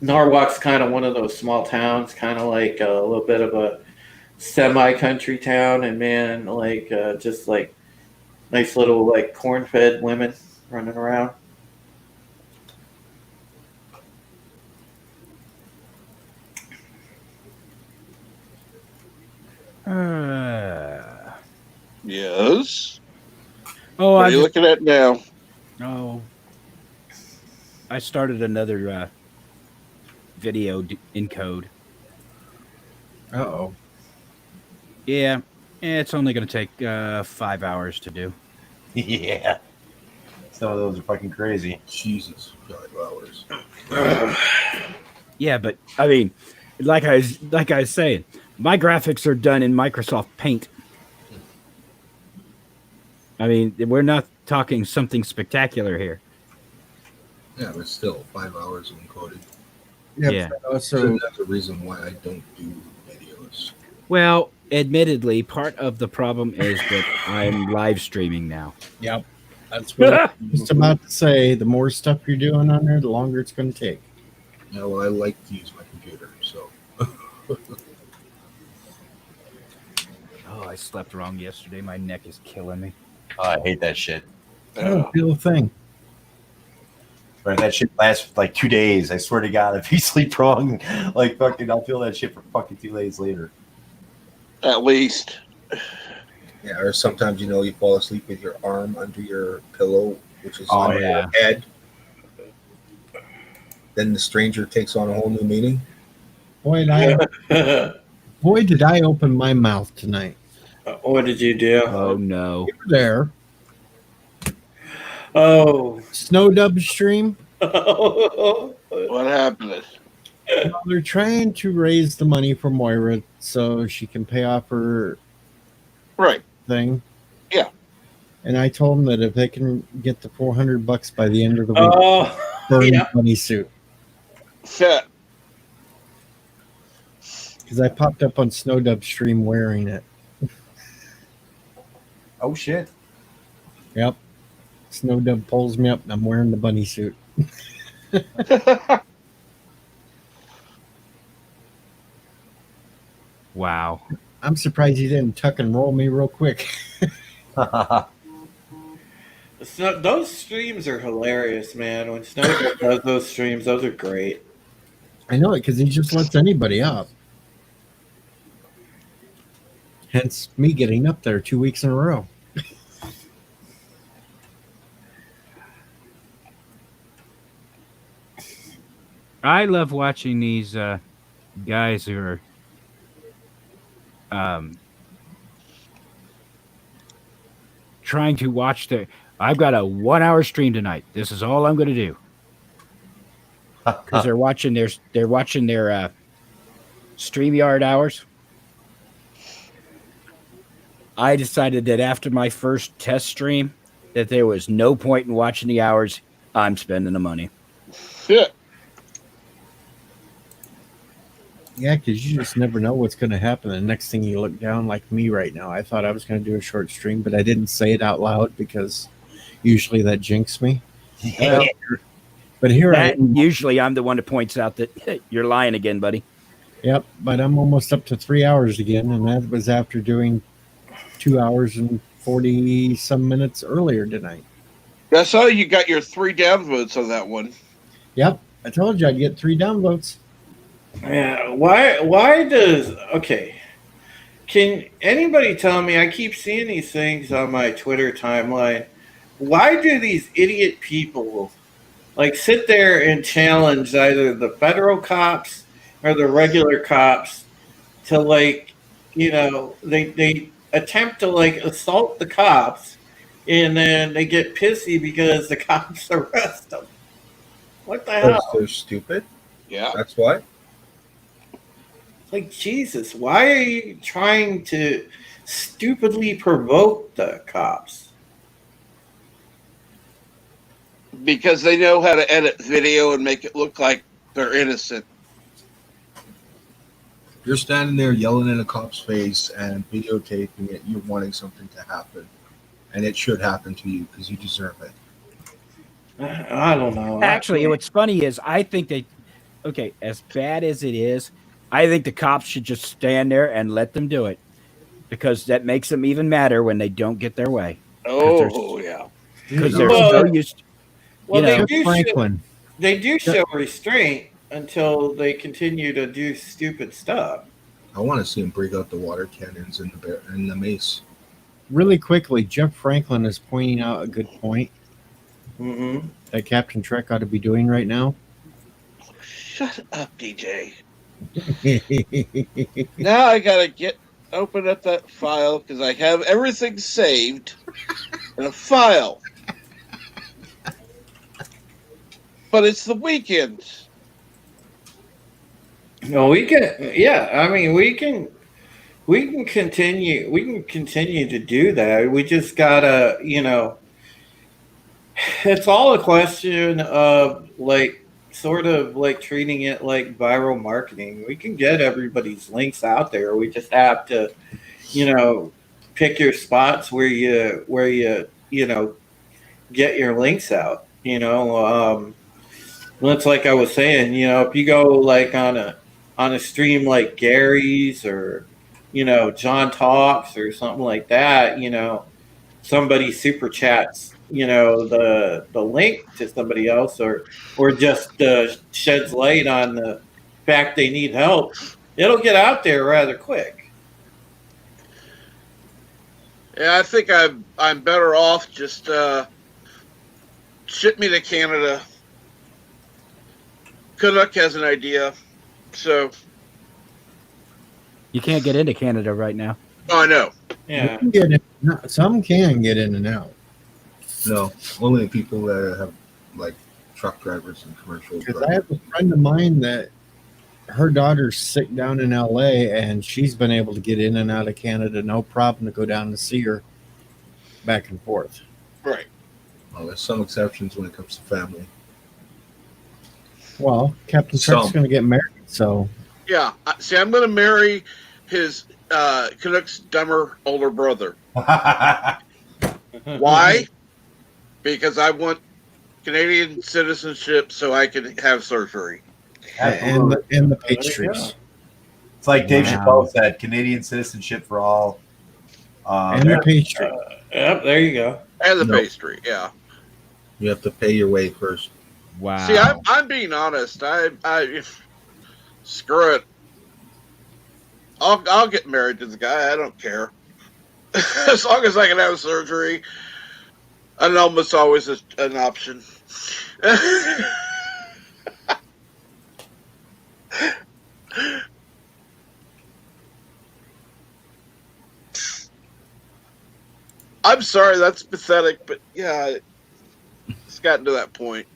Norwalk's kind of one of those small towns, kind of like a little bit of a semi-country town, and man, like just like nice little like corn-fed women running around. Yes. Oh, What are I you just, looking at now? oh, I started another video encode. Uh-oh. Yeah, it's only going to take 5 hours to do. Yeah. Some of those are fucking crazy. Jesus, 5 hours. Yeah, but I mean, like I was saying, my graphics are done in Microsoft Paint. I mean, we're not talking something spectacular here. Yeah, but still, 5 hours of encoding. Yeah. So That's the reason why I don't do videos. Well, admittedly, part of the problem is that I'm live streaming now. yep. That's what I was just about to say. The more stuff you're doing on there, the longer it's going to take. Yeah, well, I like to use my computer, so. Oh, I slept wrong yesterday. My neck is killing me. Oh, I hate that shit. I don't feel a thing. But that shit lasts for like 2 days. I swear to God, if you sleep wrong, like fucking, I'll feel that shit for fucking 2 days later. At least. Yeah, or sometimes, you fall asleep with your arm under your pillow, which is Oh, on yeah. your head. Then the stranger takes on a whole new meaning. Boy, did I open my mouth tonight. What did you do? Oh no! You were there. Oh, Snow Dub stream. What happened? Well, they're trying to raise the money for Moira so she can pay off her Right. thing. Yeah. And I told them that if they can get the $400 by the end of the week, Oh, burn yeah. the bunny suit. Yeah. Because I popped up on Snow Dub stream wearing it. Oh shit. Yep. Snow Dub pulls me up and I'm wearing the bunny suit. Wow. I'm surprised he didn't tuck and roll me real quick. So, those streams are hilarious, man. When Snow does those streams, those are great. I know it because he just lets anybody up. Hence me getting up there 2 weeks in a row. I love watching these guys who are trying to watch their. I've got a 1 hour stream tonight. This is all I'm going to do because they're watching their StreamYard hours. I decided that after my first test stream, that there was no point in watching the hours. I'm spending the money. Yeah. Yeah, because you just never know what's going to happen. The next thing you look down, like me right now, I thought I was going to do a short stream, but I didn't say it out loud because usually that jinxes me. But here I am. Usually I'm the one that points out that you're lying again, buddy. Yep, but I'm almost up to 3 hours again, and that was after doing 2 hours and 40 some minutes earlier tonight. I saw you got your 3 downvotes on that one. Yep, I told you I'd get 3 downvotes. Yeah, why does okay? Can anybody tell me? I keep seeing these things on my Twitter timeline. Why do these idiot people like sit there and challenge either the federal cops or the regular cops to they attempt to assault the cops and then they get pissy because the cops arrest them? What the hell? They're stupid. Yeah. That's why. Like, Jesus, why are you trying to stupidly provoke the cops? Because they know how to edit video and make it look like they're innocent. You're standing there yelling in a cop's face and videotaping it. You're wanting something to happen. And it should happen to you because you deserve it. I don't know. Actually, what's funny is I think okay, as bad as it is, I think the cops should just stand there and let them do it, because that makes them even madder when they don't get their way. Oh yeah. Because they're Well, so used. Well, you know, they do show restraint until they continue to do stupid stuff. I want to see him break out the water cannons and the mace. Really quickly, Jeff Franklin is pointing out a good point Mm-hmm. that Captain Trek ought to be doing right now. Shut up, DJ. Now I gotta open up that file because I have everything saved in a file. But it's the weekend. No, we can. Yeah, I mean, we can continue. We can continue to do that. We just gotta, it's all a question of sort of treating it like viral marketing. We can get everybody's links out there. We just have to, pick your spots where you get your links out. It's like I was saying, if you go on a stream like Gary's or John Talks or something like that, somebody super chats the link to somebody else or just sheds light on the fact they need help, it'll get out there rather quick. Yeah, I think I'm better off just ship me to Canada. Canuck has an idea, so you can't get into Canada right now. Oh, I know. Yeah, Some can get in and out. No, only people that have truck drivers and commercial Because drivers. I have a friend of mine that her daughter's sick down in LA, and she's been able to get in and out of Canada, no problem, to go down to see her back and forth. Right. Well, there's some exceptions when it comes to family. Well, Captain Trek's Some. going to get married, so Yeah. See, I'm going to marry his Canuck's dumber older brother. Why? Because I want Canadian citizenship so I can have surgery. and the pastries. It's like Dave Wow. Chappelle said, Canadian citizenship for all. And the pastry. Yep, there you go. And the No. pastry, yeah. You have to pay your way first. Wow. See, I'm being honest. I screw it. I'll get married to the guy. I don't care. As long as I can have surgery. Annulment's always an option. I'm sorry, that's pathetic, but yeah, it's gotten to that point.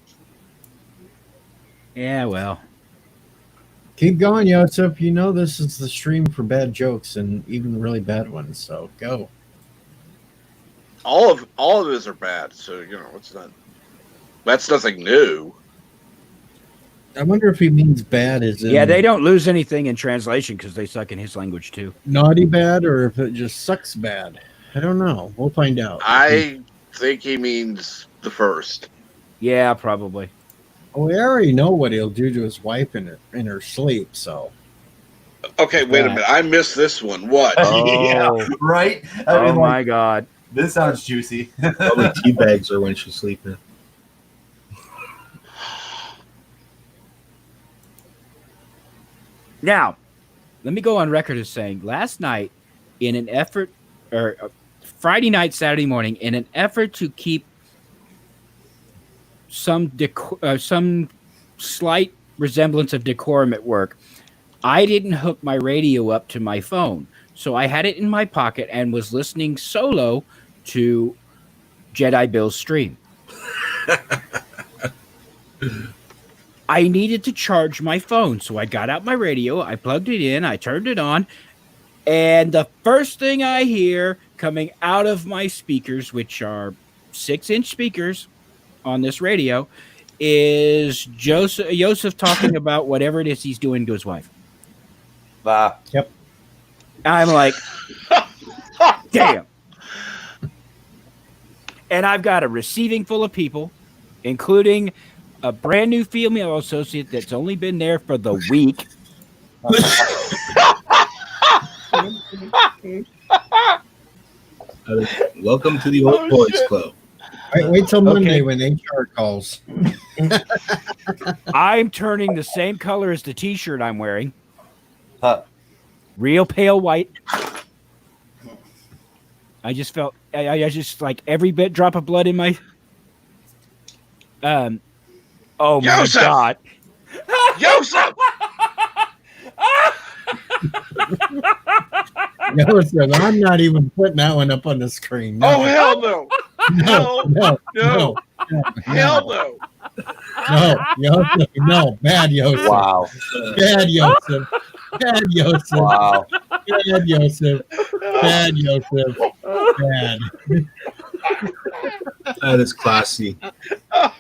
Yeah, well. Keep going, Yosef. You know this is the stream for bad jokes and even really bad ones, so go. All of his are bad, so that's nothing new. I wonder if he means bad as in Yeah, they don't lose anything in translation because they suck in his language too. naughty bad or if it just sucks bad. I don't know. We'll find out. I think he means the first. Yeah, probably. We already know what he'll do to his wife in her sleep, so. Okay, wait a minute. I missed this one. What? Yeah, right? Oh my God. This sounds juicy. Probably tea bags are when she's sleeping. Now, let me go on record as saying last night, in an effort, or Friday night, Saturday morning, in an effort to keep some slight resemblance of decorum at work, I didn't hook my radio up to my phone. So I had it in my pocket and was listening solo to Jedi Bill's stream. I needed to charge my phone, so I got out my radio, I plugged it in, I turned it on, and the first thing I hear coming out of my speakers, which are 6-inch speakers on this radio, is Joseph talking about whatever it is he's doing to his wife. Yep. I'm like, damn. And I've got a receiving full of people, including a brand new female associate that's only been there for the week. Welcome to the old boys club. Wait till Monday Okay. when HR calls. I'm turning the same color as the T-shirt I'm wearing. Huh. Real pale white. I just felt I just like every bit drop of blood in my. Oh my Joseph! God! Joseph! Listen, I'm not even putting that one up on the screen. Oh, hell no. no, no, No. no, Hell no. no, bad Yosef. Wow. Bad Yosef. Bad Yosef. Wow. Bad Yosef. Bad Yosef. Bad. That is classy. Oh,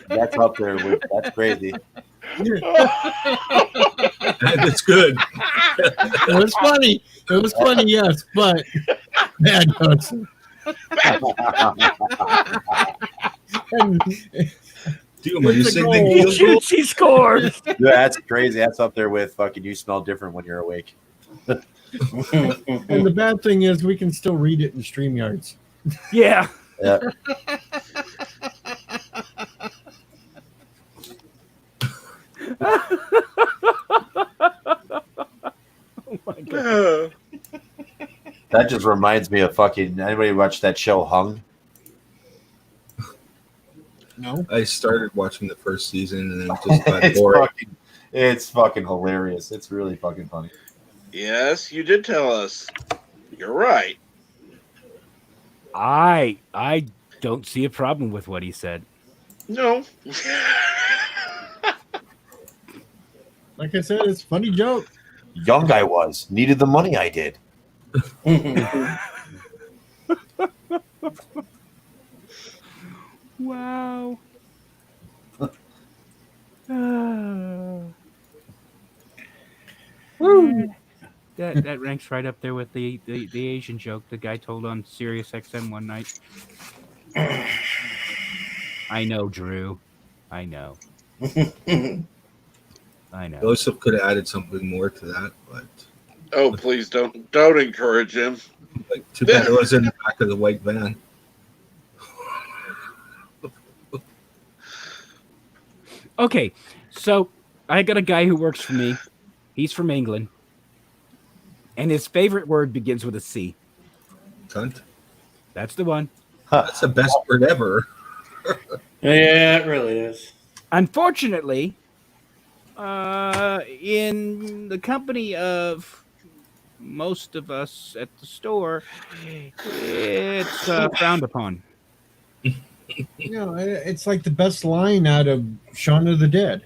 That's up there. That's crazy. That's good. It was funny. It was funny, yes, but bad Yosef. Dude, are you It's a singing goal. field goal? She scores. Yeah, that's crazy. That's up there with fucking you smell different when you're awake. And the bad thing is we can still read it in StreamYards. Yeah. Yeah. Oh my God. That just reminds me of fucking anybody watch that show Hung? No. I started watching the first season and then just got It's bored. fucking hilarious. It's really fucking funny. yes, you did tell us. You're right. I don't see a problem with what he said. No. Like I said, it's a funny joke. Young I was. Needed the money I did. Wow. That ranks right up there with the Asian joke the guy told on Sirius XM one night. I know, Drew. I know. I know. Joseph could have added something more to that, but Oh, please don't encourage him. like too bad it was in the back of the white van. Okay, so I got a guy who works for me. He's from England. And his favorite word begins with a C. Cunt. That's the one. That's the best word ever. Yeah, it really is. Unfortunately, in the company of most of us at the store, it's frowned upon. You know, it's like the best line out of Shaun of the Dead.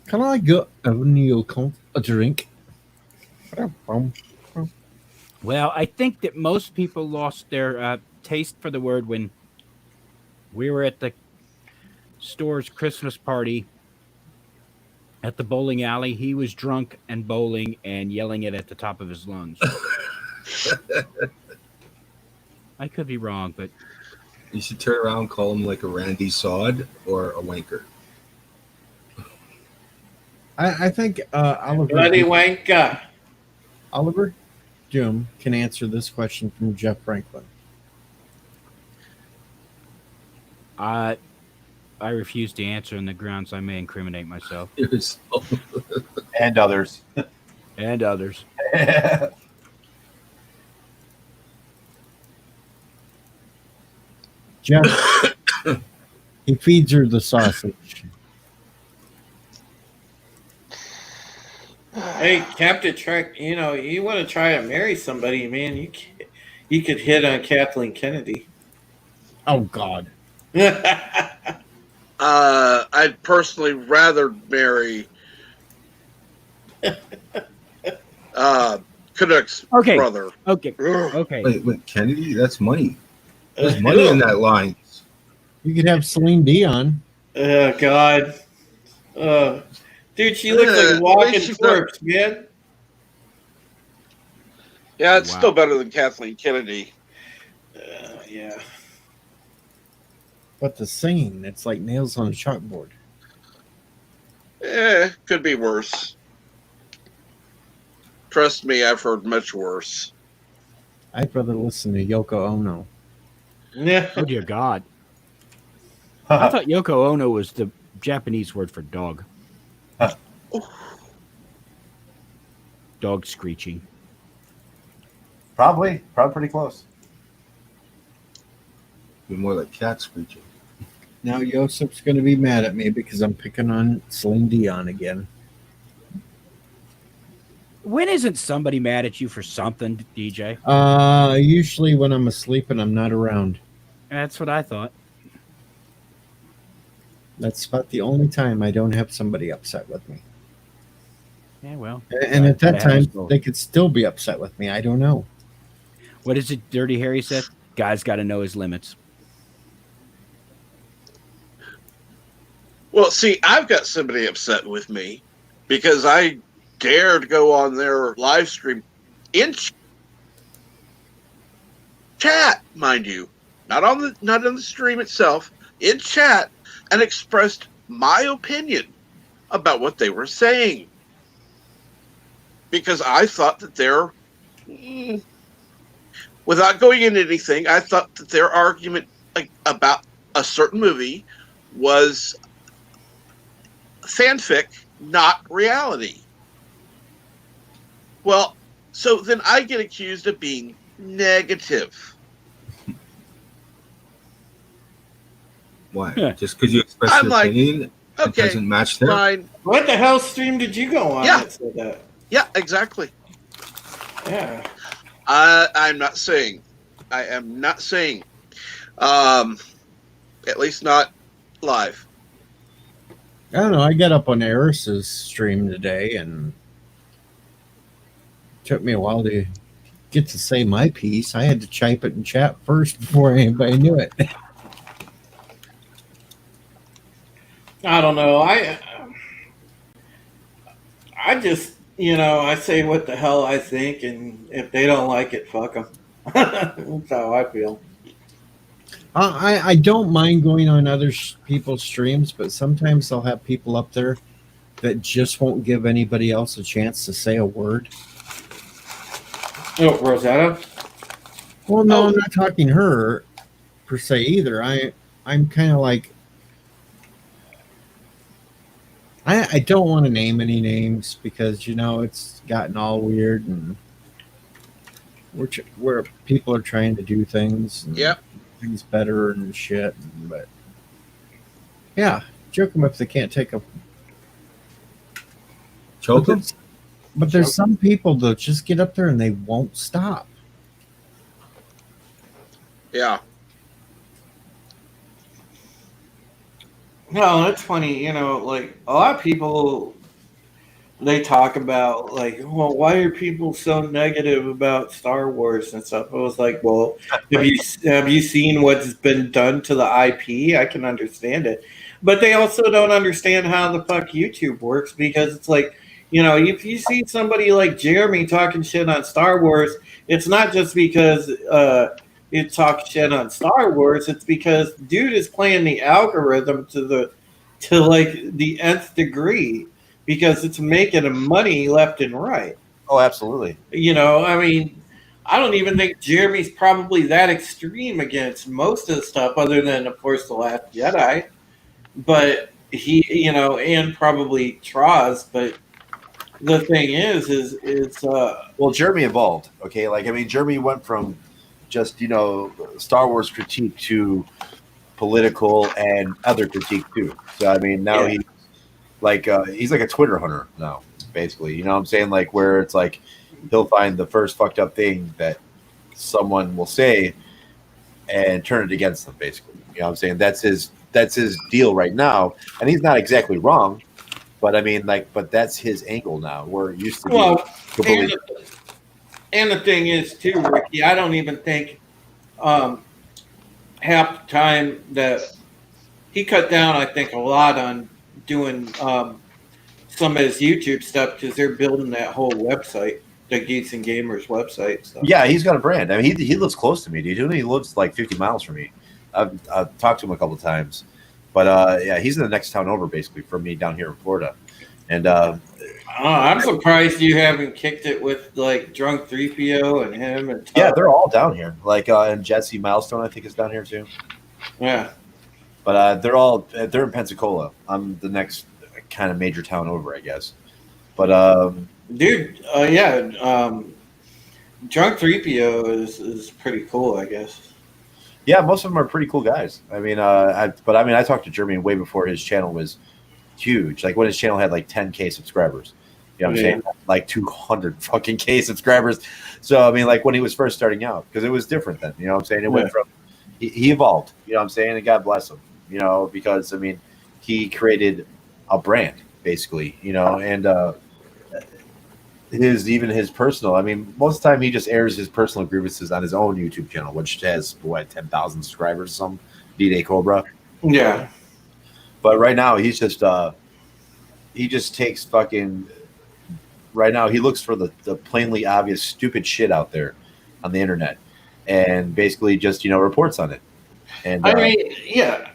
Can I get a Neil a drink? Well, I think that most people lost their taste for the word when we were at the store's Christmas party at the bowling alley. He was drunk and bowling and yelling it at the top of his lungs. I could be wrong, but You should turn around and call him like a Randy Sod or a wanker. I think Oliver. Bloody wanker. Oliver, Jim can answer this question from Jeff Franklin. I refuse to answer on the grounds I may incriminate myself. And others. And others. Jeff, he feeds her the sausage. Hey, Captain Trek, you know, you want to try to marry somebody, man, you could hit on Kathleen Kennedy. Oh, God. I'd personally rather marry Canuck's Okay. brother. Okay. Ugh. Okay. Wait, Kennedy? That's money. There's money in that line. You could have Celine Dion. Oh, God. Dude, she looks like a at walking least she's corpse, man. Yeah, it's Wow. still better than Kathleen Kennedy. Yeah. But the singing, it's like nails on a chalkboard. Could be worse. Trust me, I've heard much worse. I'd rather listen to Yoko Ono. Yeah. Oh dear God. I thought Yoko Ono was the Japanese word for dog. Dog screeching. Probably pretty close. Be more like cat screeching. Now Yosip's going to be mad at me because I'm picking on Celine Dion again. When isn't somebody mad at you for something, DJ? Usually when I'm asleep and I'm not around. That's what I thought. That's about the only time I don't have somebody upset with me. Yeah, well. And at that time, both. they could still be upset with me. I don't know. What is it Dirty Harry said? Guy's got to know his limits. Well, see, I've got somebody upset with me because I dared go on their live stream in chat, mind you, not on the stream itself, in chat, and expressed my opinion about what they were saying. Because I thought that their, without going into anything, I thought that their argument about a certain movie was fanfic, not reality. Well, so then I get accused of being negative. Why? Yeah. Just because you express I'm your like, opinion, it okay, doesn't match there. fine. What the hell stream did you go on Yeah. that said that? Yeah, exactly. Yeah. I'm not saying. I am not saying. At least not live. I don't know. I got up on Eris's stream today and it took me a while to get to say my piece. I had to type it in chat first before anybody knew it. I don't know. I just, I say what the hell I think, and if they don't like it, fuck them. That's how I feel. I don't mind going on other people's streams, but sometimes they'll have people up there that just won't give anybody else a chance to say a word. Oh, Rosetta? Well, no, I'm not talking her per se either. I'm kind of like, I don't want to name any names because it's gotten all weird and where people are trying to do things. And Yep. Things better and shit. But yeah, joke them if they can't take a. Choke them? But there's some people that just get up there and they won't stop. Yeah. No, it's funny, like a lot of people, they talk about well, why are people so negative about Star Wars and stuff? I was like, well, have you seen what's been done to the IP? I can understand it, but they also don't understand how the fuck YouTube works because it's like, if you see somebody like Jeremy talking shit on Star Wars, it's not just because it talks shit on Star Wars. It's because dude is playing the algorithm to the nth degree because it's making him money left and right. Oh, absolutely. I don't even think Jeremy's probably that extreme against most of the stuff other than, of course, The Last Jedi. But he, and probably Troz, but the thing is well, Jeremy evolved. Okay, Jeremy went from just Star Wars critique to political and other critique too. So now he's like a Twitter hunter now, basically. You know what I'm saying? Where it's he'll find the first fucked up thing that someone will say and turn it against them, basically. You know what I'm saying? That's his deal right now, and he's not exactly wrong. But but that's his angle now. Where it used to be completely. And the thing is, too, Ricky, I don't even think half the time that he cut down, I think, a lot on doing some of his YouTube stuff because they're building that whole website, the Geeks and Gamers website. So. Yeah, he's got a brand. He lives close to me, dude. He lives 50 miles from me. I've talked to him a couple of times, but yeah, he's in the next town over basically from me down here in Florida, and I'm surprised you haven't kicked it with like Drunk 3PO and him and yeah, they're all down here. Like and Jesse Milestone, I think, is down here too. Yeah, but they're in Pensacola. I'm the next kind of major town over, I guess. But dude, Drunk 3PO is pretty cool, I guess. yeah, most of them are pretty cool guys. I mean, I talked to Jeremy way before his channel was huge. Like when his channel had like 10K subscribers. You know what I'm saying? Like 200 fucking K subscribers. So I mean, like when he was first starting out, because it was different then. You know what I'm saying? It went from he evolved. You know what I'm saying? And God bless him. You know, because I mean, he created a brand basically. You know, and his personal. I mean, most of the time he just airs his personal grievances on his own YouTube channel, which has 10,000 subscribers or something. D-Day Cobra. Yeah. But right now he's just he just takes fucking. Right now he looks for the plainly obvious stupid shit out there on the internet, and basically just reports on it. And I mean, yeah.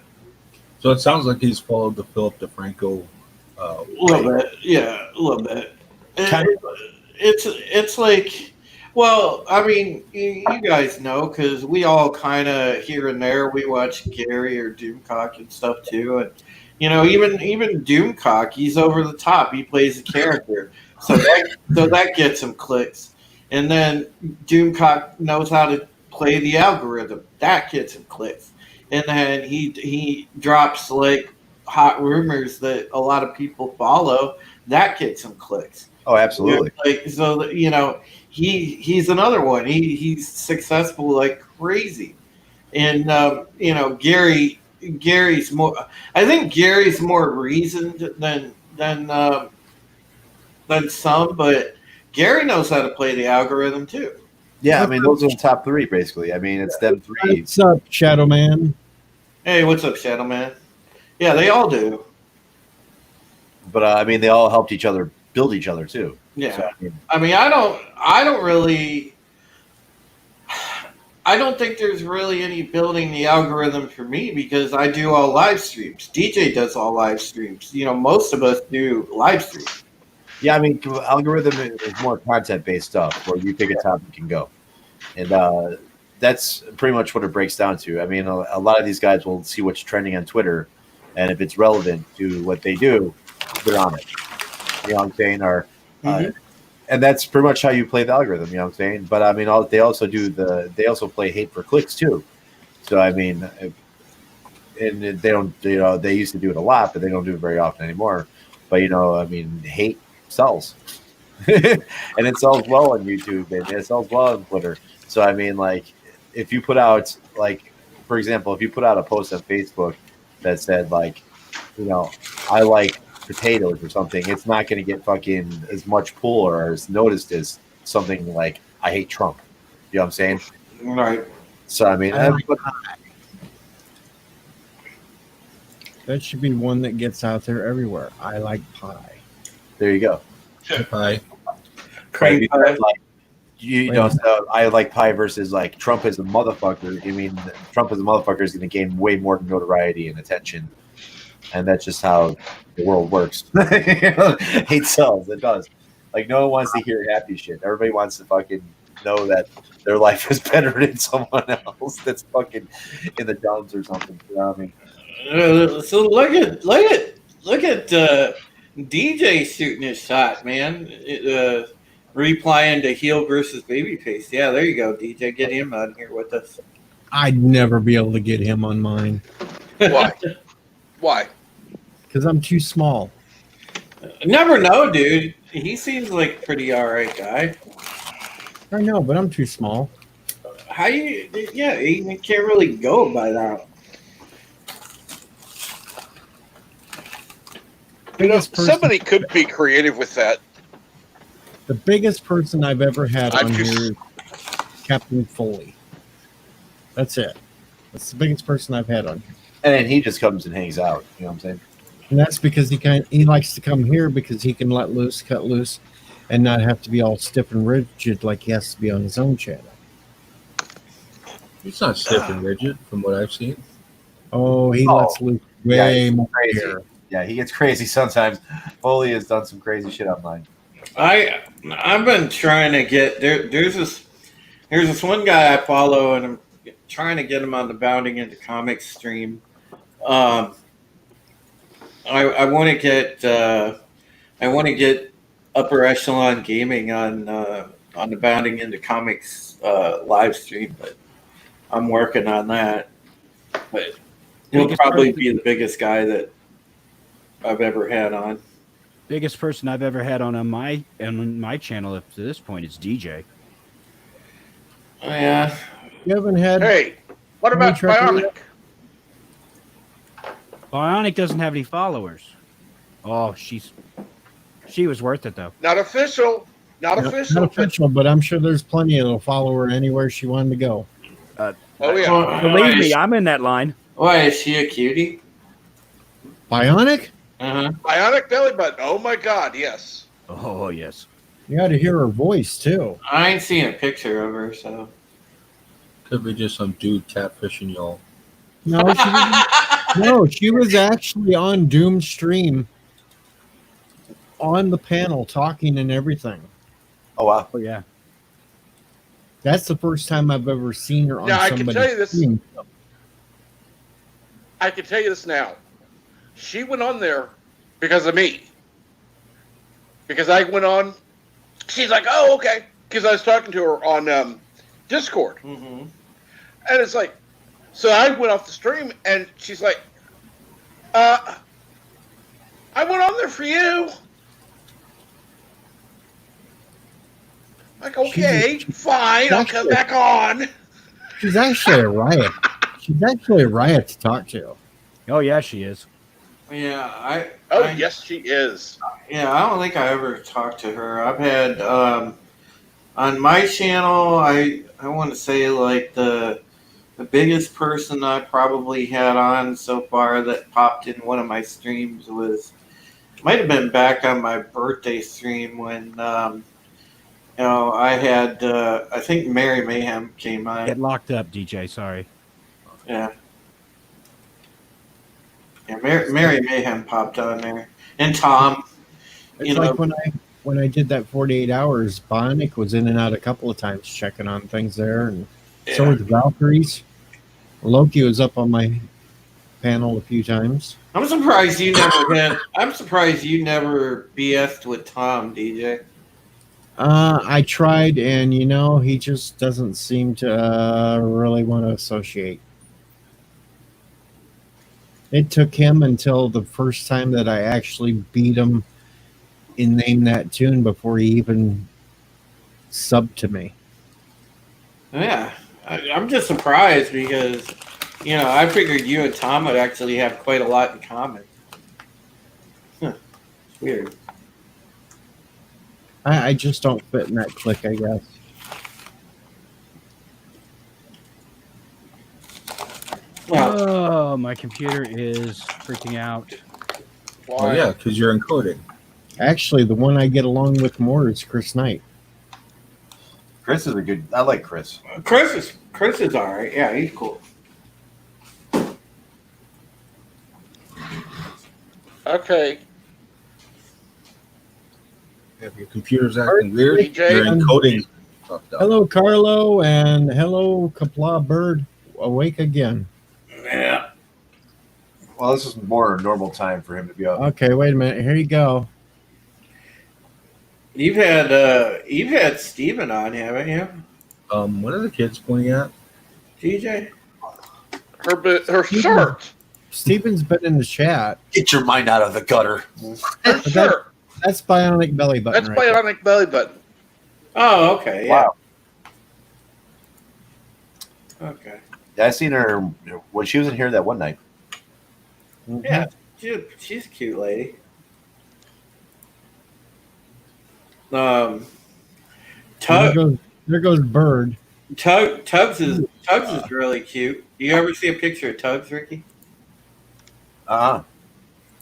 So it sounds like he's followed the Philip DeFranco. A little bit, yeah, a little bit. It's like, well, I mean, you guys know because we all kind of here and there we watch Gary or Doomcock and stuff too, and even Doomcock, he's over the top. He plays a character, so that gets him clicks, and then Doomcock knows how to play the algorithm. That gets him clicks, and then he drops like hot rumors that a lot of people follow. That gets him clicks. Oh, absolutely. Like so, he's another one. He's successful like crazy, and Gary's more. I think Gary's more reasoned than some, but Gary knows how to play the algorithm too. Yeah, I mean those are the top three basically. I mean it's them three. What's up, Shadow Man? Hey, what's up, Shadow Man? Yeah, they all do. But I mean they all helped each other build each other too. Yeah, So, I don't think there's really any building the algorithm for me because I do all live streams. DJ does all live streams. Most of us do live streams. yeah, I mean algorithm is more content based stuff where you pick a topic and go, and that's pretty much what it breaks down to. I mean a lot of these guys will see what's trending on Twitter, and if it's relevant to what they do, they're on it. You know what I'm saying? Or and that's pretty much how you play the algorithm. You know what I'm saying? But I mean, they also play hate for clicks too. So I mean, and they don't. They used to do it a lot, but they don't do it very often anymore. But I mean, hate sells, and it sells well on YouTube, and it sells well on Twitter. So I mean, like, if you put out, like, for example, if you put out a post on Facebook that said, like, I like potatoes or something, it's not going to get fucking as much pull or as noticed as something like I hate Trump. You know what I'm saying? Right. So I mean, That should be one that gets out there everywhere. I like pie. there you go. Pie. Cream pie. Like, so I like pie versus like Trump is a motherfucker. I mean, Trump as a motherfucker is going to gain way more notoriety and attention, and that's just how the world works. Hate sells. It does. Like no one wants to hear happy shit. Everybody wants to fucking know that their life is better than someone else that's fucking in the dumps or something. You know what I mean? So look at DJ shooting his shot, man. Replying to heel versus babyface. Yeah, there you go, DJ. Get him on here with us. I'd never be able to get him on mine. Why? Why? Because I'm too small. Never know, dude. He seems like a pretty alright guy. I know, but I'm too small. How you? Yeah, you can't really go by that. Somebody could be creative with that. The biggest person I've ever had I'm on just- here is Captain Foley. That's it. That's the biggest person I've had on here. And then he just comes and hangs out. You know what I'm saying? And that's because he likes to come here because he can let loose, cut loose, and not have to be all stiff and rigid like he has to be on his own channel. He's not stiff and rigid from what I've seen. Oh, he lets loose way he's more crazy. here. Yeah, he gets crazy sometimes. Foley has done some crazy shit online. I've been trying to get there's this one guy I follow, and I'm trying to get him on the Bounding into Comics stream. I want to get upper echelon gaming on the Bounding into Comics live stream, but I'm working on that. But he'll probably be the biggest guy that I've ever had on. Biggest person I've ever had on my channel up to this point is DJ. Oh, yeah. You haven't had. Hey, what Any about truck Bionic? Bionic doesn't have any followers. Oh, she was worth it though. Not official. Not official. Not official, but I'm sure there's plenty that'll follow her anywhere she wanted to go. Oh yeah. Believe me, I'm in that line. Why is she a cutie? Bionic? Uh-huh. Bionic belly button. Oh my God, yes. Oh yes. You got to hear her voice too. I ain't seen a picture of her, so. Could be just some dude catfishing y'all. No, she was actually on Doom stream on the panel talking and everything. Oh wow. Oh yeah. That's the first time I've ever seen her on Now I can somebody's tell you this. stream. I can tell you this now. She went on there because of me. Because I went on. She's like, oh, okay. Because I was talking to her on Discord. Mm-hmm. And it's like, so I went off the stream and she's like, I went on there for you. Like, okay, fine, I'll come back on. She's actually a riot. She's actually a riot to talk to. Oh yeah, she is. Yeah, yes, she is. Yeah, I don't think I ever talked to her. I've had on my channel. I want to say like the biggest person I probably had on so far that popped in one of my streams might have been back on my birthday stream when I had I think Mary Mayhem came on. Get locked up, DJ. Sorry. Yeah. Yeah, Mary Mayhem popped on there, and Tom. It's like when I did that 48 hours, Bionic was in and out a couple of times checking on things there, and so were the Valkyries. Loki was up on my panel a few times. I'm surprised you never BS'd with Tom, DJ. I tried, and he just doesn't seem to really want to associate. It took him until the first time that I actually beat him in Name That Tune before he even subbed to me. Yeah, I'm just surprised because, I figured you and Tom would actually have quite a lot in common. Huh. It's weird. I just don't fit in that clique, I guess. Oh, my computer is freaking out. Oh yeah, because you're encoding. Actually, the one I get along with more is Chris Knight. Chris is a good. I like Chris. Chris is all right. Yeah, he's cool. Okay. If your computer's acting weird, DJ. your encoding fucked up. Hello, Carlo, and hello, Kapla Bird. Awake again. Yeah. Well, this is more normal time for him to be up. Okay, wait a minute. Here you go. You've had Steven on, haven't you? What are the kids pointing at? DJ? Her shirt. Steven's been in the chat. Get your mind out of the gutter. Her shirt. That's Bionic Belly Button. That's right Bionic belly button. Oh, okay. Yeah. Wow. Okay. Yeah, I seen her when she was in here that one night. there. Yeah, she's a cute lady. Tug, There goes Bird. Tubbs is really cute. You ever see a picture of Tubbs, Ricky? Uh-huh.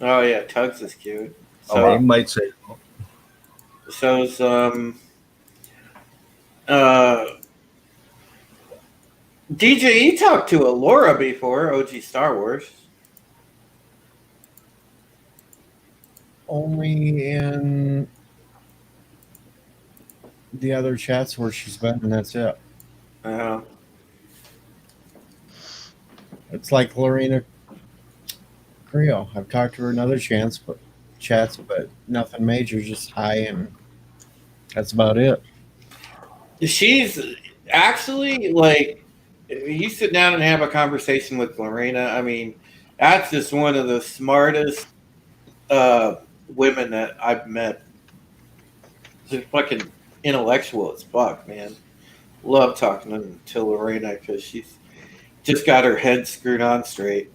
Oh yeah, Tubbs is cute. So, Oh, you might say. So's DJE talked to Alora before, OG Star Wars. Only in the other chats where she's been, and that's it. It's like Lorena Creo. I've talked to her in other chats, but nothing major, just hi, and that's about it. She's actually like, you sit down and have a conversation with Lorena. I mean, that's just one of the smartest women that I've met. She's fucking intellectual as fuck, man. Love talking to Lorena because she's just got her head screwed on straight.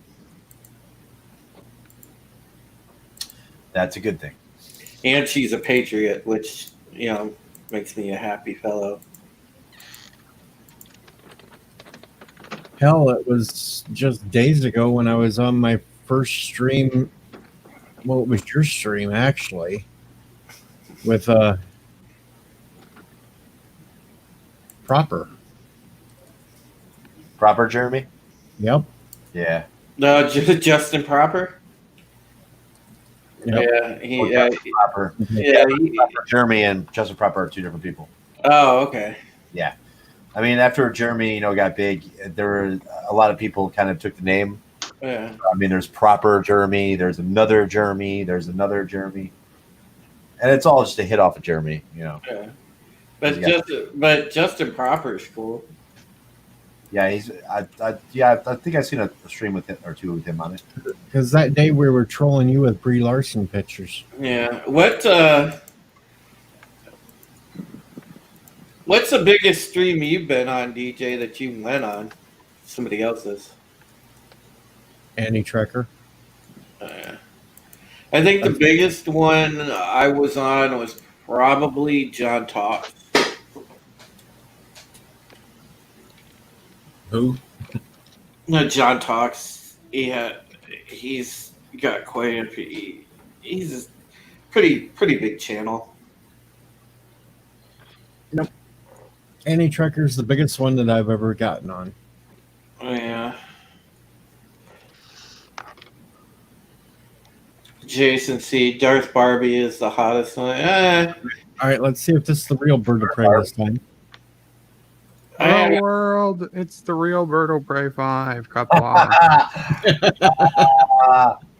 That's a good thing. And she's a patriot, which, makes me a happy fellow. Hell, it was just days ago when I was on my first stream. Well, it was your stream, actually, with Proper Jeremy? Yep. Yeah. No, Justin Proper? Yep. Yeah, Proper. Yeah, Proper Jeremy and Justin Proper are two different people. Oh, okay. Yeah. I mean, after Jeremy, got big, there were a lot of people kind of took the name. Yeah. I mean, there's Proper Jeremy, there's another Jeremy, and it's all just a hit off of Jeremy, Yeah. But Justin Proper is cool. Yeah, I think I've seen a stream with him or two with him on it. Because that day we were trolling you with Brie Larson pictures. Yeah. What's the biggest stream you've been on, DJ, that you went on? Somebody else's. Annie Trekker. I think the biggest one I was on was probably John Talks. Who? No, John Talks. He's got quite a. He's a pretty big channel. Nope. Annie Trekker's the biggest one that I've ever gotten on. Oh, yeah. Jason C. Darth Barbie is the hottest one. All right, let's see if this is the real Bird of Prey this time. Hello world, it's the real Bird of Prey 5. Kapla.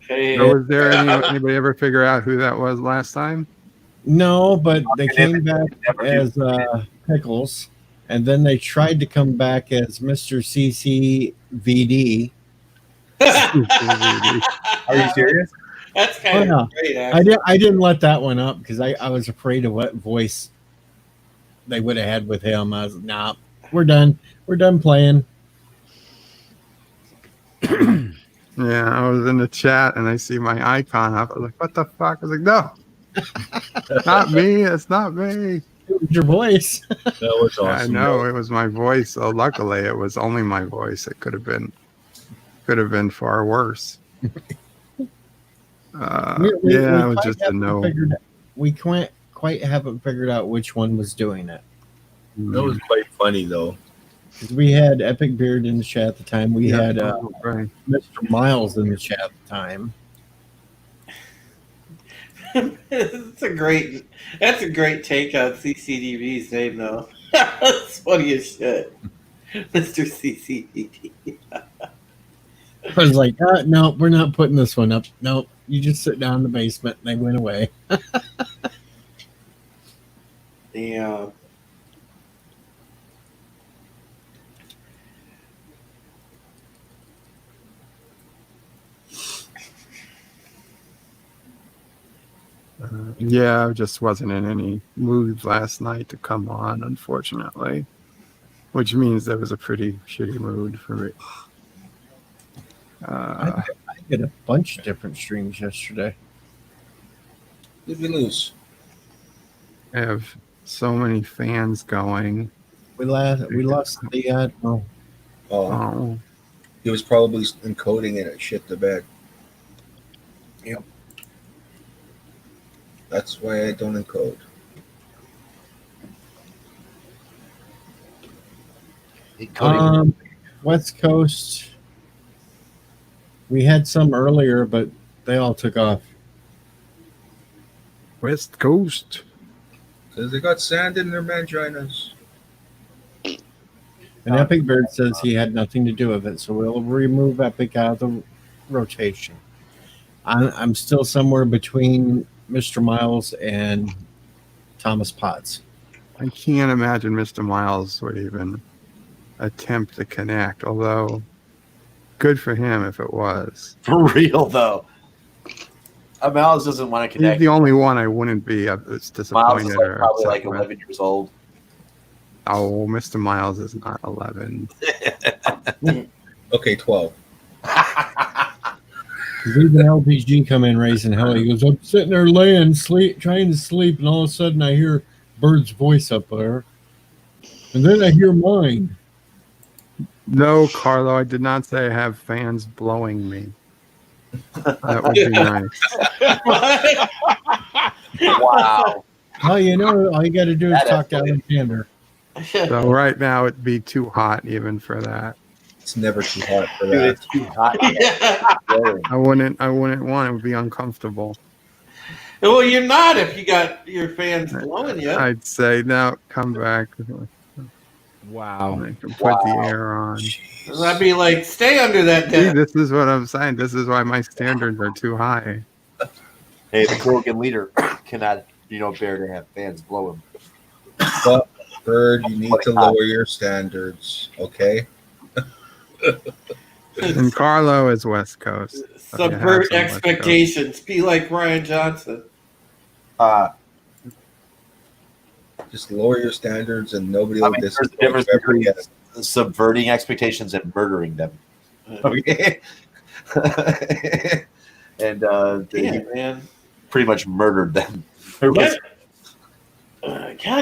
So was there anybody ever figure out who that was last time? No, but they came back as Pickles, and then they tried to come back as Mr. CCVD. Are you serious? That's kind of great. Actually. I didn't let that one up because I was afraid of what voice they would have had with him. I was like, nah, we're done. We're done playing. Yeah, I was in the chat and I see my icon up. I was like, what the fuck? I was like, no. Not me. It's not me. It was your voice. That was awesome. I know it was my voice. So luckily, it was only my voice. It could have been far worse. We it was just a no. We can't quite haven't figured out which one was doing it. That was quite funny though. We had Epic Beard in the chat at the time. We had Mr. Miles in the chat at the time. That's a great take on CCDV's name, though. That's funny as shit, Mr. CCDV. I was like, no, we're not putting this one up. No, you just sit down in the basement. And they went away. Yeah. Yeah, I just wasn't in any mood last night to come on, unfortunately. Which means there was a pretty shitty mood for me. I did a bunch of different streams yesterday. Did we lose? I have so many fans going. We lost the no. Oh. He was probably encoding it and shit the bed. Yep. That's why I don't encode. West Coast. We had some earlier, but they all took off. West Coast. Because they got sand in their manginas. And Epic Bird says he had nothing to do with it, so we'll remove Epic out of the rotation. I'm still somewhere between Mr. Miles and Thomas Potts. I can't imagine Mr. Miles would even attempt to connect, although good for him if it was. For real, though. Miles doesn't want to He's connect. the only one I wouldn't be it's Miles is disappointed like, or probably upset like with. 11 years old. Oh, Mr. Miles is not 11. Okay, 12. Because even LPG come in raising hell. He goes, I'm sitting there laying, trying to sleep, and all of a sudden I hear Bird's voice up there. And then I hear mine. No, Carlo, I did not say I have fans blowing me. That would be nice. Wow. Well, you know, all you got to do is That talk to escalated. Alexander. So right now it'd be too hot even for that. It's never too hot for Dude, that. it's too hot. I wouldn't want it. It would be uncomfortable. Well, you're not if you got your fans blowing you. I'd say no, come back. Wow. I can put the air on. I'd be like, stay under that See, desk. this is what I'm saying. This is why my standards are too high. Hey, the Krogan leader cannot, bear to have fans blow him. But, Bird, you need to lower your standards, okay? And Carlo is West Coast. So you have Subvert some West Coast. expectations. Be like Ryan Johnson. Just lower your standards and nobody I will mean, there's disagree a difference with you ever between again. subverting expectations and murdering them. Okay. And Yeah, he man. pretty much murdered them. God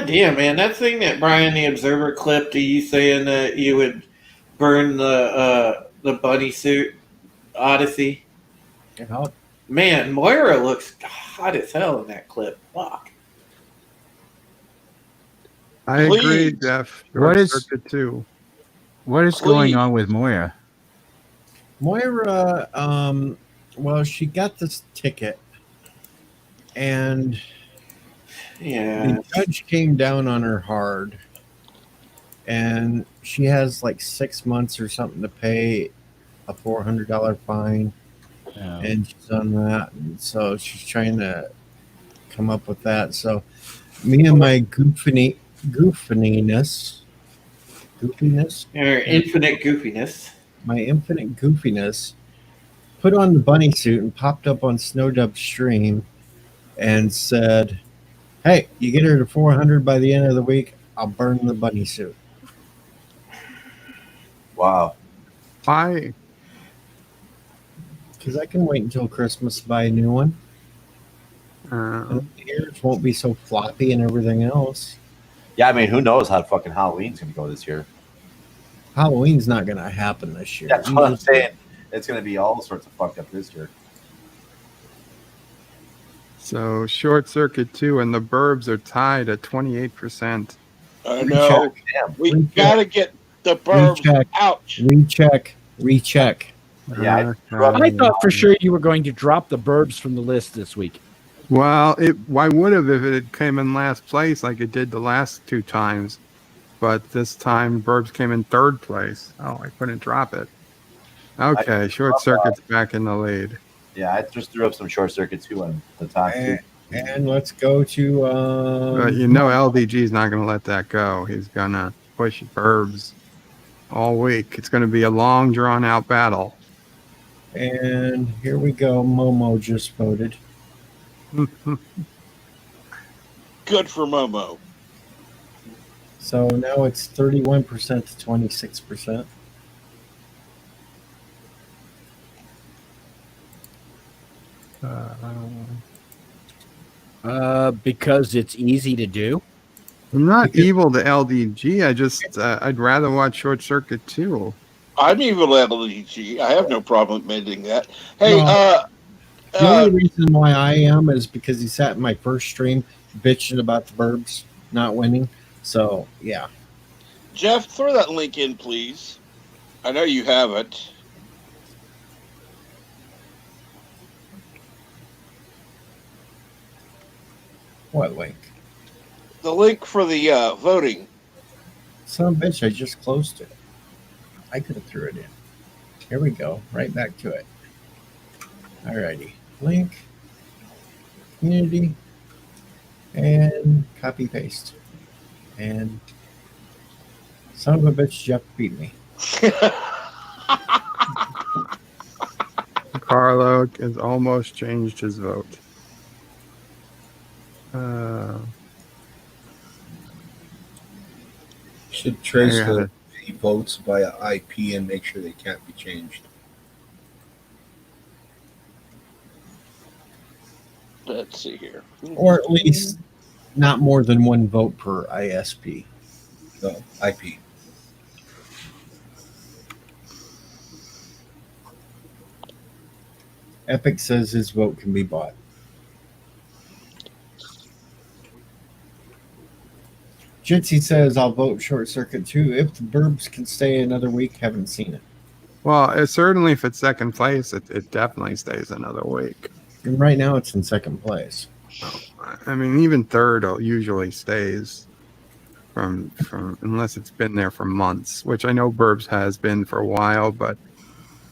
damn, man. That thing that Brian the Observer clipped of you saying that you would burn the bunny suit Odyssey. Man, Moira looks hot as hell in that clip. Fuck. I agree, Please. Jeff. What is- Circuit 2. What is going on with Moira? Moira, well, she got this ticket, and Yeah. the judge came down on her hard, and she has like 6 months or something to pay a $400 fine, and she's on that, and so she's trying to come up with that. So me and my goofiness, Or infinite goofiness. my infinite goofiness, put on the bunny suit and popped up on Snowdub's stream and said, hey, you get her to 400 by the end of the week, I'll burn the bunny suit. Wow. Why? Because I can wait until Christmas to buy a new one. Uh, And the ears won't be so floppy and everything else. Yeah, I mean, who knows how fucking Halloween's going to go this year? Halloween's not going to happen this year. That's what I'm saying. It's going to be all sorts of fucked up this year. so Short Circuit 2 and the Burbs are tied at 28%. I know. Damn. We Recheck. gotta get the burbs Recheck. out. Recheck. Yeah, I thought for sure you were going to drop the Burbs from the list this week. Well, why would have if it had came in last place like it did the last two times? But this time, Burbs came in third place. Oh, I couldn't drop it. Okay, Short Circuit's back in the lead. Yeah, I just threw up some short circuit too on the top two. And let's go to But you know LDG's not going to let that go. He's going to push Burbs all week. It's going to be a long, drawn-out battle. and here we go. Momo just voted. Good for Momo. So now it's 31% to 26%. Because it's easy to do. I'm not evil to LDG. I just, I'd rather watch Short Circuit 2. I'm evil LDG. I have no problem admitting that. Hey, No. The only reason why I am is because he sat in my first stream bitching about the Burbs not winning. So, yeah. Jeff, throw that link in, please. I know you have it. What link? The link for the voting. Son of a bitch, I just closed it. I could have threw it in. Here we go. Right back to it. Alrighty. Link. Community. And copy paste. And son of a bitch, Jeff beat me. Carlo has almost changed his vote. Should trace I got the votes via IP and make sure they can't be changed. Let's see here. Or at least not more than one vote per ISP. No, IP. Epic says his vote can be bought. Jitsi says I'll vote Short Circuit too. If the Burbs can stay another week, haven't seen it. Well, it, certainly if it's second place, it definitely stays another week. And right now it's in second place. I mean, even third usually stays from unless it's been there for months, which I know Burbs has been for a while, but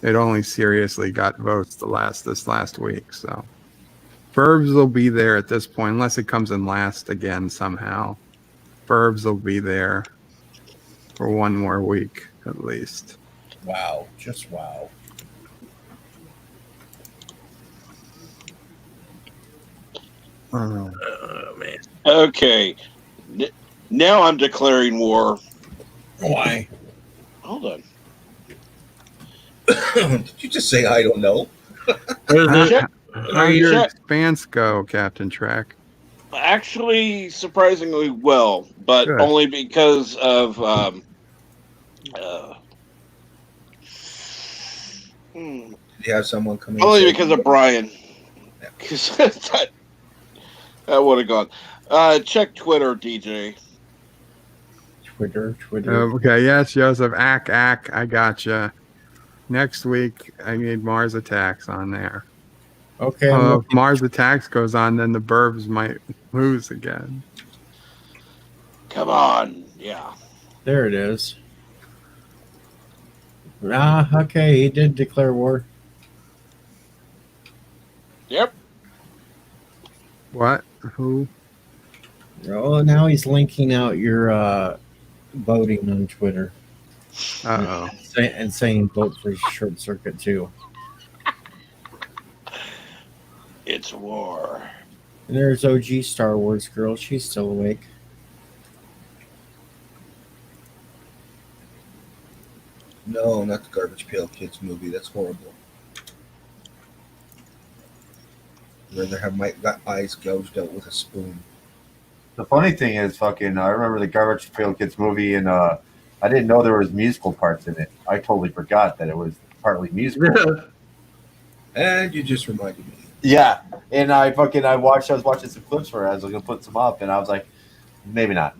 it only seriously got votes this last week. So Burbs will be there at this point, unless it comes in last again somehow. Burbs will be there for one more week at least. Wow, just wow. Oh, Man. Okay. Now I'm declaring war. Why? Hold on. Did you just say I don't know? How did your expanse go, Captain Trek? Actually, surprisingly well, but Good. only because of Did you have someone come in? only and say- because of Brian. Because that would have gone. Check Twitter, DJ. Twitter. Okay, yes, Joseph. Ack. I gotcha. Next week, I need Mars Attacks on there. Okay. If Mars Attacks goes on, then the Burbs might lose again. Come on, yeah. There it is. Okay, he did declare war. Yep. What? Who? Oh, now he's linking out your voting on Twitter. Uh-oh. And saying vote for Short Circuit too. It's war. And there's OG Star Wars girl. She's still awake. No, not the Garbage Pail Kids movie. That's horrible. I'd rather have my eyes gouged out with a spoon. The funny thing is, I remember the Garbage Pail Kids movie, and I didn't know there was musical parts in it. I totally forgot that it was partly musical. And you just reminded me. Yeah, and I was watching some clips for it. I was gonna put some up, and I was like, maybe not.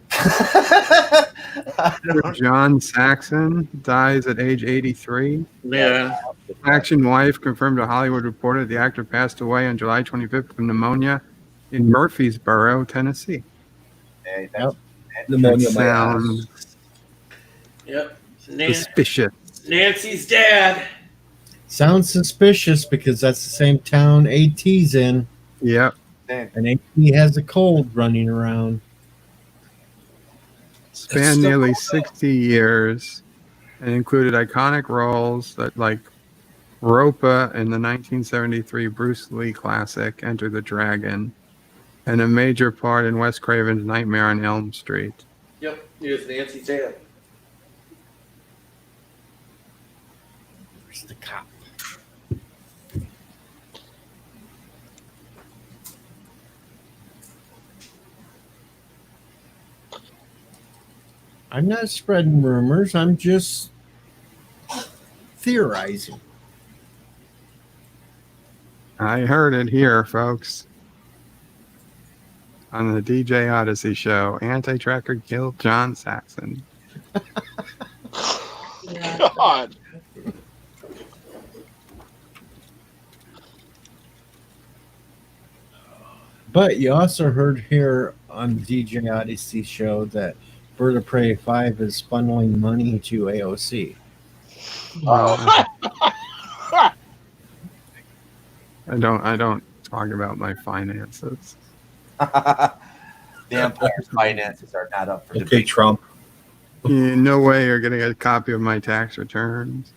John Saxon dies at age 83. Yeah. Action wife confirmed to Hollywood Reporter the actor passed away on July 25th from pneumonia in Murfreesboro, Tennessee. Hey, Pneumonia, my Sounds ass. Yep. suspicious. Nancy's dad. Sounds suspicious because that's the same town AT's in. Yep. And AT has a cold running around. Spanned nearly 60 years and included iconic roles that like Ropa in the 1973 Bruce Lee classic Enter the Dragon and a major part in Wes Craven's Nightmare on Elm Street. Yep. He was Nancy's dad. Where's the cop? I'm not spreading rumors. I'm just theorizing. I heard it here, folks. On the DJ Odyssey show, Anti-Tracker killed John Saxon. God. But you also heard here on DJ Odyssey show that Bird of Prey 5 is funneling money to AOC. I don't talk about my finances. The Empire's finances are not up for Okay, debate. Trump. No way you're getting a copy of my tax returns.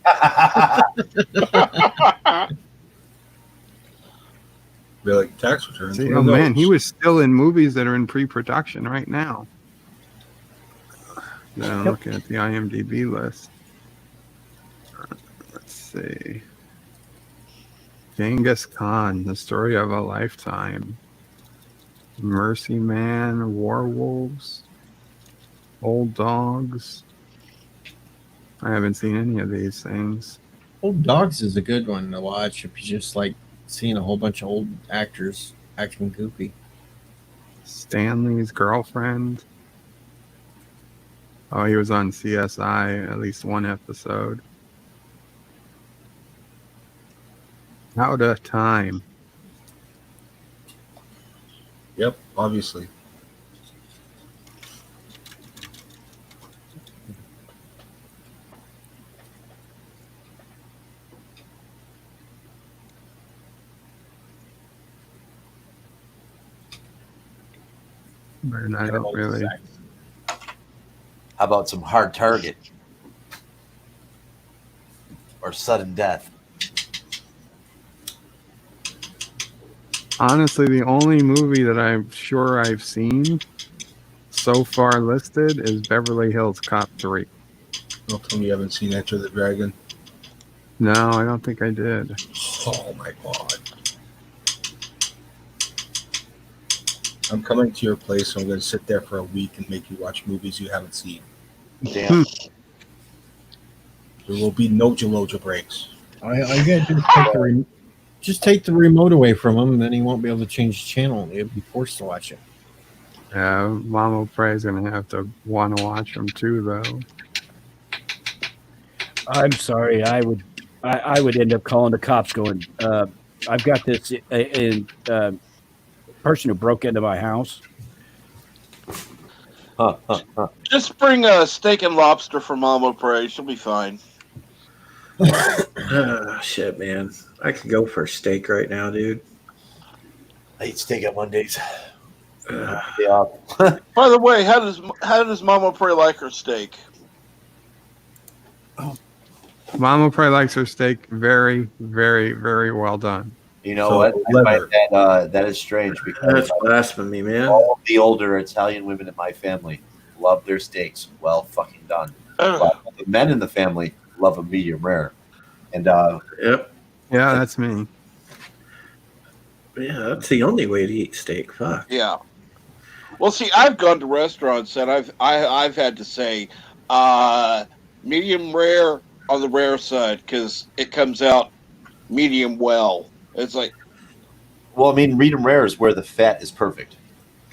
Be like tax returns. See, What oh are man, those? he was still in movies that are in pre-production right now. Now looking at the IMDb list. Let's see. Genghis Khan, The Story of a Lifetime. Mercy Man, Werewolves, Old Dogs. I haven't seen any of these things. Old Dogs is a good one to watch if you just like seeing a whole bunch of old actors acting goofy. Stanley's Girlfriend. Oh, he was on CSI, at least one episode. Out of Time. Yep, obviously. But I don't really. How about some Hard Target or Sudden Death? Honestly, the only movie that I'm sure I've seen so far listed is Beverly Hills Cop 3. Don't tell me you haven't seen Enter the Dragon. No, I don't think I did. Oh my god. I'm coming to your place, so I'm going to sit there for a week and make you watch movies you haven't seen. Damn. There will be no Jaloja breaks. I gotta just take the remote away from him, and then he won't be able to change the channel. He'll be forced to watch it. Yeah, Mama Prey's gonna have to want to watch them too, though. I'm sorry. I would end up calling the cops, going, "I've got this person who broke into my house." Just bring a steak and lobster for Mama Prey. She'll be fine. Shit, man. I could go for a steak right now, dude. I eat steak on Mondays. Yeah. By the way, how does Mama Prey like her steak? Mama Prey likes her steak very, very, very well done. You know So, what? I liver. find that is strange because That's blasphemy, man. all of the older Italian women in my family love their steaks well fucking done. But the men in the family love a medium rare. And Yep. Yeah, that's me. Yeah, that's the only way to eat steak. Fuck. Yeah. Well, see, I've gone to restaurants and I've had to say medium rare on the rare side because it comes out medium well. It's like, well, I mean, medium rare is where the fat is perfect.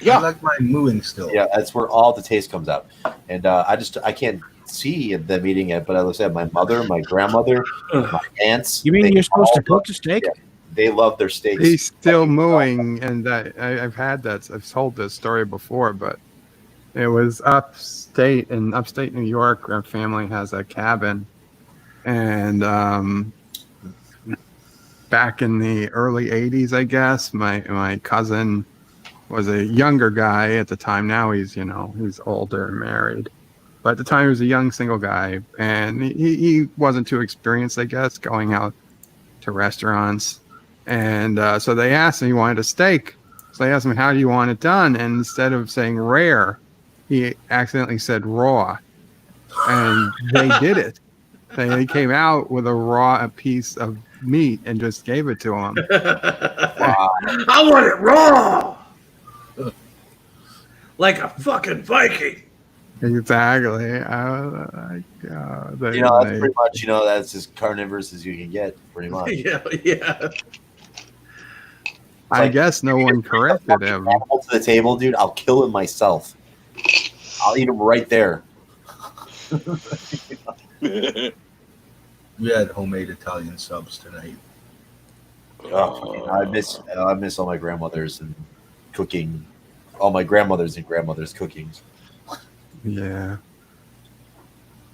yeah. I like mine mooing still. Yeah, that's where all the taste comes out. And I can't see them eating it, but I look at my mother, my grandmother, my aunts. You mean they you're supposed to all cook the steak? Yeah, they love their steaks. He's still mooing, and I've had that. I've told this story before, but it was upstate New York. Our family has a cabin, and back in the early '80s, I guess my cousin was a younger guy at the time. Now he's older and married. But at the time, he was a young single guy, and he wasn't too experienced, I guess, going out to restaurants. And so they asked him, he wanted a steak. So they asked him, how do you want it done? And instead of saying rare, he accidentally said raw. And they did it. They came out with a piece of meat and just gave it to him. Wow. I want it raw, like a fucking Viking. Exactly. That's pretty much, that's as carnivorous as you can get, pretty much. Yeah. I guess no one corrected him. Animal to the table, dude. I'll kill him myself. I'll eat him right there. We had homemade Italian subs tonight. Oh, I miss all my grandmothers and cooking. All my grandmothers and grandmothers' cookings. Yeah.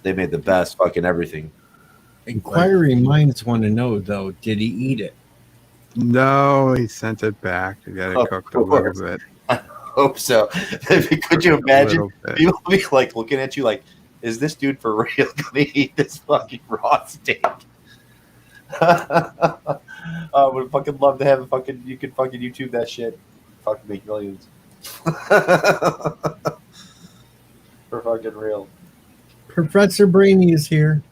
They made the best fucking everything. Inquiring minds want to know though, did he eat it? No, he sent it back to get it Of cooked a little course. bit. Hope so. Could you A imagine little bit. people be like looking at you like, is this dude for real gonna eat this fucking raw steak? I would fucking love to have a fucking. You could fucking YouTube that shit. Fucking make millions. For fucking real. Professor Brainy is here.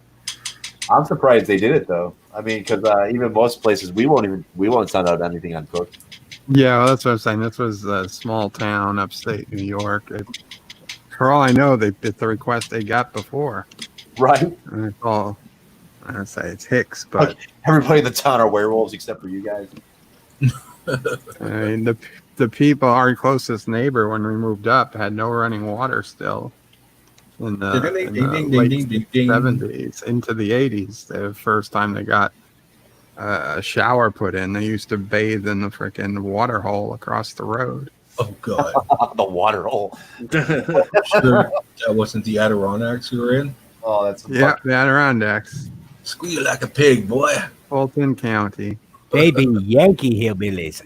I'm surprised they did it though. I mean, because even most places we won't send out anything uncooked. Yeah, well, that's what I'm saying. This was a small town upstate New York. For all I know, it's the request they got before. Right. And it's all, I don't say it's Hicks, but Like, everybody in the town are werewolves except for you guys. I mean, the people, our closest neighbor when we moved up, had no running water still. In the, Ding, ding, in the ding, late ding, ding, ding. 70s into the 80s, the first time they got a shower put in, they used to bathe in the freaking water hole across the road. Oh god. The water hole. Sure that wasn't the Adirondacks you were in? Oh, that's Yeah, the Adirondacks, Squeal like a pig, boy. Fulton County. Baby Yankee hillbillies.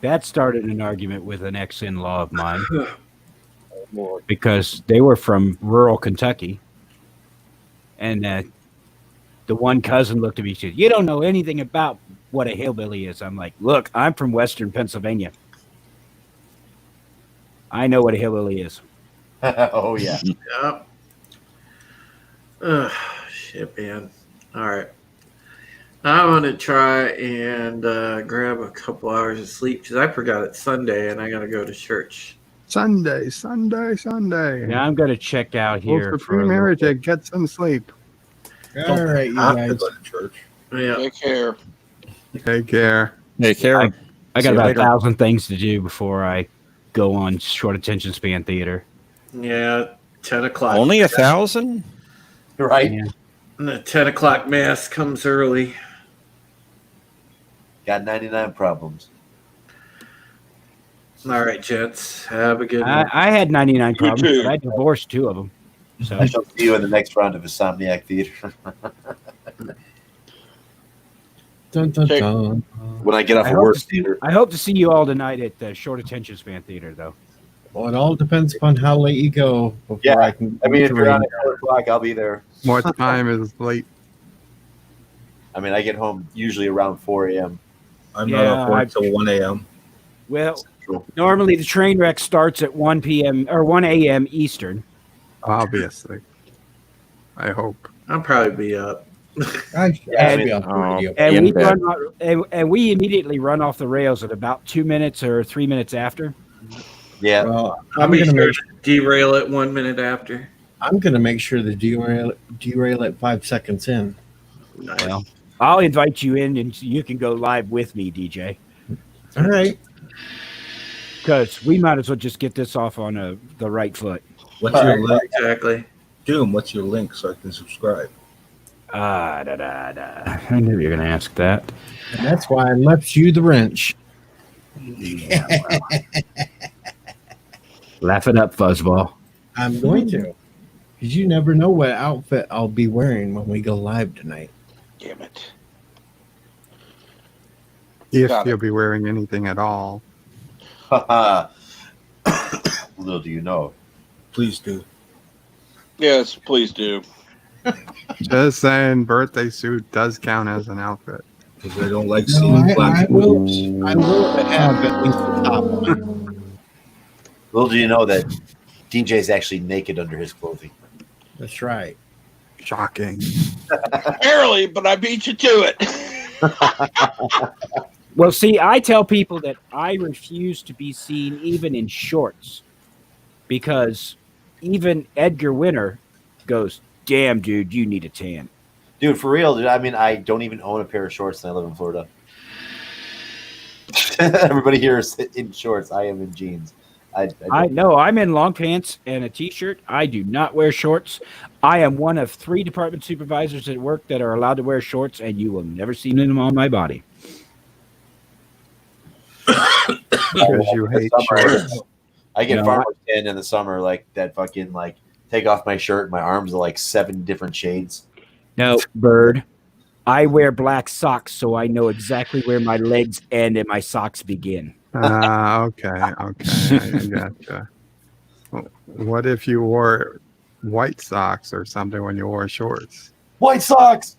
That started an argument with an ex-in-law of mine because they were from rural Kentucky, and the one cousin looked at me and said, "You don't know anything about what a hillbilly is." I'm like, "Look, I'm from Western Pennsylvania. I know what a hillbilly is." Oh yeah. Yep. Shit, man. All right. I'm going to try and grab a couple hours of sleep because I forgot it's Sunday and I got to go to church. Sunday. Now I'm going to check out here. Well, for a Supreme little Heritage, bit. get some sleep. All right, you I have to guys. go to church. Yeah. Take care. Take care. Hey, Karen. I See got you about later. 1,000 things to do before I go on short attention span theater. Yeah. 10 o'clock. Only 1,000? Right. Yeah. And the 10 o'clock mass comes early. Got 99 problems. All right, gents. Have a good one. I had 99 problems, too. but I divorced 2 of them. So I shall see you in the next round of Insomniac Theater. Dun, dun, Take- dun. When I get off I of hope, work to see, theater. I hope to see you all tonight at the short attention span theater, though. Well, it all depends upon how late you go before Yeah, I can. I mean, if you're on at 4 o'clock, I'll be there. What time is late? I mean, I get home usually around 4 a.m. I'm Yeah, not up work till 1 a.m. Well, normally the train wreck starts at 1 p.m. or 1 a.m. Eastern. Obviously. I hope. I'll probably be up. I And- be on the Oh, radio. And In we, bed. and we immediately run off the rails at about 2 minutes or 3 minutes after. Yeah. Well, I'll I'm be gonna sure make to derail it 1 minute after. I'm gonna make sure to derail it 5 seconds in. Nice. Well, I'll invite you in and you can go live with me, DJ. All right. Because we might as well just get this off on the right foot. What's your link? Exactly. Doom, what's your link so I can subscribe? I knew you were going to ask that. And that's why I left you the wrench. Laugh it up, Fuzzball. I'm going to. Because you never know what outfit I'll be wearing when we go live tonight. Damn it. If Got it. you'll be wearing anything at all. Little do you know. Please do. Yes, please do. Just saying, birthday suit does count as an outfit. Because I don't like No, seeing I black will have at least the top on. Little do you know that DJ's actually naked under his clothing. That's right. Shocking. Barely, but I beat you to it. Well, see, I tell people that I refuse to be seen even in shorts because even Edgar Winter goes, "Damn, dude, you need a tan." Dude, for real, dude. I mean, I don't even own a pair of shorts and I live in Florida. Everybody here is in shorts. I am in jeans. I know I'm in long pants and a t-shirt. I do not wear shorts. I am one of 3 department supervisors at work that are allowed to wear shorts, and you will never see them on my body. Because you hate shorts. I get No, farmer's tan in the summer, like that fucking like take off my shirt. My arms are like 7 different shades. No, Bird. I wear black socks, so I know exactly where my legs end and my socks begin. Okay. I gotcha. What if you wore white socks or something when you wore shorts? White socks.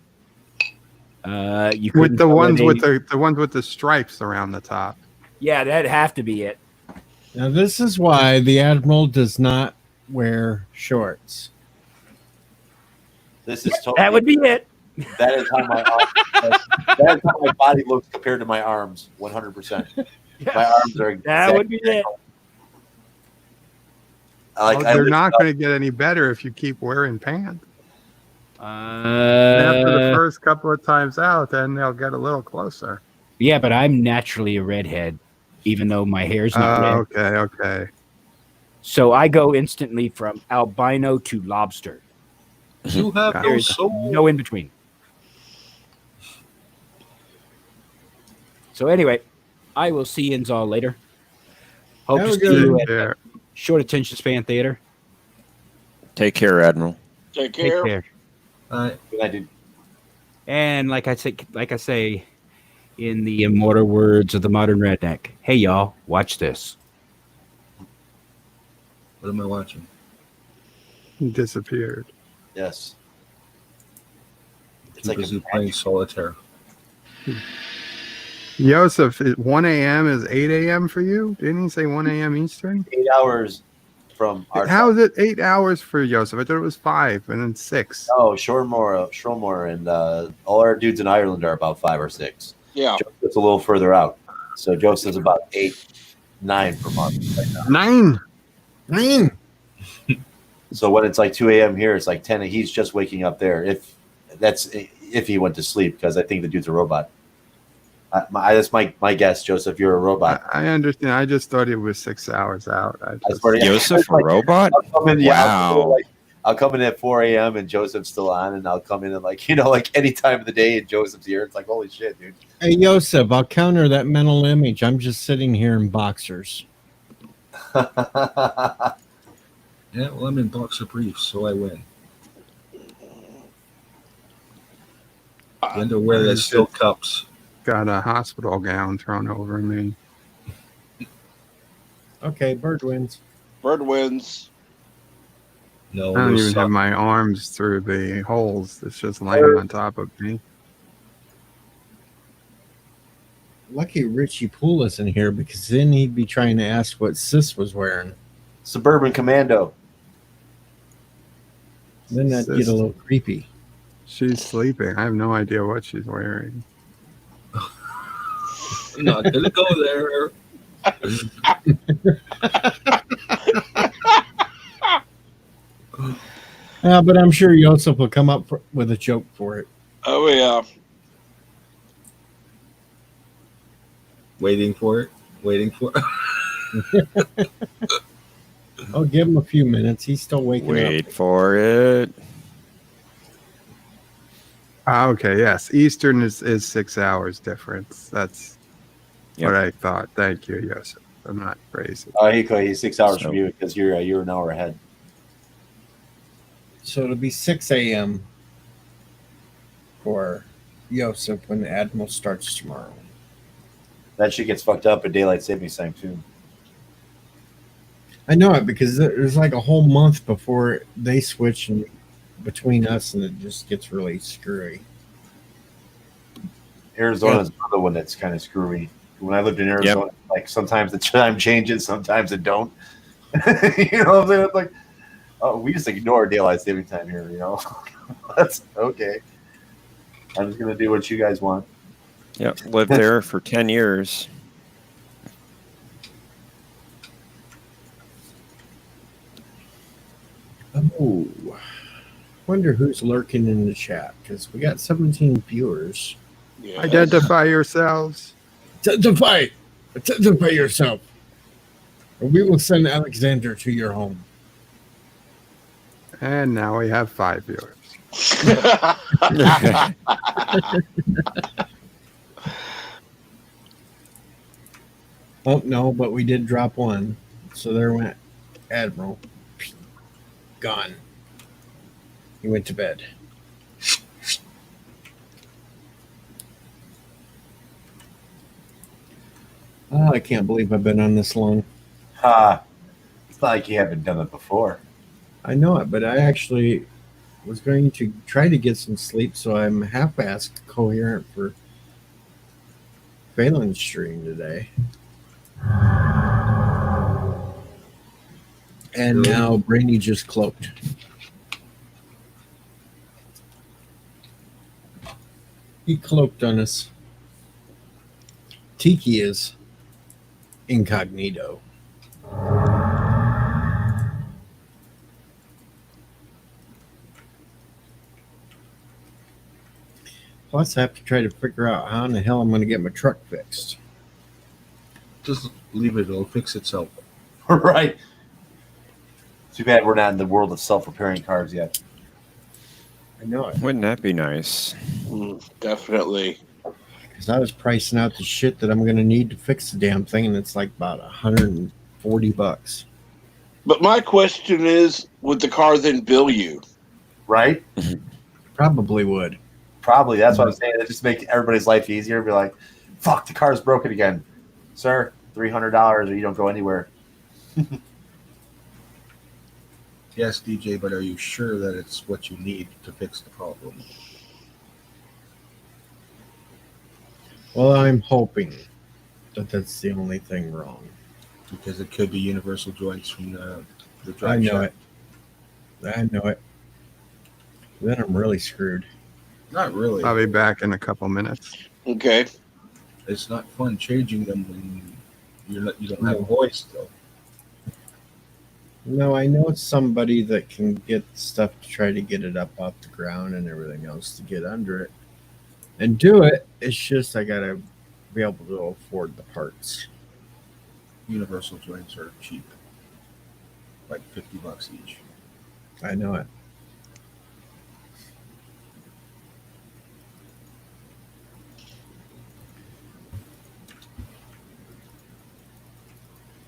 You With the couldn't ones tell with any- the ones with the stripes around the top. Yeah, that'd have to be it. Now, this is why the Admiral does not wear shorts. This is totally. That would be it. That is how my that is how my body looks compared to my arms. 100%. My arms are. That would be it. They're not going to get any better if you keep wearing pants. Uh, After the first couple of times out, then they'll get a little closer. Yeah, but I'm naturally a redhead, even though my hair's not red. Okay. So I go instantly from albino to lobster. You have no There's soul. no in between. So anyway, I will see yins all later. Hope Have to a see good you one. at the Short Attention Span Theater. Take care, Admiral. Take Take care. care. I did. And like I say, in the immortal words of the modern redneck, hey y'all, watch this. What am I watching? He disappeared. Yes. Too busy playing solitaire. Joseph, 1 a.m. is 8 a.m. for you? Didn't he say 1 a.m. Eastern? 8 hours from our. How is it 8 hours for Joseph? I thought it was 5 and then 6. Oh, Shoremore, and all our dudes in Ireland are about 5 or 6. Yeah. Joseph's a little further out, so Joseph's about 8, 9 per month right now. 9. So when it's like 2 a.m. here, it's like 10. And he's just waking up there. If he went to sleep, because I think the dude's a robot. That's my guess, Joseph. You're a robot. I understand. I just thought it was 6 hours out. Joseph, a robot? Wow. I'll come in at 4 a.m. and Joseph's still on, and I'll come in at like any time of the day and Joseph's here. It's like, holy shit, dude. Hey, Joseph, I'll counter that mental image. I'm just sitting here in boxers. Yeah, well, I'm in boxer briefs, so I win. The underwear that still cups. Got a hospital gown thrown over me. Okay, Bird wins. Bird wins. No, I don't there's even some- have my arms through the holes. It's just laying on top of me. Lucky Richie Poole isn't here because then he'd be trying to ask what Sis was wearing. Suburban Commando. Then that'd get a little creepy. She's sleeping. I have no idea what she's wearing. I'm not gonna go there. But I'm sure Joseph will come up with a joke for it. Oh yeah. Waiting for it. I'll give him a few minutes. He's still waking up. Wait for it. Okay, yes. Eastern is 6 hours difference. That's what I thought. Thank you, Joseph. I'm not crazy. He's 6 hours from you because you're an hour ahead. So it'll be 6 a.m. for Joseph when the Admiral starts tomorrow. That shit gets fucked up at daylight savings time too. I know it because there's like a whole month before they switch and between us, and it just gets really screwy. Arizona's another one that's kind of screwy. When I lived in Arizona, like sometimes the time changes, sometimes it don't. You know what I'm saying? It's like, oh, we just ignore daylight saving time here. You know, that's okay. I'm just gonna do what you guys want. Yep, lived there for 10 years. Oh, wonder who's lurking in the chat because we got 17 viewers. Identify yourselves. Identify yourself. We will send Alexander to your home. And now we have 5 viewers. Oh no, but we did drop one. So there went Admiral. Gone. He went to bed. Oh, I can't believe I've been on this long. Ha! It's not like you haven't done it before. I know it, but I actually was going to try to get some sleep, so I'm half-assed coherent for Phelan's stream today. And now Brainy just cloaked. He cloaked on us. Tiki is incognito. Plus, I have to try to figure out how in the hell I'm going to get my truck fixed. Just leave it. It'll fix itself. Right. Too bad we're not in the world of self-repairing cars yet. I know it. Wouldn't that be nice? Definitely. Because I was pricing out the shit that I'm going to need to fix the damn thing, and it's like about $140. But my question is, would the car then bill you? Right? Probably would. Probably. That's what I'm saying. It just makes everybody's life easier. Be like, fuck, the car's broken again. Sir, $300 or you don't go anywhere. Yes, DJ, but are you sure that it's what you need to fix the problem? Well, I'm hoping that that's the only thing wrong. Because it could be universal joints from the drive I know shaft. it. I know it. Then I'm really screwed. Not really. I'll be back in a couple minutes. Okay. It's not fun changing them when you don't have a voice, though. No, I know it's somebody that can get stuff to try to get it up off the ground and everything else to get under it and do it. It's just I gotta be able to afford the parts. Universal joints are cheap, like $50 each. I know it.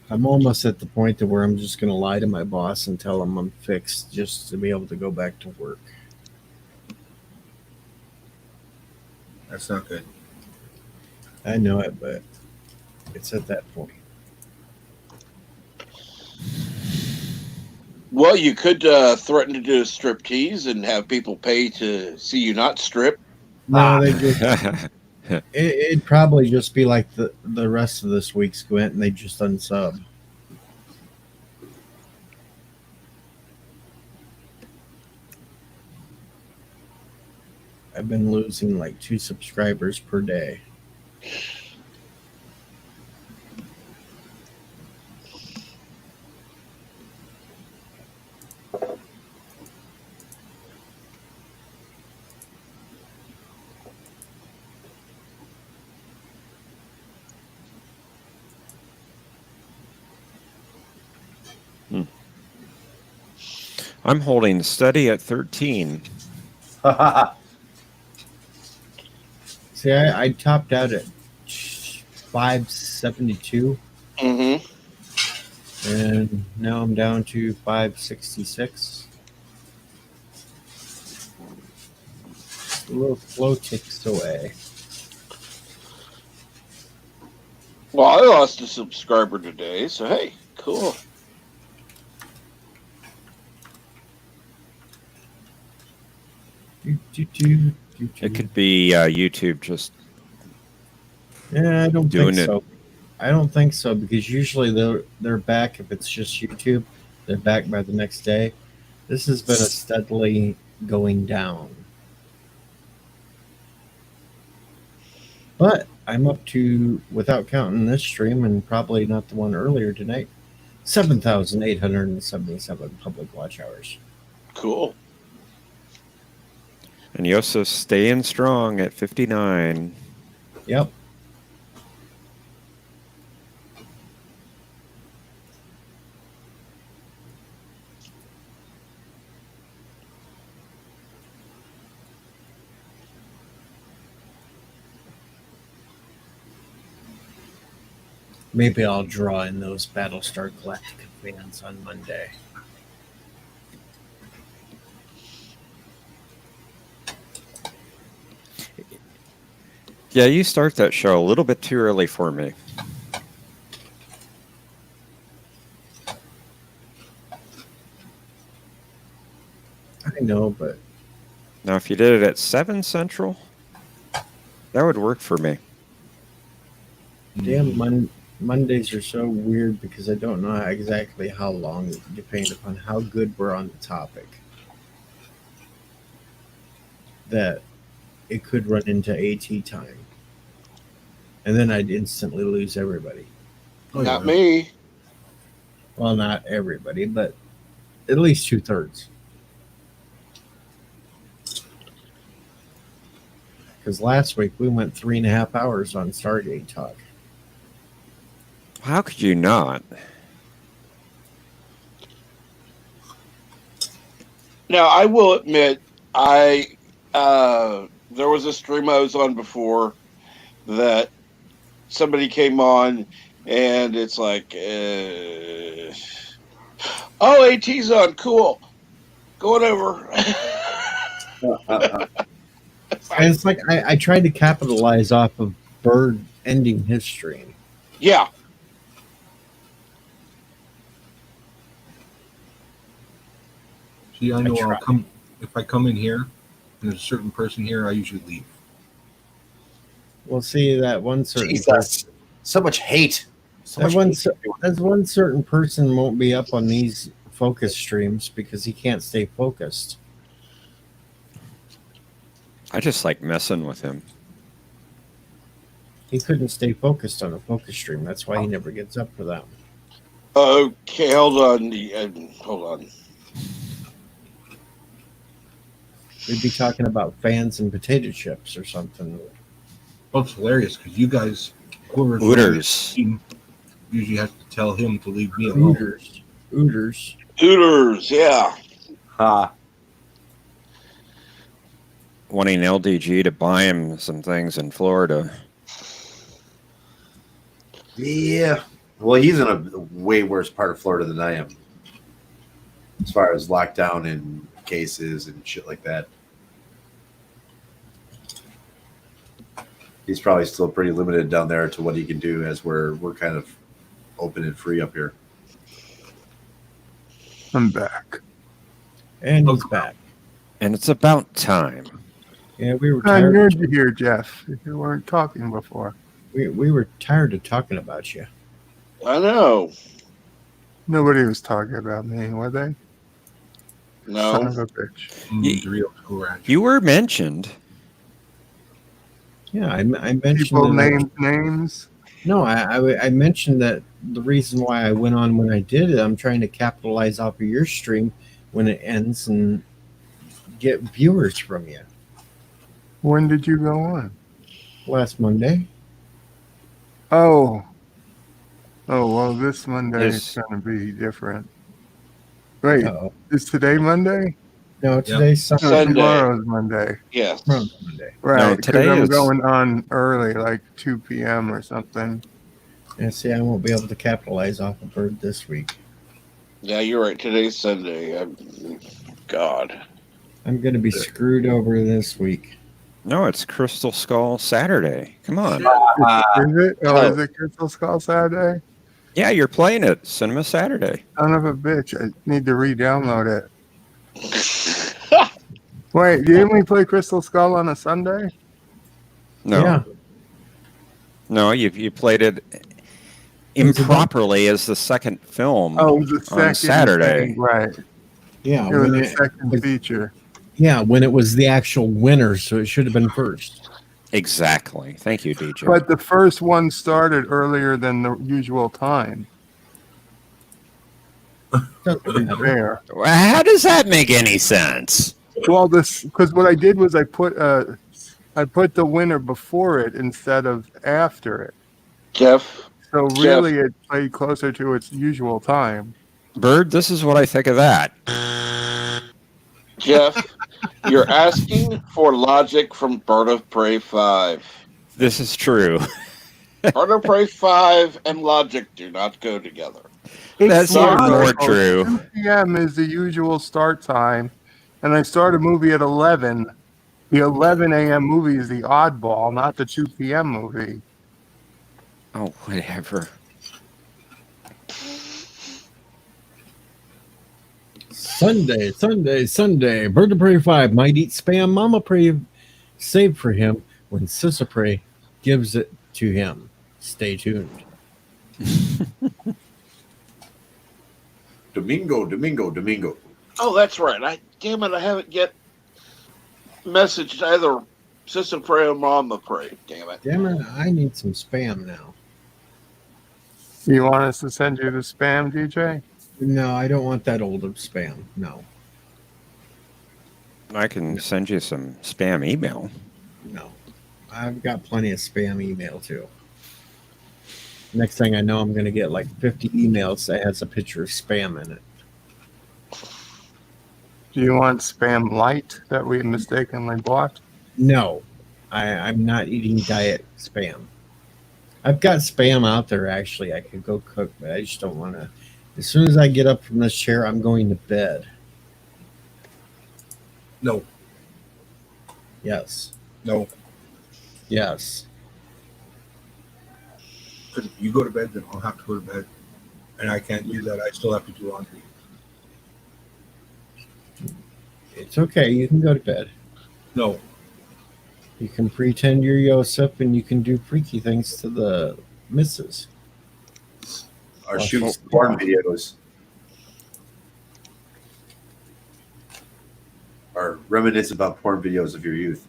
I'm almost at the point to where I'm just going to lie to my boss and tell him I'm fixed just to be able to go back to work. That's not good. I know it, but it's at that point. Well, you could threaten to do a strip tease and have people pay to see you not strip. No, they just it'd probably just be like the rest of this week's Gwent, and they just unsub. I've been losing like 2 subscribers per day. I'm holding steady at 13. See, I topped out at 572. Mm-hmm. And now I'm down to 566. A little flow ticks away. Well, I lost a subscriber today, so hey, cool. It could be YouTube just Yeah, I don't doing think it. so. I don't think so because usually they're back if it's just YouTube. They're back by the next day. This has been a steadily going down. But I'm up to, without counting this stream and probably not the one earlier tonight, 7,877 public watch hours. Cool. And Yosef staying strong at 59. Yep. Maybe I'll draw in those Battlestar Galactica fans on Monday. Yeah, you start that show a little bit too early for me. I know, but Now, if you did it at 7 Central, that would work for me. damn, Mondays are so weird because I don't know exactly how long, depending upon how good we're on the topic, that it could run into AT time. And then I'd instantly lose everybody. Not me. Well, not everybody, but at least 2/3. Because last week we went 3.5 hours on Stargate talk. How could you not? Now, I will admit, there was a stream I was on before that somebody came on, and it's like, oh, AT's on, cool, going over. And it's like I tried to capitalize off of Bird ending his stream. Yeah. See, I know I I'll tried. come if I come in here and there's a certain person here, I usually leave. We'll see that one certain Jesus. person. So much hate. So That much one, hate. that one certain person won't be up on these focus streams because he can't stay focused. I just like messing with him. He couldn't stay focused on a focus stream. That's why he never gets up for that. Okay, hold on. Hold on. We'd be talking about fans and potato chips or something. Well, it's hilarious because you guys, whoever's Ooters. team, usually has to tell him to leave me alone. Ooters. Hooters, yeah. Wanting LDG to buy him some things in Florida. Yeah. Well, he's in a way worse part of Florida than I am, as far as lockdown and cases and shit like that. He's probably still pretty limited down there to what he can do, as we're kind of open and free up here. I'm back. And he's back. And it's about time. Yeah, we were I'm tired. good to hear, Jeff. You weren't talking before. We were tired of talking about you. I know. Nobody was talking about me, were they? No. Son of a bitch. You were mentioned. Yeah, I mentioned People that named names. No, I mentioned that the reason why I went on when I did it, I'm trying to capitalize off of your stream when it ends and get viewers from you. When did you go on? Last Monday. Oh. Oh, well, this Monday Yes. it's going to be different. Wait, Uh-oh. is today Monday? No, today's Sunday. No, tomorrow's Monday. Yes. Monday. Right, No, because today I'm is- going on early, like 2 p.m. or something. And see, I won't be able to capitalize off of Bird this week. Yeah, you're right. Today's Sunday. God. I'm going to be screwed over this week. No, it's Crystal Skull Saturday. Come on. Is it? Oh, is it Crystal Skull Saturday? Yeah, you're playing it. Cinema Saturday. Son of a bitch. I need to re-download it. Wait, didn't we play Crystal Skull on a Sunday? No. Yeah. No, you played it improperly as the second film Oh, it was the on second Saturday. thing, right. Yeah, It was when the second feature. yeah, when it was the actual winner, so it should have been first. Exactly. Thank you, DJ. But the first one started earlier than the usual time. Fair. How does that make any sense? Well, this because what I did was I put the winner before it instead of after it. Jeff. So really, it played closer to its usual time. Bird, this is what I think of that. Jeff, you're asking for logic from Bird of Prey 5. This is true. Murder Prey 5 and Logic do not go together. That's even more logical. true. 2 p.m. is the usual start time, and I start a movie at 11. The 11 a.m. movie is the oddball, not the 2 p.m. movie. Oh, whatever. Sunday. Bird of Prey 5 might eat spam. Mama Prey saved for him when Sissa Prey gives it to him. Stay tuned. Domingo. Oh, that's right. Damn it, I haven't yet messaged either Sister Prey or Mama Prey. Damn it. Damn it, I need some spam now. You want us to send you the spam, DJ? No, I don't want that old of spam. No. I can send you some spam email. No. I've got plenty of spam email too. Next thing I know, I'm going to get like 50 emails that has a picture of spam in it. Do you want spam light that we mistakenly bought? No, I'm not eating diet spam. I've got spam out there, actually. I could go cook, but I just don't want to. As soon as I get up from this chair, I'm going to bed. No. Yes. No. Yes. Because if you go to bed, then I'll have to go to bed. And I can't do that. I still have to do laundry. It's okay. You can go to bed. No. You can pretend you're Yosef and you can do freaky things to the missus. Or shoot porn videos. Or reminisce about porn videos of your youth.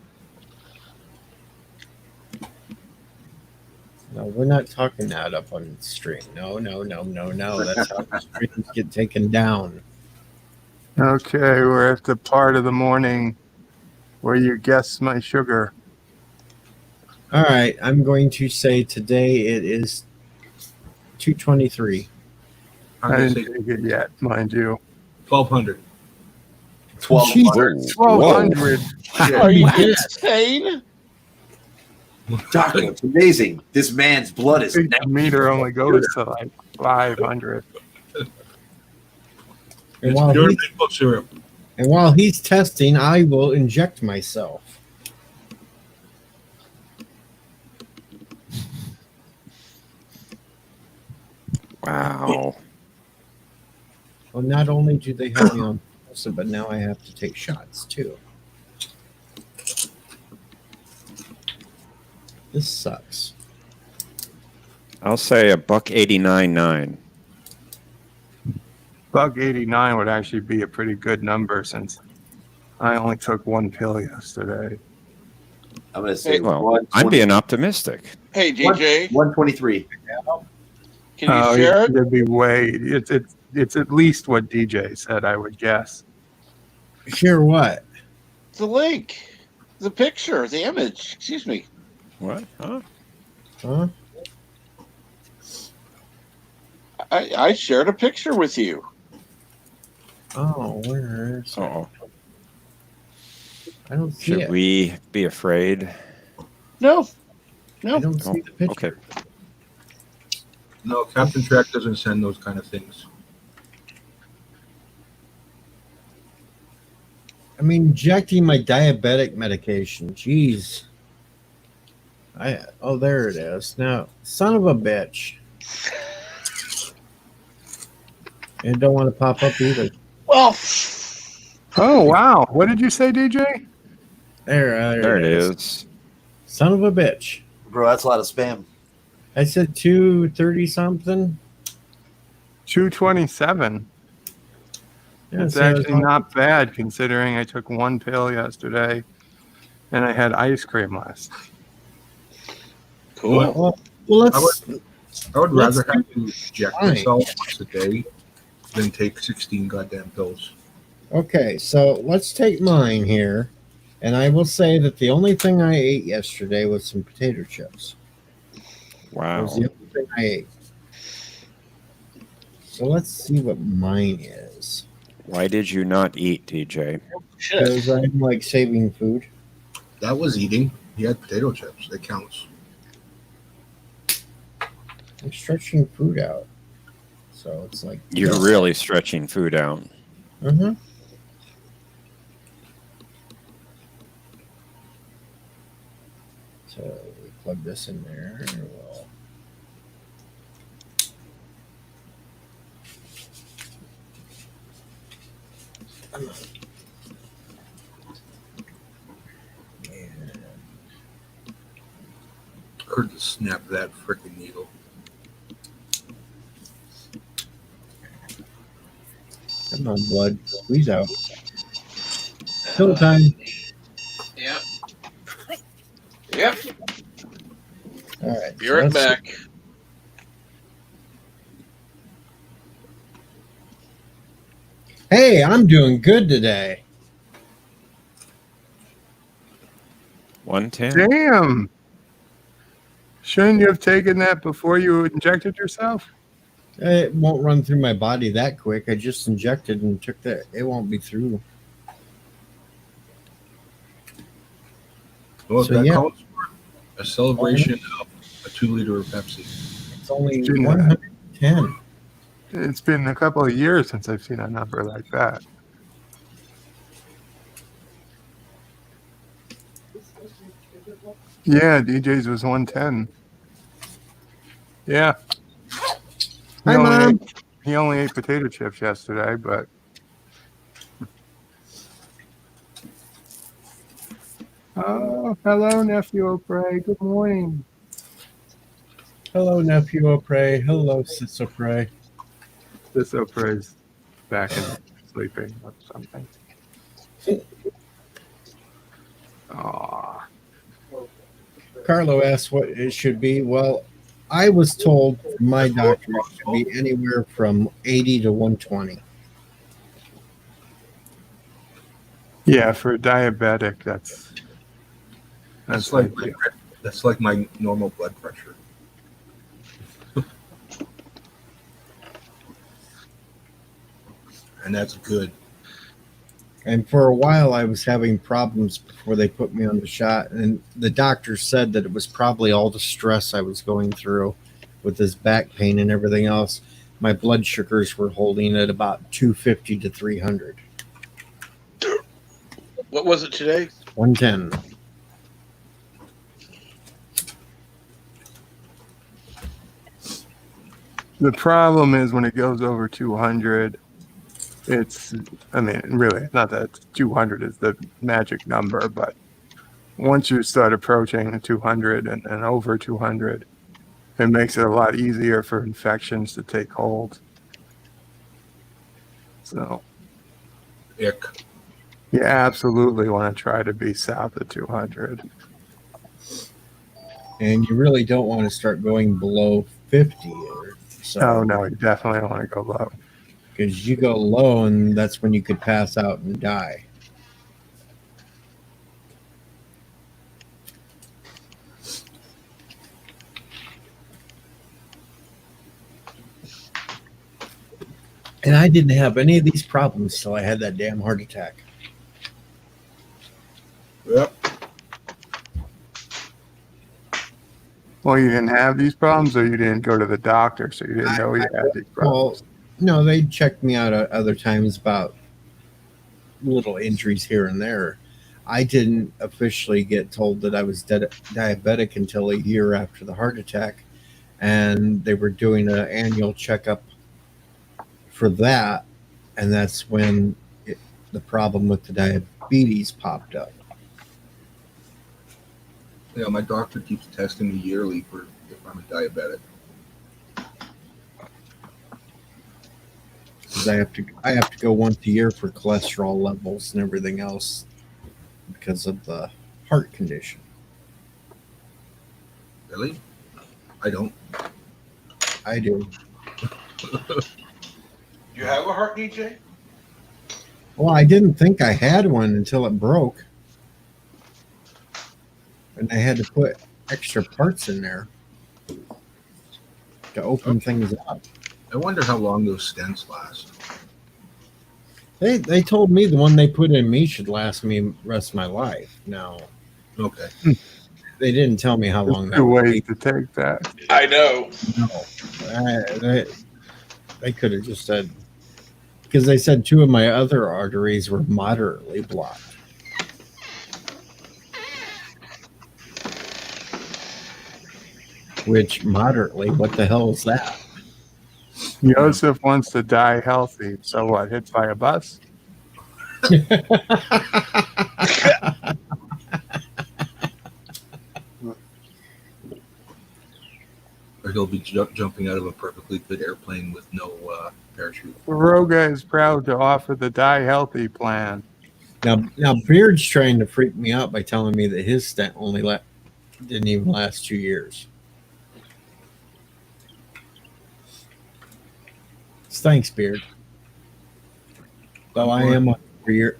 No, we're not talking that up on the stream. No. That's how the streams get taken down. Okay, we're at the part of the morning where you guess my sugar. All right, I'm going to say today it is 2:23. I didn't take it yet, mind you. 1,200. 1,200. 1,200. Are you insane? Doctor, it's amazing. This man's blood is. The meter only goes to like 500. And It's while, pure he's, maple syrup. and while he's testing, I will inject myself. Wow. Well, not only do they have me on pulse, but now I have to take shots too. This sucks. I'll say $1.89.9. $1.89 would actually be a pretty good number since I only took one pill yesterday. I'm going to say Well, I'm being optimistic. Hey, DJ. 123. Can you share it? It'd be way. It's at least what DJ said, I would guess. Share what? The link. The picture. The image. Excuse me. What? Huh? Huh? I shared a picture with you. Oh, where is it? Uh-oh. I don't see Should it. we be afraid? No. I don't see the picture. Okay. No, Captain Track doesn't send those kind of things. I'm injecting my diabetic medication. Jeez. Oh, there it is. Now, son of a bitch. It don't want to pop up either. Well. Oh, wow. What did you say, DJ? There it is. Son of a bitch. Bro, that's a lot of spam. I said 230 something. 227. Yeah, It's see, I was actually on- not bad considering I took one pill yesterday and I had ice cream last night. Cool. Well, let's. I would Let's rather have to inject fine. myself once a day than take 16 goddamn pills. Okay, so let's take mine here, and I will say that the only thing I ate yesterday was some potato chips. That Wow. was the only thing I ate. So let's see what mine is. Why did you not eat, TJ? Because I'm like saving food. That was eating. He had potato chips. It counts. I'm stretching food out. So it's like You're really stretching food out. Mm-hmm. So we plug this in there. We'll Heard the snap of that freaking needle. come on, blood. Squeeze out. Pill time. Yep. Yep. All right. Be right back. Hey, I'm doing good today. 110. Damn. Shouldn't you have taken that before you injected yourself? It won't run through my body that quick. I just injected and took that. It won't be through. Well, So, that yeah. calls for a celebration of a 2-liter of Pepsi. It's only Didn't- 110. It's been a couple of years since I've seen a number like that. Yeah, DJ's was 110. Yeah. Hi, Mom. He only ate potato chips yesterday, but oh, hello, nephew O'Prey. Good morning. Hello, nephew O'Prey. Hello, sis O'Prey. This O'Prey's back and sleeping or something. Aw. Carlo asked what it should be. Well, I was told from my doctor it should be anywhere from 80 to 120. Yeah, for a diabetic, that's That's like ideal. that's like my normal blood pressure. And that's good. And for a while, I was having problems before they put me on the shot. And the doctor said that it was probably all the stress I was going through with this back pain and everything else. My blood sugars were holding at about 250 to 300. What was it today? 110. The problem is when it goes over 200, I mean, really, it's not that 200 is the magic number, but once you start approaching 200 and over 200, it makes it a lot easier for infections to take hold. So, Ick. you absolutely want to try to be south of 200. And you really don't want to start going below 50. Oh, no, you definitely don't want to go low. Because you go low, and that's when you could pass out and die. And I didn't have any of these problems till I had that damn heart attack. Yep. Well, you didn't have these problems, or you didn't go to the doctor, so you didn't know you had these problems. Well, no, they checked me out at other times about little injuries here and there. I didn't officially get told that I was diabetic until a year after the heart attack, and they were doing an annual checkup for that, and that's when the problem with the diabetes popped up. Yeah, my doctor keeps testing me yearly for if I'm a diabetic. Because I have to go once a year for cholesterol levels and everything else because of the heart condition. Really? I don't. I do. You have a heart, DJ? Well, I didn't think I had one until it broke. And I had to put extra parts in there to open things up. I wonder how long those stents last. They told me the one they put in me should last me the rest of my life. Now, Okay. They didn't tell me how There's long that two would ways be. to take that. I know. No, they could have just said, because they said two of my other arteries were moderately blocked. Which moderately, what the hell is that? Joseph wants to die healthy. So what? Hit by a bus? Or he'll be jumping out of a perfectly good airplane with no parachute. Roga is proud to offer the die healthy plan. Now Beard's trying to freak me out by telling me that his stent didn't even last 2 years. Thanks, Beard. Though I am on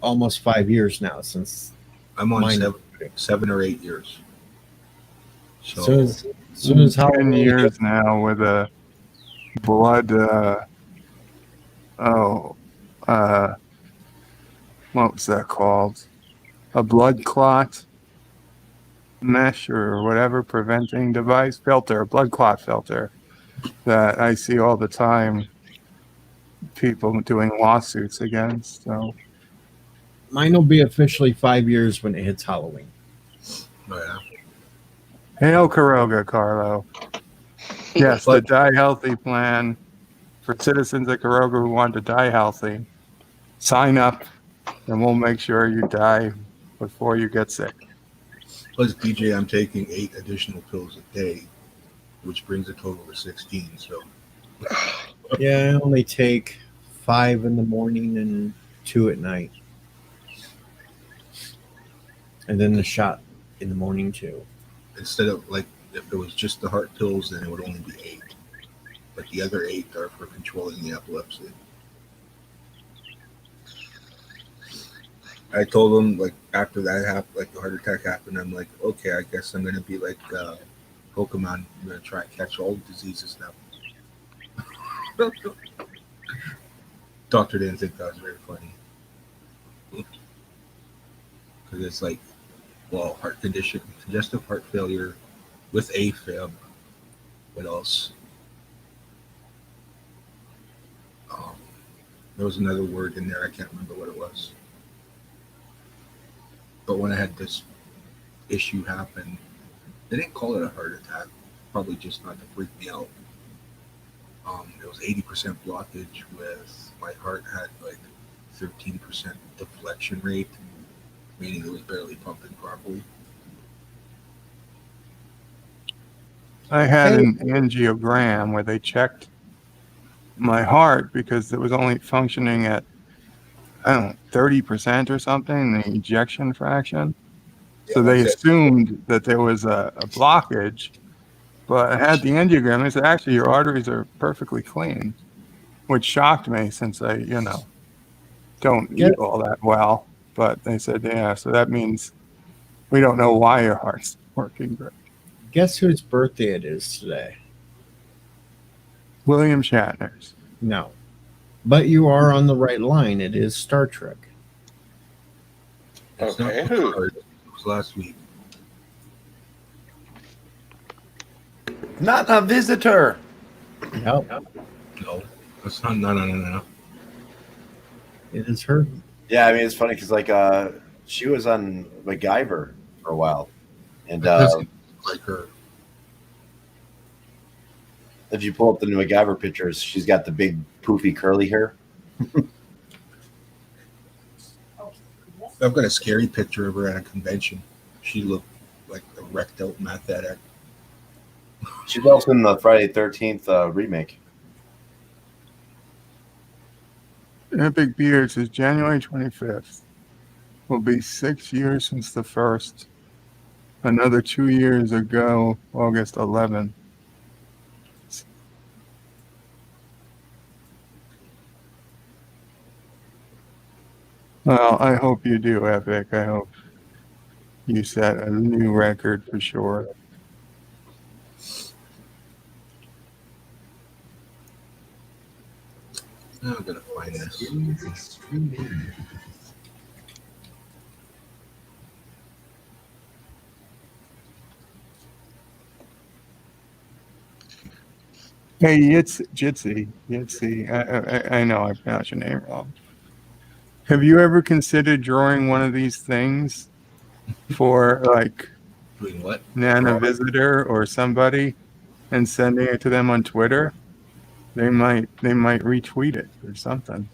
almost 5 years now since I'm on mine. 7 or 8 years. So soon as 10 Halloween years now with a blood what was that called? A blood clot mesh or whatever preventing device filter, a blood clot filter that I see all the time people doing lawsuits against. So mine will be officially 5 years when it hits Halloween. Oh, yeah. hail Karoga, Carlo. Yes, the Die Healthy plan for citizens of Karoga who want to die healthy. Sign up, and we'll make sure you die before you get sick. Plus, DJ, I'm taking 8 additional pills a day, which brings the total to 16. So, Yeah, I only take 5 in the morning and 2 at night. And then the shot in the morning too. instead of like if it was just the heart pills, then it would only be 8. But the other 8 are for controlling the epilepsy. I told them, like, after that happened, like the heart attack happened, I'm like, okay, I guess I'm gonna be like Pokemon. I'm gonna try and catch all diseases now. Doctor didn't think that was very funny because it's like, well, heart condition, congestive heart failure with AFib. What else? There was another word in there. I can't remember what it was. But when I had this issue happen, they didn't call it a heart attack, probably just not to freak me out. It was 80% blockage with my heart had like 13% deflection rate, meaning it was barely pumping properly. I had an angiogram where they checked my heart because it was only functioning at, I don't know, 30% or something, the ejection fraction. So they assumed that there was a blockage, but I had the angiogram. They said, actually, your arteries are perfectly clean, which shocked me since I, don't eat all that well. But they said, yeah, so that means we don't know why your heart's working great. Guess whose birthday it is today? William Shatner's. No. But you are on the right line. It is Star Trek. It's Okay, not who? hard. It was last week. Not a visitor. No. No, that's not. No. It is her. Yeah, I mean it's funny because she was on MacGyver for a while, and Like her. if you pull up the new MacGyver pictures, she's got the big poofy curly hair. I've got a scary picture of her at a convention. She looked like a wrecked out meth addict. She's also in the Friday 13th remake. Epic Beard says January 25th will be 6 years since the first. Another 2 years ago, August 11th. Well, I hope you do, Epic. I hope you set a new record for sure. Now I'm gonna find this. Hey, Jitsi. I know I pronounced your name wrong. Have you ever considered drawing one of these things for like Doing what? Nana Visitor or somebody and sending it to them on Twitter? They might retweet it or something.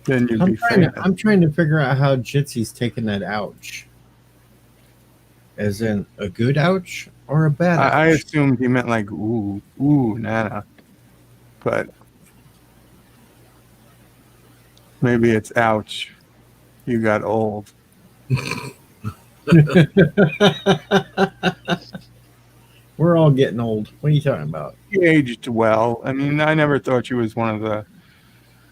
Then you'd be famous. I'm trying to figure out how Jitsi's taking that ouch. As in a good ouch or a bad ouch? I assumed he meant like ooh, Nana, but maybe it's ouch. You got old. We're all getting old. What are you talking about? She aged well. I mean, I never thought she was one of the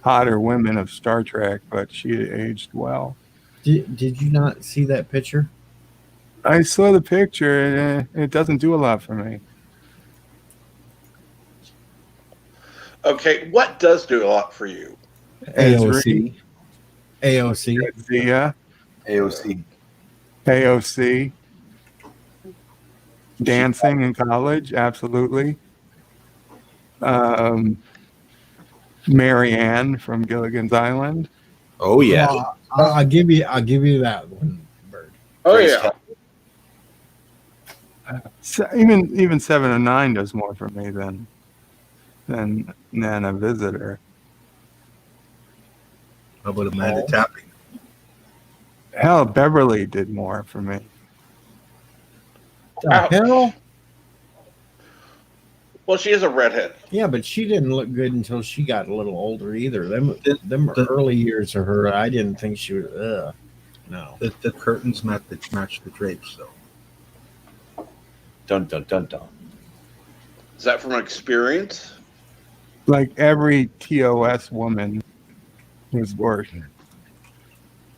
hotter women of Star Trek, but she aged well. Did you not see that picture? I saw the picture, and it doesn't do a lot for me. Okay, what does do a lot for you? AOC. AOC. Zia. AOC. Dancing in college, absolutely. Mary Ann from Gilligan's Island. Oh yeah. I'll give you that one, Bird. Oh yeah. So even 7 and 9 does more for me than Nana Visitor. How about Amanda Tapping? Hell, Beverly did more for me. The hell? Well, she is a redhead. Yeah, but she didn't look good until she got a little older either. Them early years of her, I didn't think she was. No. The curtains match the drapes, though. Dun dun dun dun. Is that from experience? Like every TOS woman was working.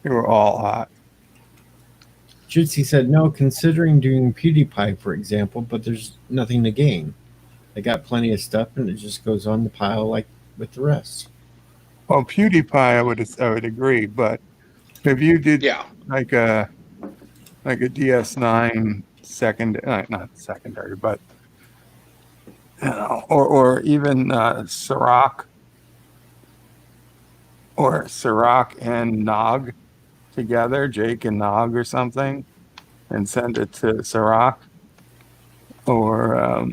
They were all hot. Jitsi said, no, considering doing PewDiePie, for example, but there's nothing to gain. They got plenty of stuff, and it just goes on the pile like with the rest. Well, PewDiePie, I would agree, but if you did like a DS9 not secondary, but you know, or even Sirach and Nog together, Jake and Nog or something, and send it to Sirach, or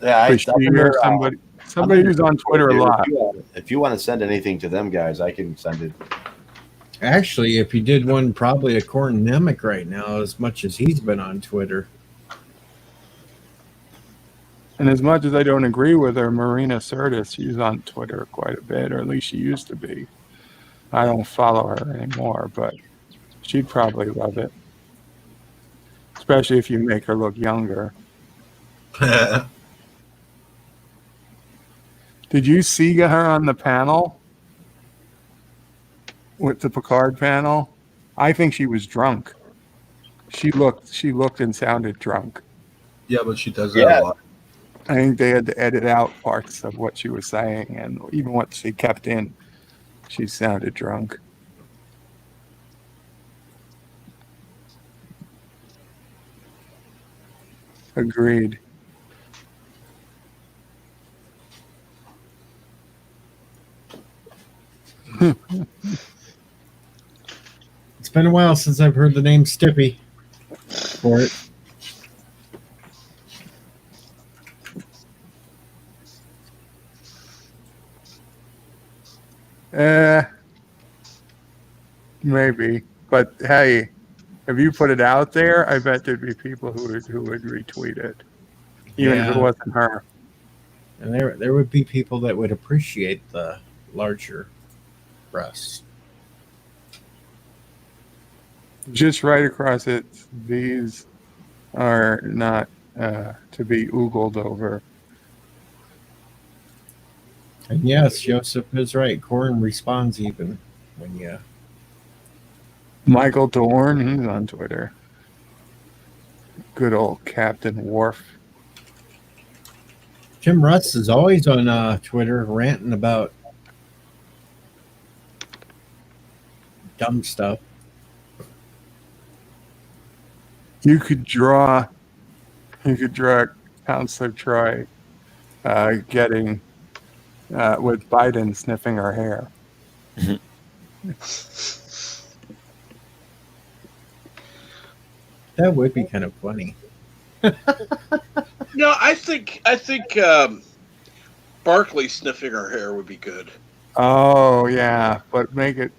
Bashir, somebody who's on Twitter a lot. If you want to send anything to them guys, I can send it. Actually, if you did one, probably a Corn Nemec right now, as much as he's been on Twitter. And as much as I don't agree with her, Marina Sirtis, she's on Twitter quite a bit, or at least she used to be. I don't follow her anymore, but she'd probably love it. Especially if you make her look younger. Did you see her on the panel? With the Picard panel? I think she was drunk. She looked and sounded drunk. Yeah, but she does that a lot. I think they had to edit out parts of what she was saying, and even what she kept in, she sounded drunk. Agreed. It's been a while since I've heard the name Stippy for it. Maybe, but hey, if you put it out there, I bet there'd be people who would retweet it, even if it wasn't her. And there would be people that would appreciate the larger breasts. Just right across it, these are not to be oogled over. And yes, Joseph is right. Corn responds even when you. Michael Dorn, he's on Twitter. Good old Captain Worf. Jim Russ is always on Twitter ranting about dumb stuff. You could draw You could draw Counselor Troy getting with Biden sniffing her hair. That would be kind of funny. No, I think Barkley sniffing her hair would be good. Oh yeah, but make it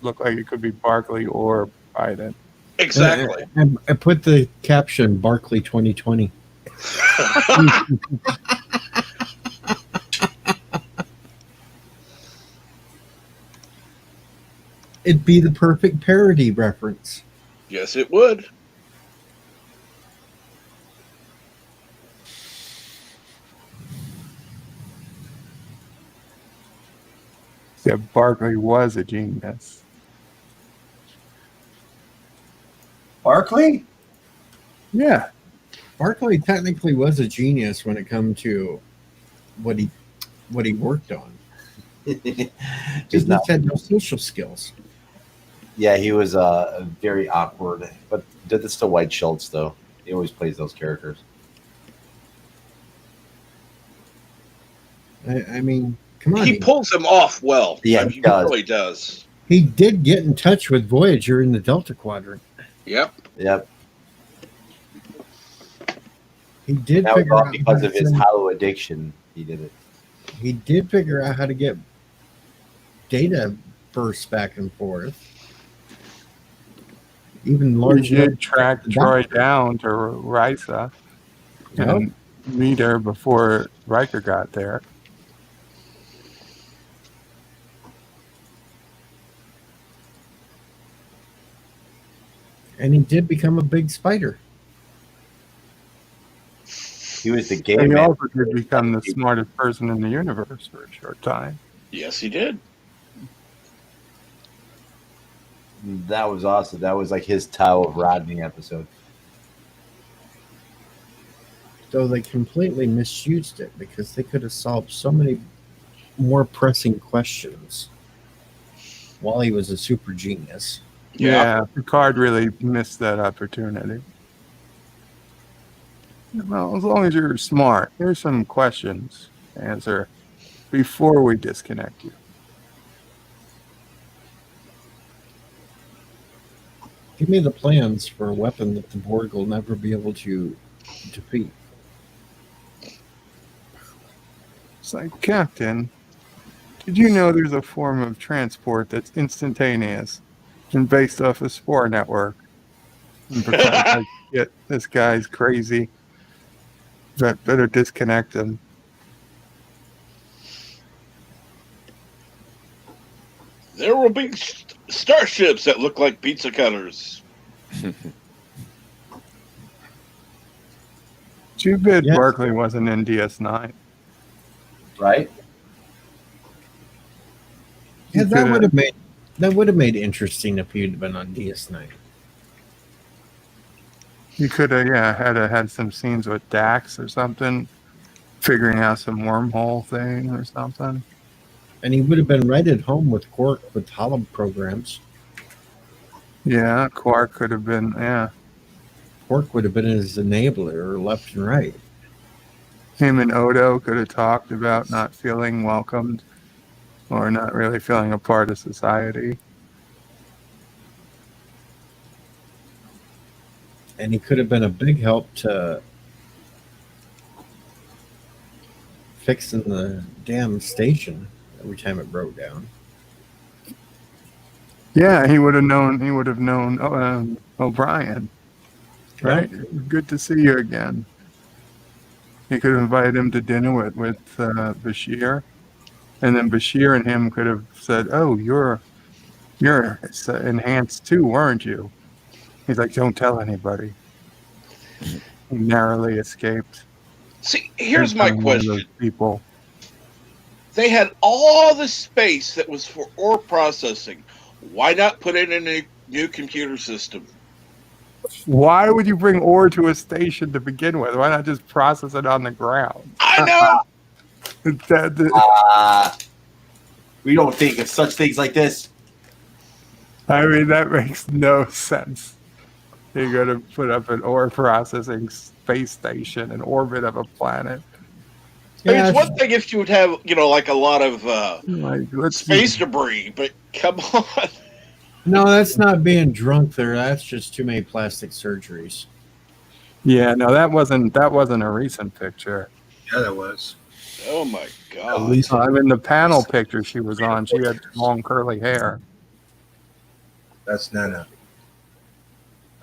look like it could be Barkley or Biden. Exactly. I put the caption Barkley 2020. It'd be the perfect parody reference. Yes, it would. Yeah, Barkley was a genius. Barkley? Yeah. Barkley technically was a genius when it come to what he worked on. He Just not. just had no social skills. Yeah, he was very awkward, but did this to White Schultz though. He always plays those characters. I mean, come on. He pulls him off well. Yeah, I mean, he he does. really does. He did get in touch with Voyager in the Delta Quadrant. Yep. Yep. He did That was figure all out because how of his to- hollow addiction. He did it. He did figure out how to get data bursts back and forth. Even We large did track numbers- Troy down to Risa and meet her before Riker got there. And he did become a big spider. He was the And game he man. also did become the smartest person in the universe for a short time. Yes, he did. That was awesome. That was like his Tao of Rodney episode. So they completely misused it because they could have solved so many more pressing questions while he was a super genius. Yeah, Picard really missed that opportunity. Well, as long as you're smart, here's some questions to answer before we disconnect you. Give me the plans for a weapon that the Borg will never be able to defeat. It's like, Captain, did you know there's a form of transport that's instantaneous and based off a spore network? And Picard's like, "Shit, this guy's crazy. Better disconnect him." There will be starships that look like pizza cutters. Too bad Yeah. Barkley wasn't in DS9. Right? Yeah, He that coulda- would have made interesting if he'd been on DS9. You could have, had some scenes with Dax or something, figuring out some wormhole thing or something. And he would have been right at home with Quark with hollow programs. Yeah, Quark could have been, Quark would have been his enabler left and right. Him and Odo could have talked about not feeling welcomed or not really feeling a part of society. And he could have been a big help to fixing the damn station every time it broke down. Yeah, he would have known O'Brien. Right? Good to see you again. He could have invited him to dinner with Bashir. And then Bashir and him could have said, "Oh, you're enhanced too, weren't you?" He's like, "Don't tell anybody." He narrowly escaped. See, here's my from one of those question. People. They had all the space that was for ore processing. Why not put it in a new computer system? Why would you bring ore to a station to begin with? Why not just process it on the ground? I know. We don't think of such things like this. I mean, that makes no sense. You're going to put up an ore processing space station in orbit of a planet. I mean, Yeah, it's one thing if you would have, like a lot of Like, let's space debris, but come on. no, that's not being drunk there. That's just too many plastic surgeries. Yeah, no, that wasn't a recent picture. Yeah, that was. Oh my At god. least I mean, the panel picture she was on, she had long curly hair. that's Nana.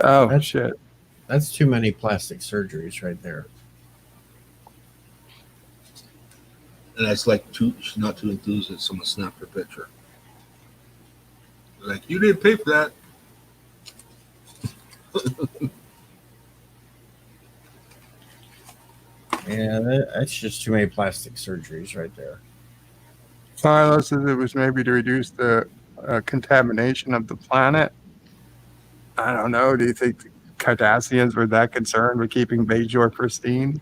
Oh That's- shit! That's too many plastic surgeries right there. And that's like she's not too enthused that someone snapped her picture. Like, you didn't pay for that. Yeah, that's just too many plastic surgeries right there. Silas says it was maybe to reduce the contamination of the planet. I don't know. Do you think the Cardassians were that concerned with keeping Bajor pristine?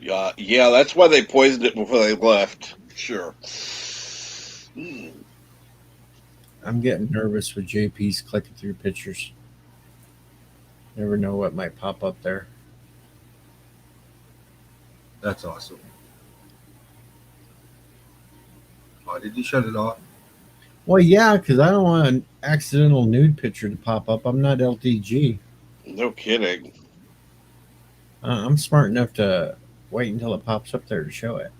Yeah, that's why they poisoned it before they left. Sure. I'm getting nervous with JP's clicking through pictures. Never know what might pop up there. That's awesome. Oh, did you shut it off? Well, yeah, because I don't want an accidental nude picture to pop up. I'm not LTG. No kidding. I'm smart enough to wait until it pops up there to show it.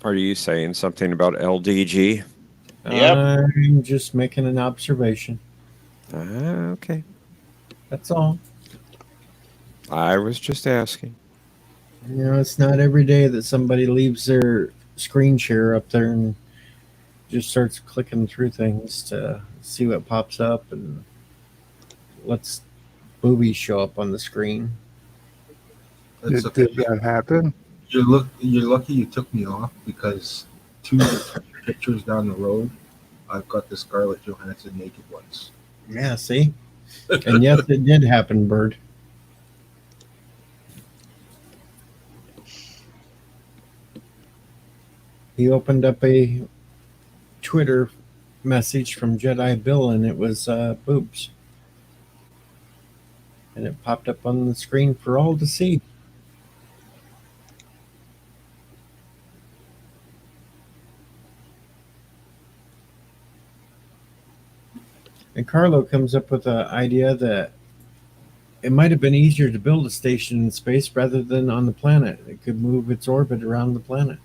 Are you saying something about LDG? Yep. I'm just making an observation. Okay. That's all. I was just asking. You know, it's not every day that somebody leaves their screen share up there and just starts clicking through things to see what pops up and lets boobies show up on the screen. That's Did that happen? You're lucky you took me off, because 2 pictures down the road, I've got the Scarlett Johansson naked ones. Yeah, see? And yes, it did happen, Bird. He opened up a Twitter message from Jedi Bill, and it was boobs. And it popped up on the screen for all to see. And Carlo comes up with an idea that it might have been easier to build a station in space rather than on the planet. It could move its orbit around the planet.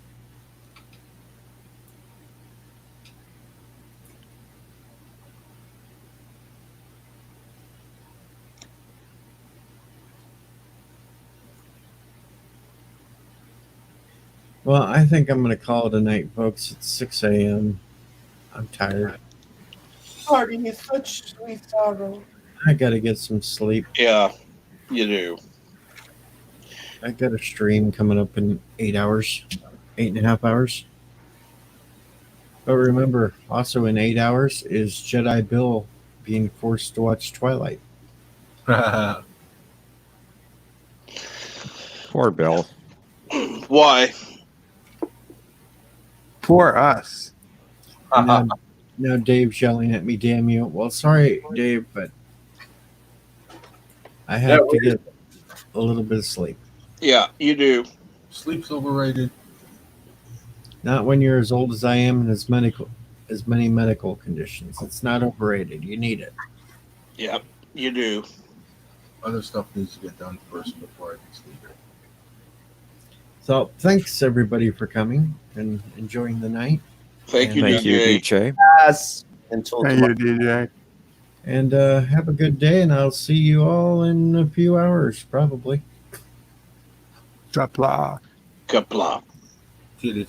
Well, I think I'm going to call it a night, folks. It's 6 a.m. I'm tired. Parting is such sweet sorrow. I got to get some sleep. Yeah, you do. I got a stream coming up in 8 hours, 8.5 hours. But remember, also in 8 hours is Jedi Bill being forced to watch Twilight. Poor Bill. Why? For us. And now Dave's yelling at me, damn you. Well, sorry, Dave, but I have to get a little bit of sleep. Yeah, you do. Sleep's overrated. Not when you're as old as I am and as many medical conditions. It's not overrated. You need it. Yep, you do. Other stuff needs to get done first before I can sleep. So thanks everybody for coming and enjoying the night. Thank you, Thank you, DJ. DJ. Yes. Until Hey, tomorrow. you DJ. And have a good day, and I'll see you all in a few hours, probably. Kapla. Kapla. See you,